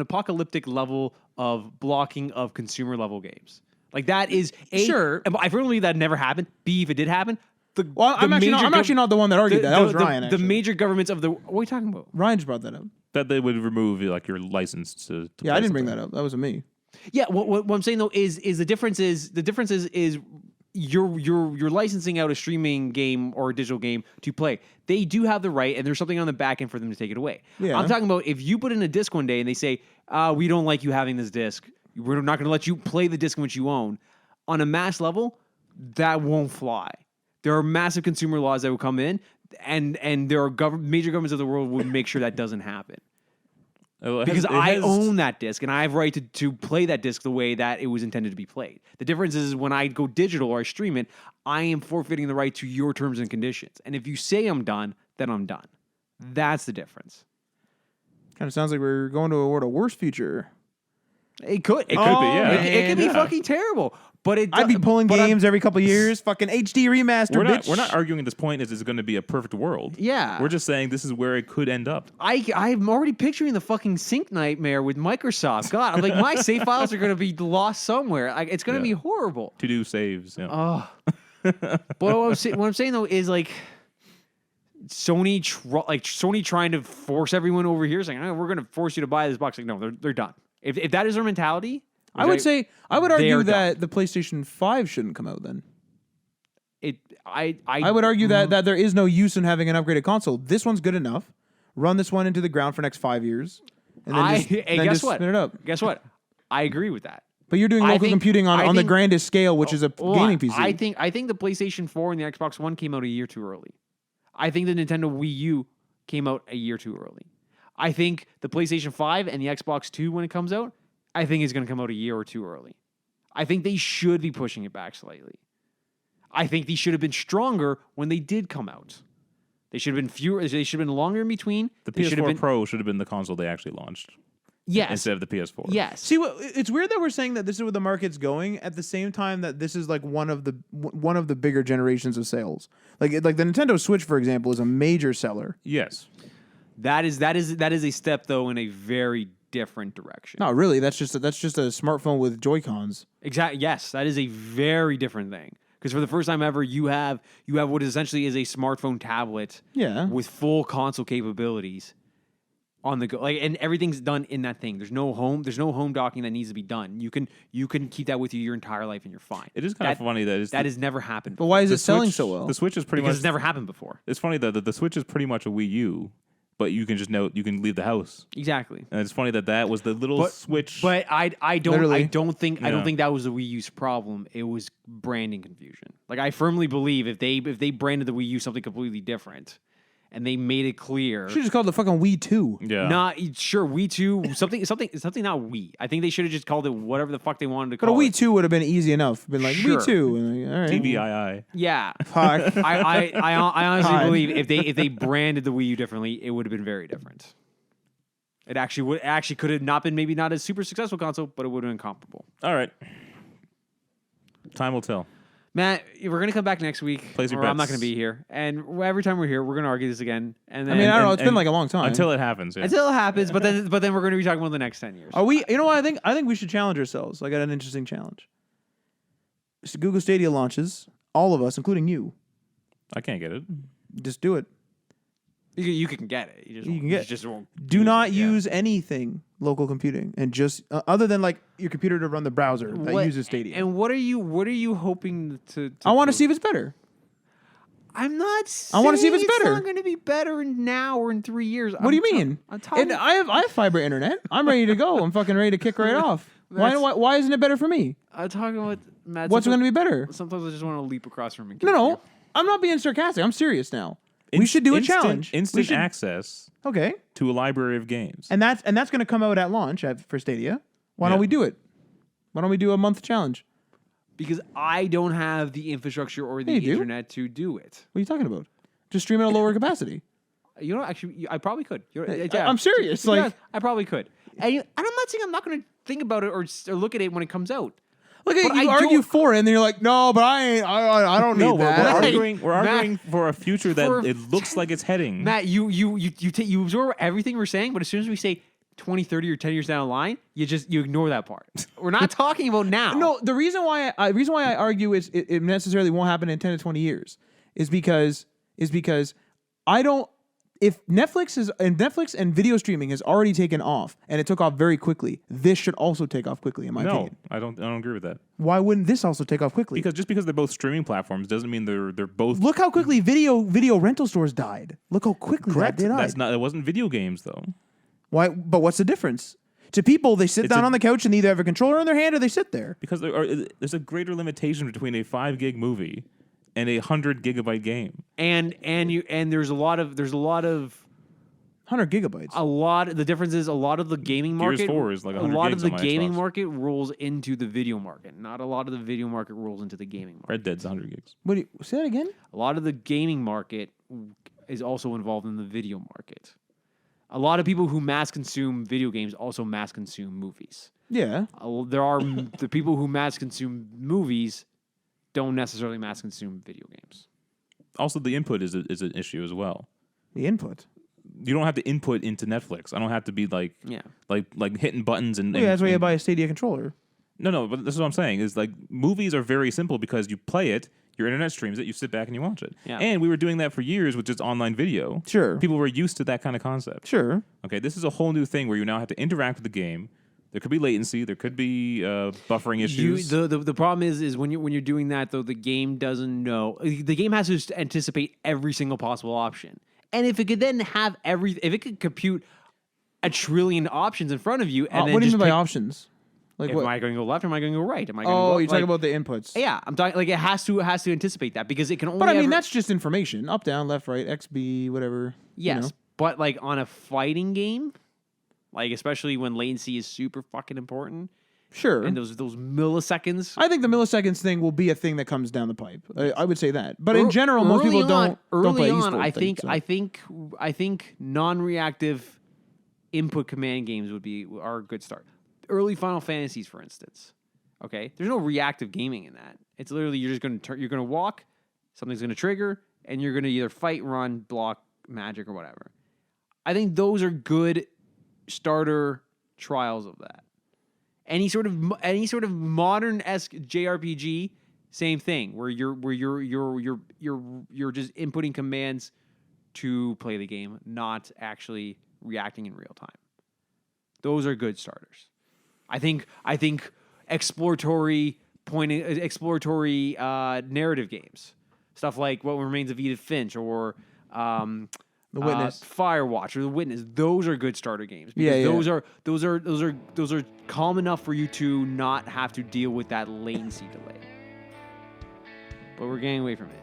Speaker 3: apocalyptic level of blocking of consumer level games. Like that is
Speaker 1: Sure.
Speaker 3: I firmly believe that never happened. B, if it did happen,
Speaker 1: I'm actually not the one that argued that. That was Ryan.
Speaker 3: The
Speaker 1: Actually.
Speaker 3: major governments of the what are you talking about?
Speaker 1: Ryan just brought that up.
Speaker 2: That they would remove like your license to
Speaker 1: Yeah,
Speaker 2: play
Speaker 1: I didn't bring
Speaker 2: something.
Speaker 1: that up. That wasn't me.
Speaker 3: Yeah, what I'm saying though is the difference is you're licensing out a streaming game or a digital game to play. They do have the right, and there's something on the back end for them to take it away.
Speaker 1: Yeah.
Speaker 3: I'm talking about if you put in a disc one day and they say, we don't like you having this disc. We're not going to let you play the disc in which you own. On a mass level, that won't fly. There are massive consumer laws that will come in, and there are major governments of the world would make sure that doesn't happen. Because I own that disc and I have right to play that disc the way that it was intended to be played. The difference is when I go digital or I stream it, I am forfeiting the right to your terms and conditions. And if you say I'm done, then I'm done. That's the difference.
Speaker 1: Kind of sounds like we're going toward a worse future.
Speaker 3: It could. It
Speaker 2: could be, yeah.
Speaker 3: It could be
Speaker 2: Yeah.
Speaker 3: fucking terrible. But
Speaker 1: I'd be pulling
Speaker 3: but I'm-
Speaker 1: games every couple years, fucking HD remaster, bitch.
Speaker 2: We're not arguing at this point is it's going to be a perfect world.
Speaker 3: Yeah.
Speaker 2: We're just saying this is where it could end up.
Speaker 3: I'm already picturing the fucking sync nightmare with Microsoft. God, I'm like my save files are going to be lost somewhere. Like it's going to
Speaker 2: Yeah.
Speaker 3: be horrible.
Speaker 2: To do saves. Yeah.
Speaker 3: Oh, but what I'm saying though is like Sony trying to force everyone over here, saying, we're going to force you to buy this box. Like, no, they're done. If that is their mentality,
Speaker 1: I would argue
Speaker 3: they're
Speaker 1: that the PlayStation 5 shouldn't come out then.
Speaker 3: I
Speaker 1: I would argue that there is no use in having an upgraded console. This one's good enough. Run this one into the ground for the next 5 years. And then
Speaker 3: guess what?
Speaker 1: spin it up.
Speaker 3: Guess what? I agree with that.
Speaker 1: But you're doing
Speaker 3: I
Speaker 1: local
Speaker 3: think-
Speaker 1: computing
Speaker 3: I
Speaker 1: on the
Speaker 3: think-
Speaker 1: grandest scale, which is a
Speaker 3: Hold
Speaker 1: gaming
Speaker 3: on.
Speaker 1: PC.
Speaker 3: I think the PlayStation 4 and the Xbox One came out a year too early. I think the Nintendo Wii U came out a year too early. I think the PlayStation 5 and the Xbox 2 when it comes out, I think is going to come out a year or two early. I think they should be pushing it back slightly. I think these should have been stronger when they did come out. They should have been fewer. They should have been longer in between.
Speaker 2: The
Speaker 3: They should have
Speaker 2: PS4
Speaker 3: been,
Speaker 2: Pro should have been the console they actually launched
Speaker 3: yes,
Speaker 2: instead of the PS4.
Speaker 3: yes.
Speaker 1: See, it's weird that we're saying that this is where the market's going at the same time that this is like one of the bigger generations of sales. Like the Nintendo Switch, for example, is a major seller.
Speaker 2: Yes.
Speaker 3: That is a step though in a very different direction.
Speaker 1: Not really. That's just a smartphone with Joy-Cons.
Speaker 3: Exactly. Yes, that is a very different thing. Because for the first time ever, you have what essentially is a smartphone tablet
Speaker 1: Yeah.
Speaker 3: with full console capabilities on the go. Like, and everything's done in that thing. There's no home docking that needs to be done. You can keep that with you your entire life and you're fine.
Speaker 2: It is kind of funny that
Speaker 3: that has never happened.
Speaker 1: But why is
Speaker 2: the
Speaker 1: it selling
Speaker 2: Switch-
Speaker 1: so well?
Speaker 2: The Switch is pretty
Speaker 3: Because
Speaker 2: much.
Speaker 3: it's never happened before.
Speaker 2: It's funny that the Switch is pretty much a Wii U, but you can just you can leave the house.
Speaker 3: Exactly.
Speaker 2: And it's funny that was the little Switch.
Speaker 3: But I
Speaker 1: Literally.
Speaker 3: don't think
Speaker 2: Yeah.
Speaker 3: that was the Wii U's problem. It was branding confusion. Like, I firmly believe if they branded the Wii U something completely different and they made it clear.
Speaker 1: Should have just called it the fucking Wii 2.
Speaker 2: yeah.
Speaker 3: Not sure Wii 2 something not Wii. I think they should have just called it whatever the fuck they wanted to
Speaker 1: But a
Speaker 3: call
Speaker 1: Wii
Speaker 3: it.
Speaker 1: 2 would have been easy enough. Been like
Speaker 3: Sure.
Speaker 1: Wii 2. And like, all right.
Speaker 2: TVII.
Speaker 3: Yeah.
Speaker 1: Fuck.
Speaker 3: I honestly
Speaker 1: God.
Speaker 3: believe if they branded the Wii U differently, it would have been very different. It actually could have maybe not a super successful console, but it would have been comparable.
Speaker 2: All right. Time will tell.
Speaker 3: Matt, we're gonna come back next week.
Speaker 2: Place your
Speaker 3: or I'm not
Speaker 2: bets.
Speaker 3: gonna be here, and every time we're here, we're gonna argue this again. And then,
Speaker 1: I mean, I don't know.
Speaker 2: and-
Speaker 1: It's been
Speaker 2: and
Speaker 1: like a long time.
Speaker 2: Until it happens. Yeah.
Speaker 3: until it happens, but then we're gonna be talking about the next 10 years.
Speaker 1: Are we? You know what? I think we should challenge ourselves. I got an interesting challenge. So Google Stadia launches. All of us, including you,
Speaker 2: I can't get it.
Speaker 1: just do it.
Speaker 3: You can get it. You
Speaker 1: can get it.
Speaker 3: just won't
Speaker 1: Do
Speaker 3: use
Speaker 1: not
Speaker 3: it, yeah.
Speaker 1: use anything local computing, and just other than like your computer to run the browser that
Speaker 3: What-
Speaker 1: uses Stadia.
Speaker 3: And what are you hoping to
Speaker 1: I want to
Speaker 3: do?
Speaker 1: see if it's better.
Speaker 3: I'm not.
Speaker 1: I wanna see if
Speaker 3: saying
Speaker 1: it's better.
Speaker 3: not going to be better now or in 3 years.
Speaker 1: What do you mean?
Speaker 3: I'm talking.
Speaker 1: And I have fiber internet. I'm ready to go. I'm fucking ready to kick right off. Why isn't it better for me?
Speaker 3: I'm talking about Matt.
Speaker 1: What's going to
Speaker 3: sometimes-
Speaker 1: be better?
Speaker 3: Sometimes I just want to leap across from.
Speaker 1: No. I'm not being sarcastic. I'm serious now. We should do a challenge. We
Speaker 2: Instant
Speaker 1: should-
Speaker 2: access
Speaker 1: Okay.
Speaker 2: to a library of games.
Speaker 1: And that's going to come out at launch for Stadia. Why
Speaker 2: Yeah.
Speaker 1: don't we do it? Why don't we do a month challenge?
Speaker 3: Because I don't have the infrastructure or the
Speaker 1: Yeah, you do.
Speaker 3: internet to do it.
Speaker 1: What are you talking about? Just stream at a lower capacity.
Speaker 3: You know, actually, I probably could.
Speaker 1: I'm serious.
Speaker 3: To be
Speaker 1: Like,
Speaker 3: honest, I probably could. And I'm not saying I'm not going to think about it or look at it when it comes out.
Speaker 1: look
Speaker 3: But
Speaker 1: at you
Speaker 3: I
Speaker 1: argue
Speaker 3: don't-
Speaker 1: for it, and then you're like, no, but I ain't. I don't
Speaker 2: No,
Speaker 1: need
Speaker 2: we're
Speaker 1: that.
Speaker 2: arguing. We're
Speaker 3: Matt,
Speaker 2: arguing for a future that
Speaker 3: for-
Speaker 2: it looks like it's heading.
Speaker 3: Matt, you absorb everything we're saying, but as soon as we say 20, 30, or 10 years down the line, you ignore that part. We're not talking about now.
Speaker 1: No, the reason why I argue is it necessarily won't happen in 10 to 20 years is because I don't. If Netflix and video streaming has already taken off and it took off very quickly, this should also take off quickly, in my
Speaker 2: No,
Speaker 1: opinion.
Speaker 2: I don't agree with that.
Speaker 1: Why wouldn't this also take off quickly?
Speaker 2: Because they're both streaming platforms doesn't mean they're both.
Speaker 1: Look how quickly video rental stores died. Look how quickly
Speaker 2: correct.
Speaker 1: that died.
Speaker 2: That's not. It wasn't video games though.
Speaker 1: Why? But what's the difference? To people, they sit
Speaker 2: It's
Speaker 1: down
Speaker 2: a-
Speaker 1: on the couch and either have a controller in their hand or they sit there.
Speaker 2: Because there's a greater limitation between a 5 gig movie and a 100 gigabyte game.
Speaker 3: and there's a lot of
Speaker 1: 100 gigabytes.
Speaker 3: the difference is a lot of the gaming
Speaker 2: Gears
Speaker 3: market
Speaker 2: 4 is like
Speaker 3: a
Speaker 2: 100
Speaker 3: lot of
Speaker 2: gigs
Speaker 3: the
Speaker 2: on my
Speaker 3: gaming
Speaker 2: Xbox.
Speaker 3: market rolls into the video market. Not a lot of the video market rolls into the gaming market.
Speaker 2: Red Dead's 100 gigs.
Speaker 1: What do you, say that again?
Speaker 3: A lot of the gaming market is also involved in the video market. A lot of people who mass consume video games also mass consume movies.
Speaker 1: Yeah.
Speaker 3: There are the people who mass consume movies don't necessarily mass consume video games.
Speaker 2: Also, the input is an issue as well.
Speaker 1: The input.
Speaker 2: You don't have to input into Netflix. I don't have to be like hitting buttons and.
Speaker 1: Yeah, that's why you
Speaker 2: and-
Speaker 1: buy a Stadia controller.
Speaker 2: No, but this is what I'm saying. Is like movies are very simple because you play it, your internet streams it, you sit back and you watch it.
Speaker 3: Yeah.
Speaker 2: And we were doing that for years with just online video.
Speaker 1: Sure.
Speaker 2: People were used to that kind of concept.
Speaker 1: Sure.
Speaker 2: Okay, this is a whole new thing where you now have to interact with the game. There could be latency. There could be buffering issues.
Speaker 3: The problem is when you're doing that though, the game doesn't know. The game has to anticipate every single possible option, and if it could then have if it could compute a trillion options in front of you, and then
Speaker 1: what do you
Speaker 3: just
Speaker 1: mean by
Speaker 3: pick,
Speaker 1: options? Like
Speaker 3: am
Speaker 1: what?
Speaker 3: I going to go left or am I going to go right? Am I going to
Speaker 1: Oh,
Speaker 3: go?
Speaker 1: you're talking about the inputs.
Speaker 3: Yeah, I'm talking like it has to anticipate that because it can only.
Speaker 1: But I mean,
Speaker 3: ever-
Speaker 1: that's just information. Up, down, left, right, X, B, whatever.
Speaker 3: yes,
Speaker 1: You know.
Speaker 3: but like on a fighting game, like especially when latency is super fucking important,
Speaker 1: Sure.
Speaker 3: and those milliseconds.
Speaker 1: I think the milliseconds thing will be a thing that comes down the pipe. I would say that. But in general, most people don't play
Speaker 3: Early on,
Speaker 1: esports
Speaker 3: I
Speaker 1: things,
Speaker 3: think non-reactive input command games are a good start. Early Final Fantasies, for instance. Okay, there's no reactive gaming in that. It's literally you're just going to you're going to walk, something's going to trigger, and you're going to either fight, run, block, magic, or whatever. I think those are good starter trials of that. Any sort of modern-esque JRPG, same thing, where you're just inputting commands to play the game, not actually reacting in real time. Those are good starters. I think exploratory narrative games, stuff like What Remains of Edith Finch or
Speaker 1: The Witness,
Speaker 3: Firewatch or The Witness. Those are good starter games.
Speaker 1: Yeah,
Speaker 3: Because
Speaker 1: yeah.
Speaker 3: those are calm enough for you to not have to deal with that latency delay. But we're getting away from it.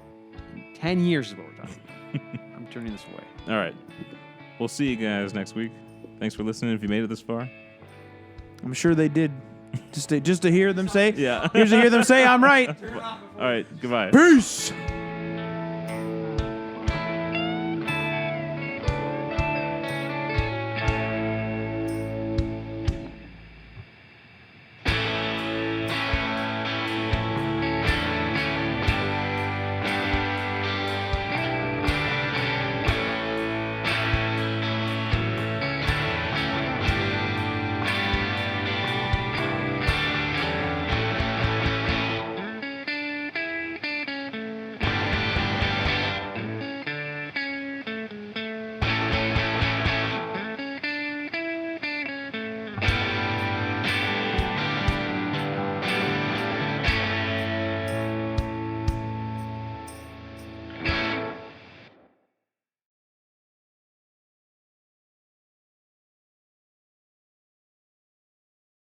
Speaker 3: 10 years is what we're talking about. I'm turning this away.
Speaker 2: All right. We'll see you guys next week. Thanks for listening if you made it this far.
Speaker 1: I'm sure they did. Just to hear them say,
Speaker 2: Yeah.
Speaker 1: here's to hear them say, I'm right.
Speaker 2: All right. Goodbye.
Speaker 1: Peace.